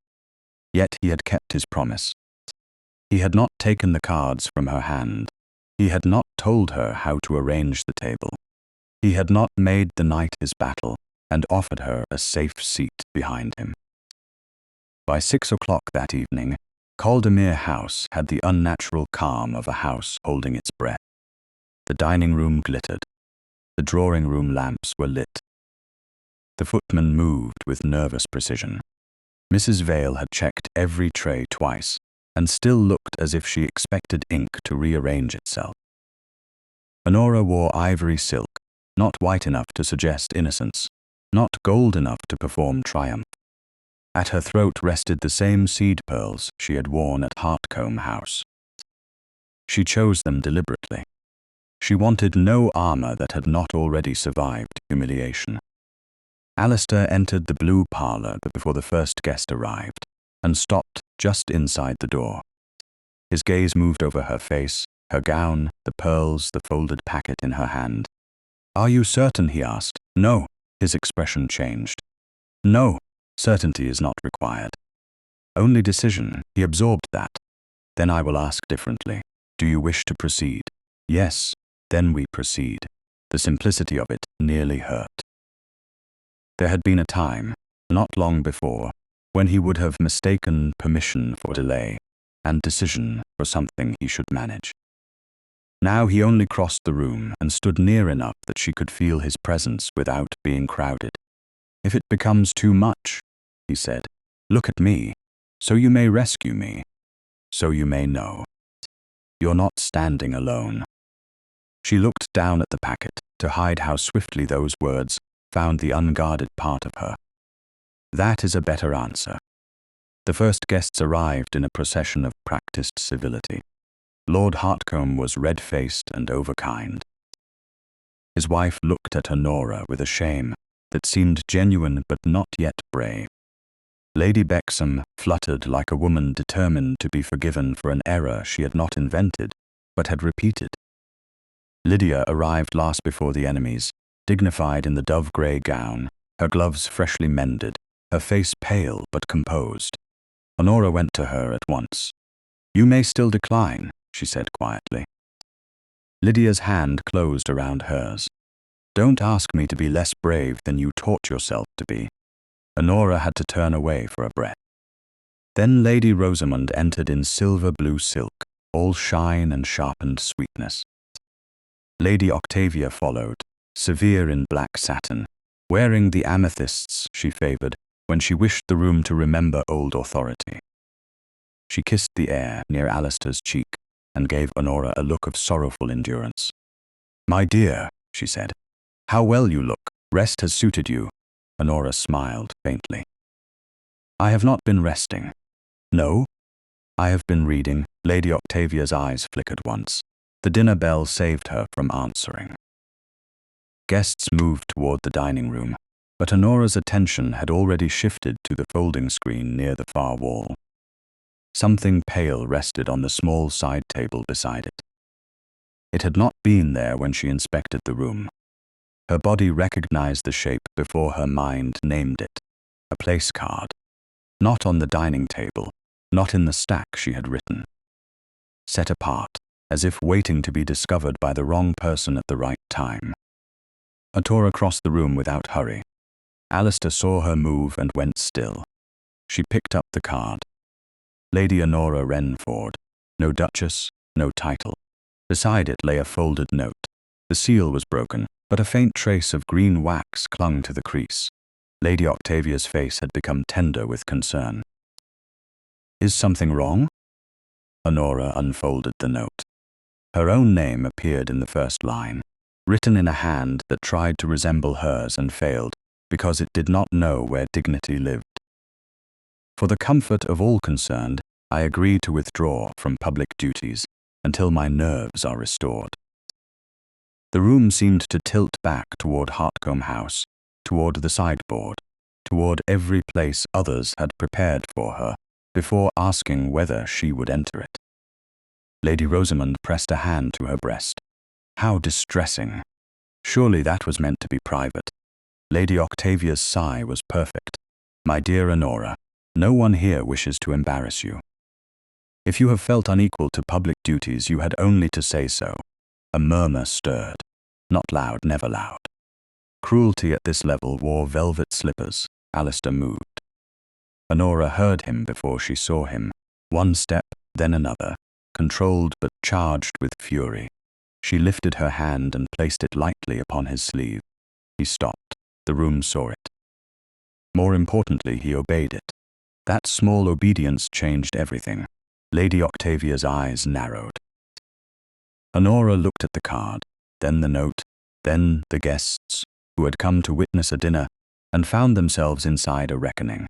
Yet he had kept his promise. He had not taken the cards from her hand. He had not told her how to arrange the table. He had not made the night his battle and offered her a safe seat behind him. By 6 o'clock that evening, Caldermere House had the unnatural calm of a house holding its breath. The dining room glittered. The drawing-room lamps were lit. The footman moved with nervous precision. Mrs. Vale had checked every tray twice and still looked as if she expected ink to rearrange itself. Honora wore ivory silk, not white enough to suggest innocence, not gold enough to perform triumph. At her throat rested the same seed pearls she had worn at Hartcombe House. She chose them deliberately. She wanted no armor that had not already survived humiliation. Alistair entered the blue parlor before the first guest arrived and stopped just inside the door. His gaze moved over her face, her gown, the pearls, the folded packet in her hand. Are you certain? He asked. No. His expression changed. No, certainty is not required. Only decision. He absorbed that. Then I will ask differently. Do you wish to proceed? Yes. Then we proceed. The simplicity of it nearly hurt. There had been a time, not long before, when he would have mistaken permission for delay and decision for something he should manage. Now he only crossed the room and stood near enough that she could feel his presence without being crowded. If it becomes too much, he said, look at me, so you may rescue me, so you may know. You're not standing alone. She looked down at the packet to hide how swiftly those words found the unguarded part of her. That is a better answer. The first guests arrived in a procession of practiced civility. Lord Hartcombe was red-faced and overkind. His wife looked at Honora with a shame that seemed genuine but not yet brave. Lady Bexham fluttered like a woman determined to be forgiven for an error she had not invented, but had repeated. Lydia arrived last before the enemies, dignified in the dove-grey gown, her gloves freshly mended, her face pale but composed. Honora went to her at once. You may still decline, she she said quietly. Lydia's hand closed around hers. Don't ask me to be less brave than you taught yourself to be. Honora had to turn away for a breath. Then Lady Rosamond entered in silver blue silk, all shine and sharpened sweetness. Lady Octavia followed, severe in black satin, wearing the amethysts she favoured when she wished the room to remember old authority. She kissed the air near Alistair's cheek and gave Honora a look of sorrowful endurance. "My dear," she said, "how well you look. Rest has suited you." Honora smiled faintly. "I have not been resting." "No?" "I have been reading." Lady Octavia's eyes flickered once. The dinner bell saved her from answering. Guests moved toward the dining room, but Honora's attention had already shifted to the folding screen near the far wall. Something pale rested on the small side table beside it. It had not been there when she inspected the room. Her body recognized the shape before her mind named it. A place card. Not on the dining table, not in the stack she had written. Set apart, as if waiting to be discovered by the wrong person at the right time. Honora crossed the room without hurry. Alistair saw her move and went still. She picked up the card. Lady Honora Wren-ford. No duchess, no title. Beside it lay a folded note. The seal was broken, but a faint trace of green wax clung to the crease. Lady Octavia's face had become tender with concern. "Is something wrong?" Honora unfolded the note. Her own name appeared in the first line, written in a hand that tried to resemble hers and failed because it did not know where dignity lived. "For the comfort of all concerned, I agree to withdraw from public duties until my nerves are restored." The room seemed to tilt back toward Hartcombe House, toward the sideboard, toward every place others had prepared for her before asking whether she would enter it. Lady Rosamond pressed a hand to her breast. How distressing. Surely that was meant to be private. Lady Octavia's sigh was perfect. "My dear Honora, no one here wishes to embarrass you. If you have felt unequal to public duties, you had only to say so." A murmur stirred. Not loud, never loud. Cruelty at this level wore velvet slippers. Alistair moved. Honora heard him before she saw him. One step, then another, controlled but charged with fury. She lifted her hand and placed it lightly upon his sleeve. He stopped. The room saw it. More importantly, he obeyed it. That small obedience changed everything. Lady Octavia's eyes narrowed. Honora looked at the card, then the note, then the guests, who had come to witness a dinner, and found themselves inside a reckoning.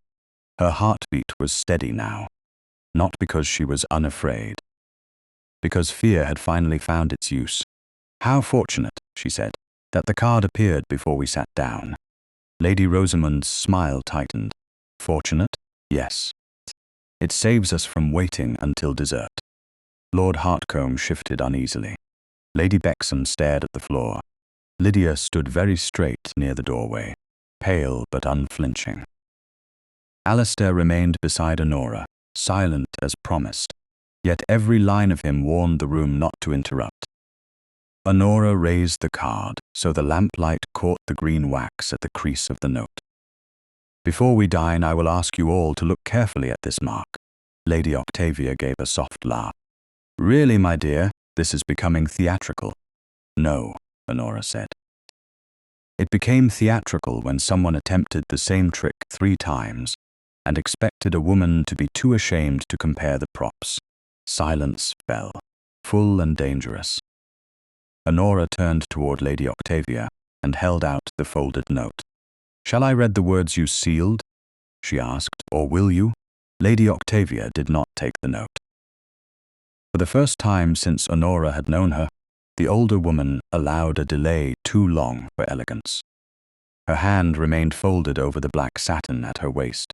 Her heartbeat was steady now, not because she was unafraid, because fear had finally found its use. "How fortunate," she said, "that the card appeared before we sat down." Lady Rosamond's smile tightened. "Fortunate? Yes. It saves us from waiting until dessert." Lord Hartcombe shifted uneasily. Lady Bexham stared at the floor. Lydia stood very straight near the doorway, pale but unflinching. Alistair remained beside Honora, silent as promised, yet every line of him warned the room not to interrupt. Honora raised the card so the lamplight caught the green wax at the crease of the note. "Before we dine, I will ask you all to look carefully at this mark." Lady Octavia gave a soft laugh. "Really, my dear, this is becoming theatrical." "No," Honora said. It became theatrical when someone attempted the same trick 3 times and expected a woman to be too ashamed to compare the props. Silence fell, full and dangerous. Honora turned toward Lady Octavia and held out the folded note. "Shall I read the words you sealed?" she asked, "or will you?" Lady Octavia did not take the note. For the first time since Honora had known her, the older woman allowed a delay too long for elegance. Her hand remained folded over the black satin at her waist.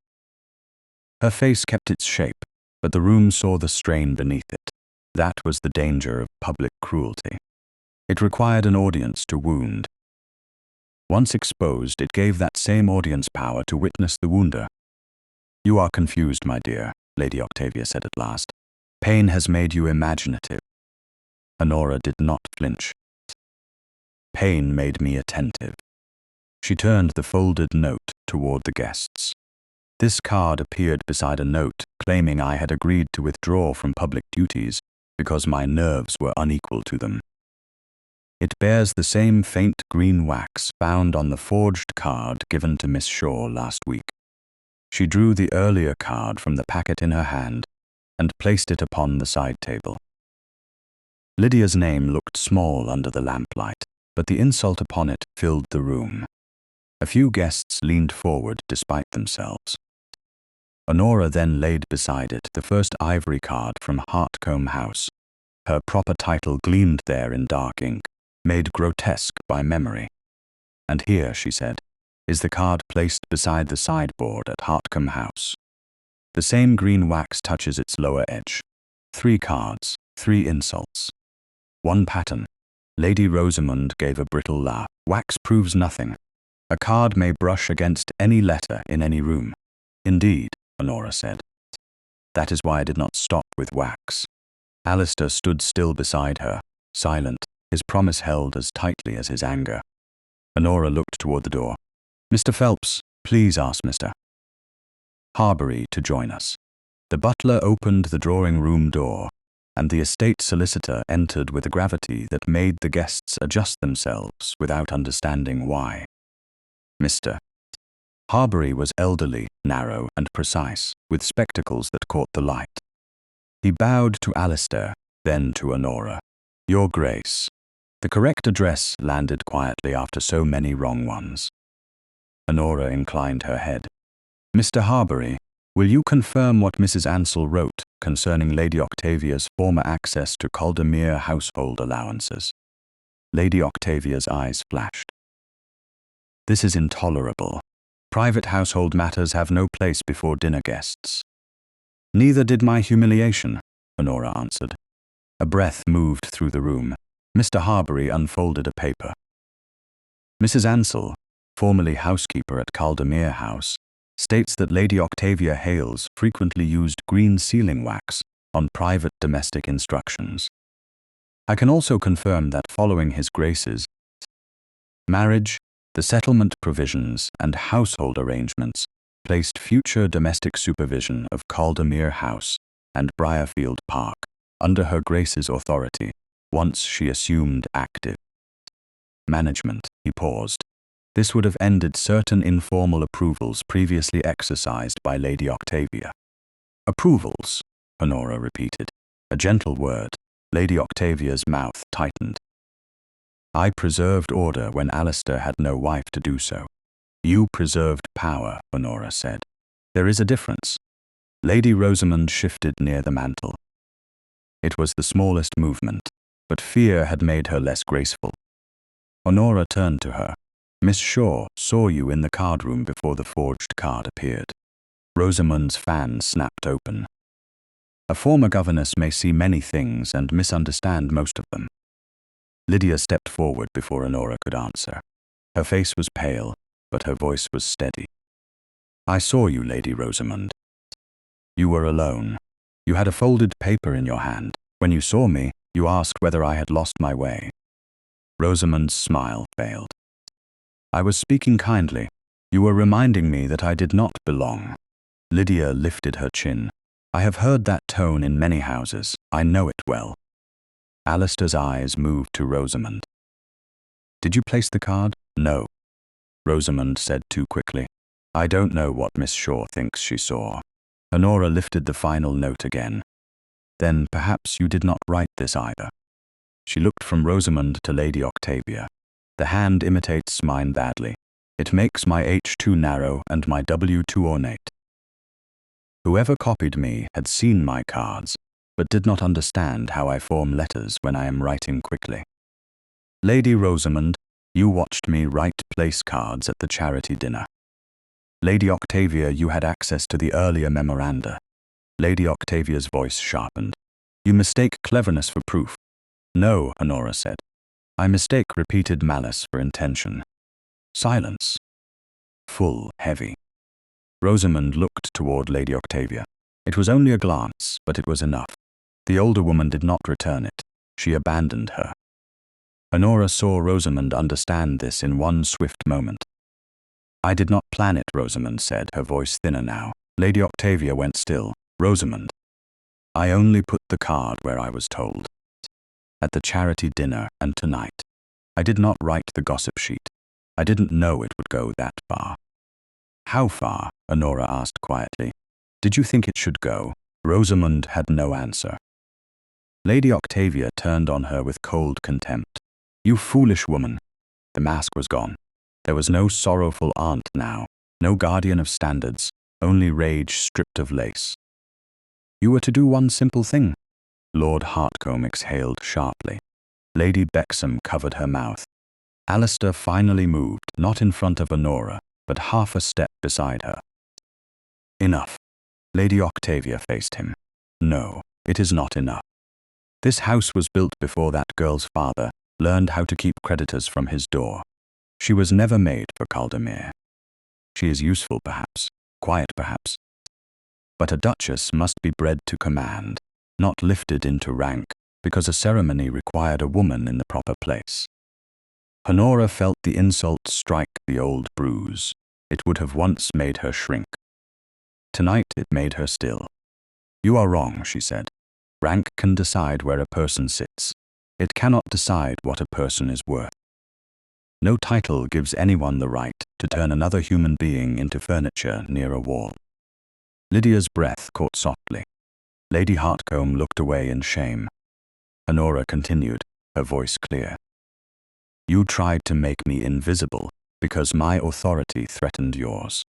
Her face kept its shape, but the room saw the strain beneath it. That was the danger of public cruelty. It required an audience to wound. Once exposed, it gave that same audience power to witness the wounder. "You are confused, my dear," Lady Octavia said at last. "Pain has made you imaginative. Honora did not flinch. Pain made me attentive. She turned the folded note toward the guests. This card appeared beside a note claiming I had agreed to withdraw from public duties because my nerves were unequal to them. It bears the same faint green wax found on the forged card given to Miss Shaw last week. She drew the earlier card from the packet in her hand and placed it upon the side table. Lydia's name looked small under the lamplight, but the insult upon it filled the room. A few guests leaned forward despite themselves. Honora then laid beside it the first ivory card from Hartcombe House. Her proper title gleamed there in dark ink, made grotesque by memory. And here, she said, is the card placed beside the sideboard at Hartcombe House. The same green wax touches its lower edge. 3 cards, 3 insults. 1 pattern. Lady Rosamond gave a brittle laugh. Wax proves nothing. A card may brush against any letter in any room. Indeed, Honora said. That is why I did not stop with wax. Alistair stood still beside her, silent, his promise held as tightly as his anger. Honora looked toward the door. Mr. Phelps, please ask Mr. Harbury to join us. The butler opened the drawing-room door, and the estate solicitor entered with a gravity that made the guests adjust themselves without understanding why. Mr. Harbury was elderly, narrow, and precise, with spectacles that caught the light. He bowed to Alistair, then to Honora. Your Grace. The correct address landed quietly after so many wrong ones. Honora inclined her head. Mr. Harbury, will you confirm what Mrs. Ansell wrote concerning Lady Octavia's former access to Caldermere household allowances? Lady Octavia's eyes flashed. This is intolerable. Private household matters have no place before dinner guests. Neither did my humiliation, Honora answered. A breath moved through the room. Mr. Harbury unfolded a paper. Mrs. Ansell, formerly housekeeper at Caldermere House, states that Lady Octavia Hales frequently used green sealing wax on private domestic instructions. I can also confirm that following His Grace's marriage, the settlement provisions and household arrangements placed future domestic supervision of Caldermere House and Briarfield Park under Her Grace's authority once she assumed active management. He paused. This would have ended certain informal approvals previously exercised by Lady Octavia. Approvals, Honora repeated. A gentle word. Lady Octavia's mouth tightened. I preserved order when Alistair had no wife to do so. You preserved power, Honora said. There is a difference. Lady Rosamond shifted near the mantel. It was the smallest movement, but fear had made her less graceful. Honora turned to her. Miss Shaw saw you in the card room before the forged card appeared. Rosamond's fan snapped open. A former governess may see many things and misunderstand most of them. Lydia stepped forward before Honora could answer. Her face was pale, but her voice was steady. I saw you, Lady Rosamond. You were alone. You had a folded paper in your hand. When you saw me, you asked whether I had lost my way. Rosamond's smile failed. I was speaking kindly. You were reminding me that I did not belong. Lydia lifted her chin. I have heard that tone in many houses. I know it well. Alistair's eyes moved to Rosamond. Did you place the card? No. Rosamond said too quickly. I don't know what Miss Shaw thinks she saw. Honora lifted the final note again. Then perhaps you did not write this either. She looked from Rosamond to Lady Octavia. The hand imitates mine badly. It makes my H too narrow and my W too ornate. Whoever copied me had seen my cards, but did not understand how I form letters when I am writing quickly. Lady Rosamond, you watched me write place cards at the charity dinner. Lady Octavia, you had access to the earlier memoranda. Lady Octavia's voice sharpened. You mistake cleverness for proof. No, Honora said. I mistake repeated malice for intention. Silence. Full, heavy. Rosamond looked toward Lady Octavia. It was only a glance, but it was enough. The older woman did not return it. She abandoned her. Honora saw Rosamond understand this in one swift moment. "I did not plan it," Rosamond said, her voice thinner now. Lady Octavia went still. "Rosamond, I only put the card where I was told. At the charity dinner and tonight. I did not write the gossip sheet. I didn't know it would go that far." "How far?" Honora asked quietly. "Did you think it should go?" Rosamond had no answer. Lady Octavia turned on her with cold contempt. "You foolish woman." The mask was gone. There was no sorrowful aunt now, no guardian of standards, only rage stripped of lace. "You were to do one simple thing." Lord Hartcombe exhaled sharply. Lady Bexham covered her mouth. Alistair finally moved, not in front of Honora, but half a step beside her. "Enough." Lady Octavia faced him. "No, it is not enough. This house was built before that girl's father learned how to keep creditors from his door. She was never made for Caldermere. She is useful perhaps, quiet perhaps. But a duchess must be bred to command, not lifted into rank because a ceremony required a woman in the proper place." Honora felt the insult strike the old bruise. It would have once made her shrink. Tonight it made her still. "You are wrong," she said. "Rank can decide where a person sits. It cannot decide what a person is worth. No title gives anyone the right to turn another human being into furniture near a wall." Lydia's breath caught softly. Lady Hartcombe looked away in shame. Honora continued, her voice clear. "You tried to make me invisible because my authority threatened yours.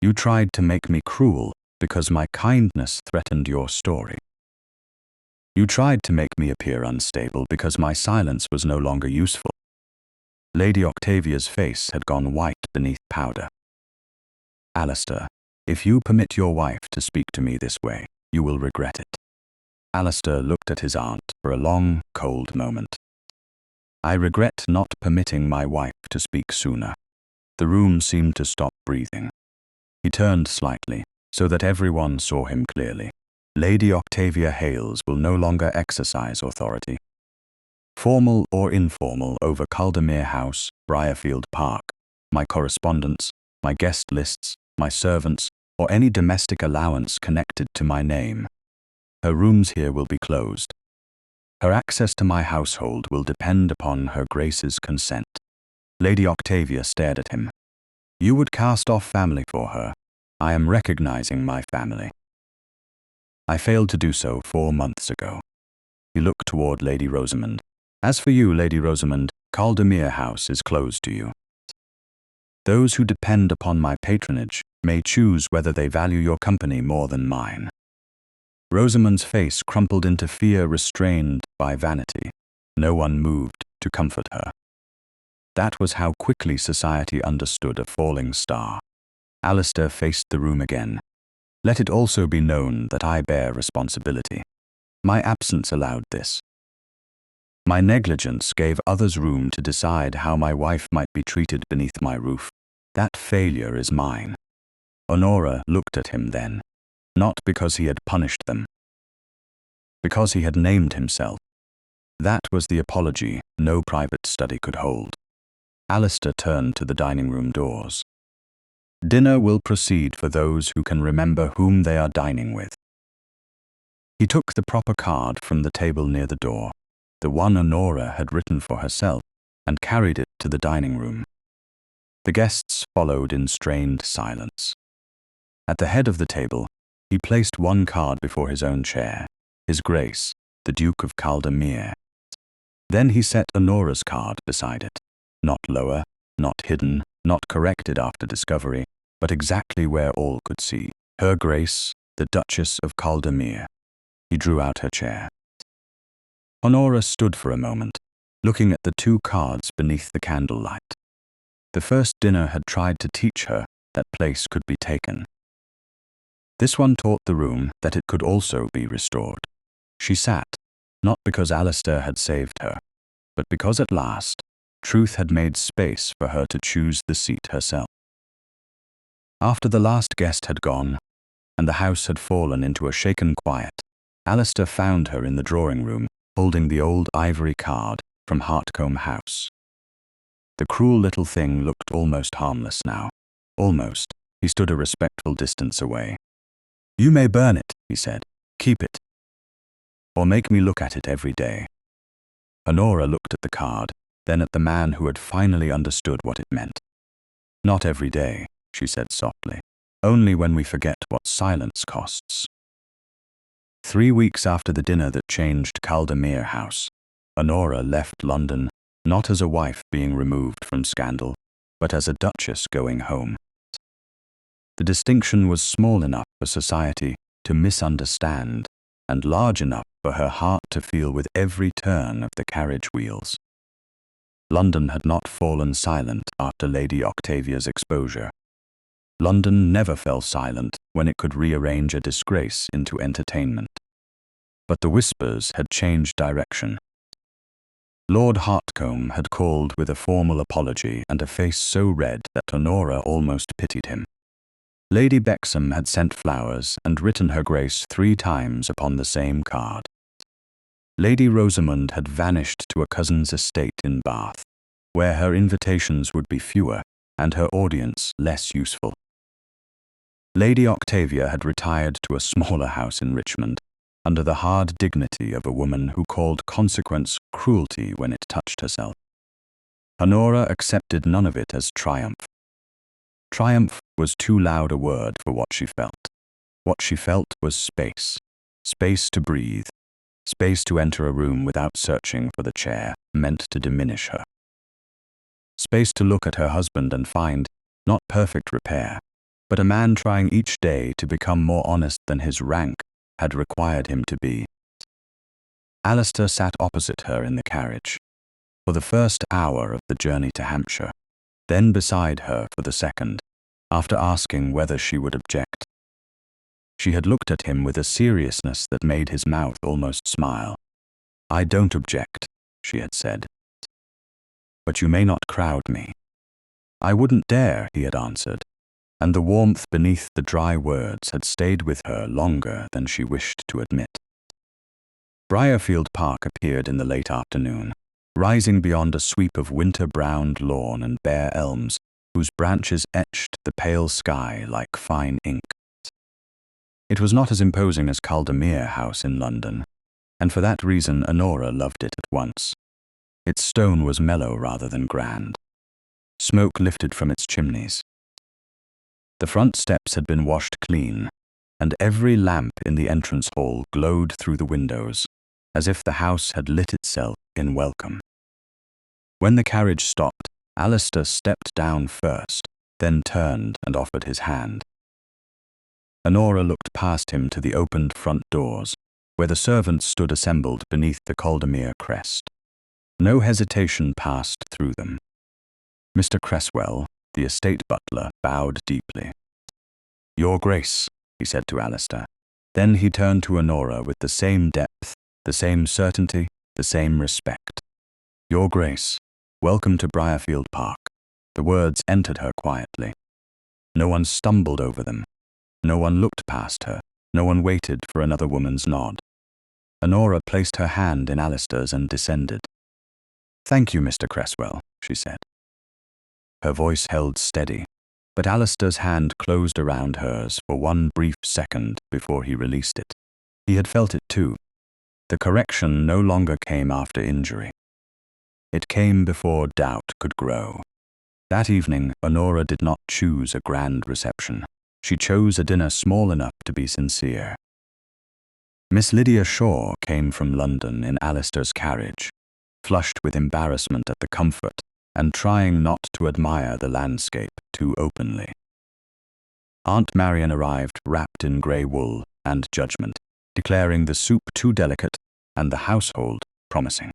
You tried to make me cruel because my kindness threatened your story. You tried to make me appear unstable because my silence was no longer useful." Lady Octavia's face had gone white beneath powder. "Alistair, if you permit your wife to speak to me this way, you will regret it." Alistair looked at his aunt for a long, cold moment. "I regret not permitting my wife to speak sooner." The room seemed to stop breathing. He turned slightly, so that everyone saw him clearly. "Lady Octavia Hales will no longer exercise authority, formal or informal, over Caldermere House, Briarfield Park, my correspondence, my guest lists, my servants, or any domestic allowance connected to my name. Her rooms here will be closed. Her access to my household will depend upon her Grace's consent." Lady Octavia stared at him. "You would cast off family for her. I am recognizing my family. I failed to do so 4 months ago." He looked toward Lady Rosamond. "As for you, Lady Rosamond, Caldermere House is closed to you. Those who depend upon my patronage may choose whether they value your company more than mine." Rosamond's face crumpled into fear restrained by vanity. No one moved to comfort her. That was how quickly society understood a falling star. Alistair faced the room again. "Let it also be known that I bear responsibility. My absence allowed this. My negligence gave others room to decide how my wife might be treated beneath my roof. That failure is mine." Honora looked at him then, not because he had punished them, because he had named himself. That was the apology no private study could hold. Alistair turned to the dining room doors. "Dinner will proceed for those who can remember whom they are dining with." He took the proper card from the table near the door, the one Honora had written for herself, and carried it to the dining room. The guests followed in strained silence. At the head of the table, he placed one card before his own chair, His Grace, the Duke of Caldermere. Then he set Honora's card beside it, not lower, not hidden, not corrected after discovery, but exactly where all could see. Her Grace, the Duchess of Caldermere. He drew out her chair. Honora stood for a moment, looking at the 2 cards beneath the candlelight. The first dinner had tried to teach her that place could be taken. This one taught the room that it could also be restored. She sat, not because Alistair had saved her, but because at last, truth had made space for her to choose the seat herself. After the last guest had gone, and the house had fallen into a shaken quiet, Alistair found her in the drawing room, holding the old ivory card from Hartcombe House. The cruel little thing looked almost harmless now. Almost. He stood a respectful distance away. "You may burn it," he said. "Keep it. Or make me look at it every day." Honora looked at the card, then at the man who had finally understood what it meant. "Not every day," she said softly. "Only when we forget what silence costs." 3 weeks after the dinner that changed Caldermere House, Honora left London not as a wife being removed from scandal, but as a duchess going home. The distinction was small enough for society to misunderstand, and large enough for her heart to feel with every turn of the carriage wheels. London had not fallen silent after Lady Octavia's exposure. London never fell silent when it could rearrange a disgrace into entertainment. But the whispers had changed direction. Lord Hartcombe had called with a formal apology and a face so red that Honora almost pitied him. Lady Bexham had sent flowers and written her grace 3 times upon the same card. Lady Rosamond had vanished to a cousin's estate in Bath, where her invitations would be fewer and her audience less useful. Lady Octavia had retired to a smaller house in Richmond, under the hard dignity of a woman who called consequence cruelty when it touched herself. Honora accepted none of it as triumph. Triumph was too loud a word for what she felt. What she felt was space. Space to breathe. Space to enter a room without searching for the chair meant to diminish her. Space to look at her husband and find, not perfect repair, but a man trying each day to become more honest than his rank had required him to be. Alistair sat opposite her in the carriage, for the first hour of the journey to Hampshire, then beside her for the second, after asking whether she would object. She had looked at him with a seriousness that made his mouth almost smile. "I don't object," she had said. "But you may not crowd me." "I wouldn't dare," he had answered, and the warmth beneath the dry words had stayed with her longer than she wished to admit. Briarfield Park appeared in the late afternoon, rising beyond a sweep of winter-browned lawn and bare elms, whose branches etched the pale sky like fine ink. It was not as imposing as Caldermere House in London, and for that reason Honora loved it at once. Its stone was mellow rather than grand. Smoke lifted from its chimneys. The front steps had been washed clean, and every lamp in the entrance hall glowed through the windows, as if the house had lit itself in welcome. When the carriage stopped, Alistair stepped down first, then turned and offered his hand. Honora looked past him to the opened front doors, where the servants stood assembled beneath the Caldermere crest. No hesitation passed through them. Mr. Cresswell, the estate butler, bowed deeply. "Your Grace," he said to Alistair. Then he turned to Honora with the same depth, the same certainty, the same respect. "Your Grace, welcome to Briarfield Park." The words entered her quietly. No one stumbled over them. No one looked past her. No one waited for another woman's nod. Honora placed her hand in Alistair's and descended. "Thank you, Mr. Cresswell," she said. Her voice held steady, but Alistair's hand closed around hers for one brief second before he released it. He had felt it too. The correction no longer came after injury. It came before doubt could grow. That evening, Honora did not choose a grand reception. She chose a dinner small enough to be sincere. Miss Lydia Shaw came from London in Alistair's carriage, flushed with embarrassment at the comfort and trying not to admire the landscape too openly. Aunt Marian arrived wrapped in grey wool and judgment, declaring the soup too delicate and the household promising.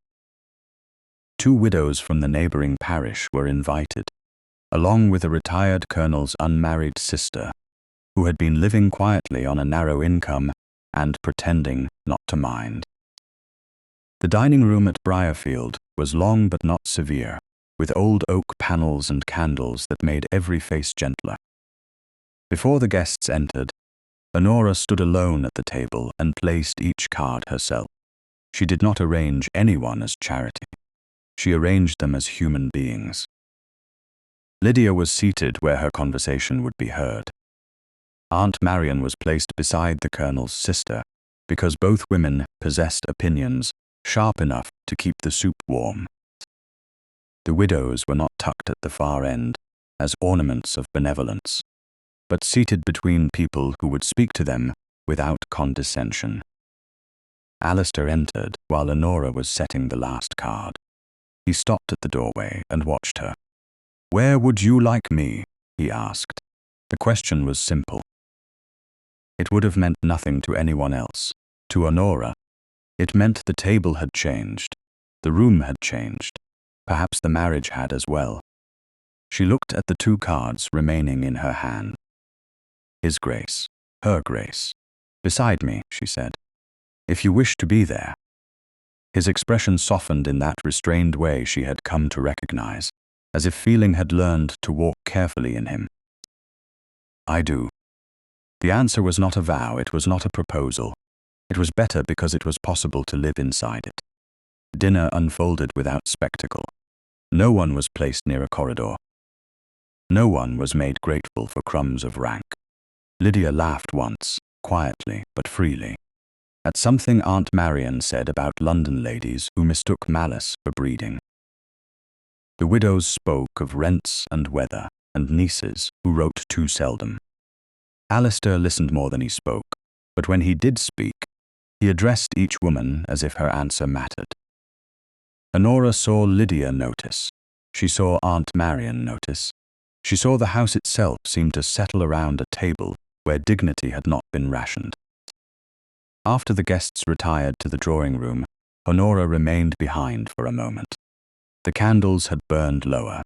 2 widows from the neighbouring parish were invited, along with a retired colonel's unmarried sister, who had been living quietly on a narrow income and pretending not to mind. The dining room at Briarfield was long but not severe, with old oak panels and candles that made every face gentler. Before the guests entered, Honora stood alone at the table and placed each card herself. She did not arrange anyone as charity. She arranged them as human beings. Lydia was seated where her conversation would be heard. Aunt Marian was placed beside the Colonel's sister, because both women possessed opinions sharp enough to keep the soup warm. The widows were not tucked at the far end as ornaments of benevolence, but seated between people who would speak to them without condescension. Alistair entered while Honora was setting the last card. He stopped at the doorway and watched her. "Where would you like me?" he asked. The question was simple. It would have meant nothing to anyone else. To Honora, it meant the table had changed, the room had changed, perhaps the marriage had as well. She looked at the 2 cards remaining in her hand. His Grace, her Grace. "Beside me," she said, "if you wish to be there." His expression softened in that restrained way she had come to recognize, as if feeling had learned to walk carefully in him. "I do." The answer was not a vow, it was not a proposal. It was better because it was possible to live inside it. Dinner unfolded without spectacle. No one was placed near a corridor. No one was made grateful for crumbs of rank. Lydia laughed once, quietly but freely, at something Aunt Marian said about London ladies who mistook malice for breeding. The widows spoke of rents and weather, and nieces who wrote too seldom. Alistair listened more than he spoke, but when he did speak, he addressed each woman as if her answer mattered. Honora saw Lydia notice. She saw Aunt Marian notice. She saw the house itself seem to settle around a table where dignity had not been rationed. After the guests retired to the drawing room, Honora remained behind for a moment. The candles had burned lower.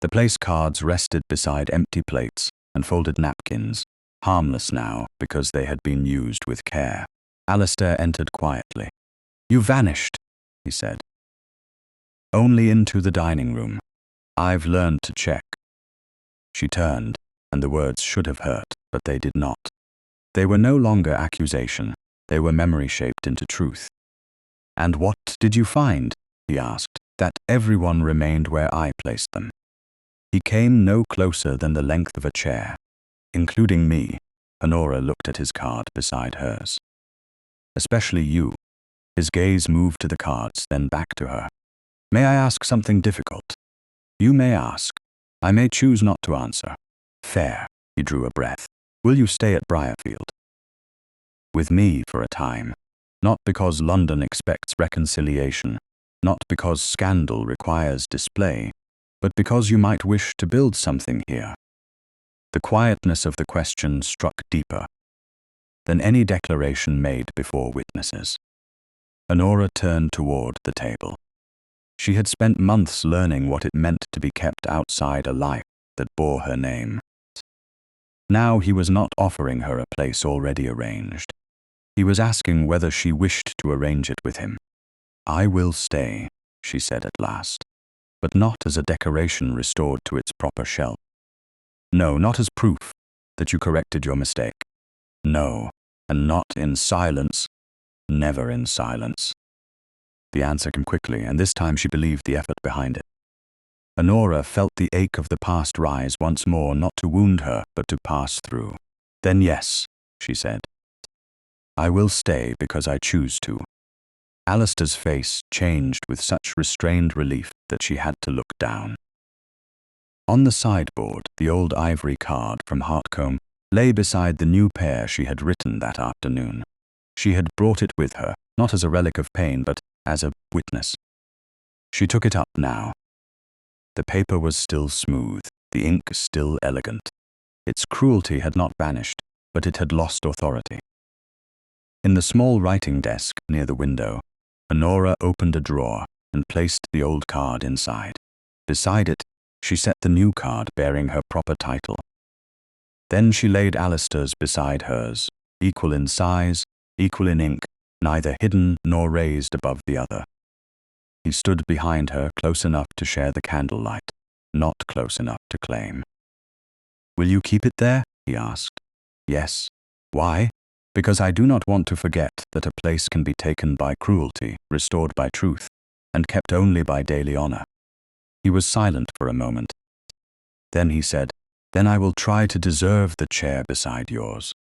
The place cards rested beside empty plates and folded napkins, harmless now because they had been used with care. Alistair entered quietly. "You vanished," he said. "Only into the dining room. I've learned to check." She turned, and the words should have hurt, but they did not. They were no longer accusation, they were memory shaped into truth. "And what did you find?" he asked. "That everyone remained where I placed them." He came no closer than the length of a chair. "Including me." Honora looked at his card beside hers. "Especially you." His gaze moved to the cards, then back to her. "May I ask something difficult?" "You may ask. I may choose not to answer." "Fair." He drew a breath. "Will you stay at Briarfield?" "With me for a time. Not because London expects reconciliation, not because scandal requires display, but because you might wish to build something here." The quietness of the question struck deeper than any declaration made before witnesses. Honora turned toward the table. She had spent months learning what it meant to be kept outside a life that bore her name. Now he was not offering her a place already arranged. He was asking whether she wished to arrange it with him. "I will stay," she said at last, but not as a decoration restored to its proper shelf. "No, not as proof that you corrected your mistake. No, and not in silence, never in silence." The answer came quickly, and this time she believed the effort behind it. Honora felt the ache of the past rise once more, not to wound her, but to pass through. "Then yes," she said. "I will stay because I choose to." Alistair's face changed with such restrained relief that she had to look down. On the sideboard, the old ivory card from Hartcombe lay beside the new pair she had written that afternoon. She had brought it with her, not as a relic of pain, but as a witness. She took it up now. The paper was still smooth, the ink still elegant. Its cruelty had not vanished, but it had lost authority. In the small writing desk near the window, Honora opened a drawer and placed the old card inside. Beside it, she set the new card bearing her proper title. Then she laid Alistair's beside hers, equal in size, equal in ink, neither hidden nor raised above the other. He stood behind her, close enough to share the candlelight, not close enough to claim. "Will you keep it there?" he asked. "Yes." "Why?" because I do not want to forget that a place can be taken by cruelty, restored by truth, and kept only by daily honor." He was silent for a moment. Then he said, "Then I will try to deserve the chair beside yours."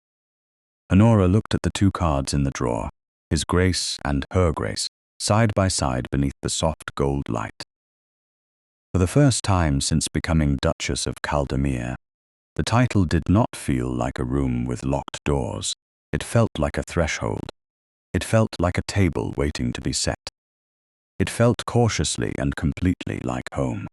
Honora looked at the two cards in the drawer, his grace and her grace, side by side beneath the soft gold light. For the first time since becoming Duchess of Caldermere, the title did not feel like a room with locked doors. It felt like a threshold. It felt like a table waiting to be set. It felt cautiously and completely like home.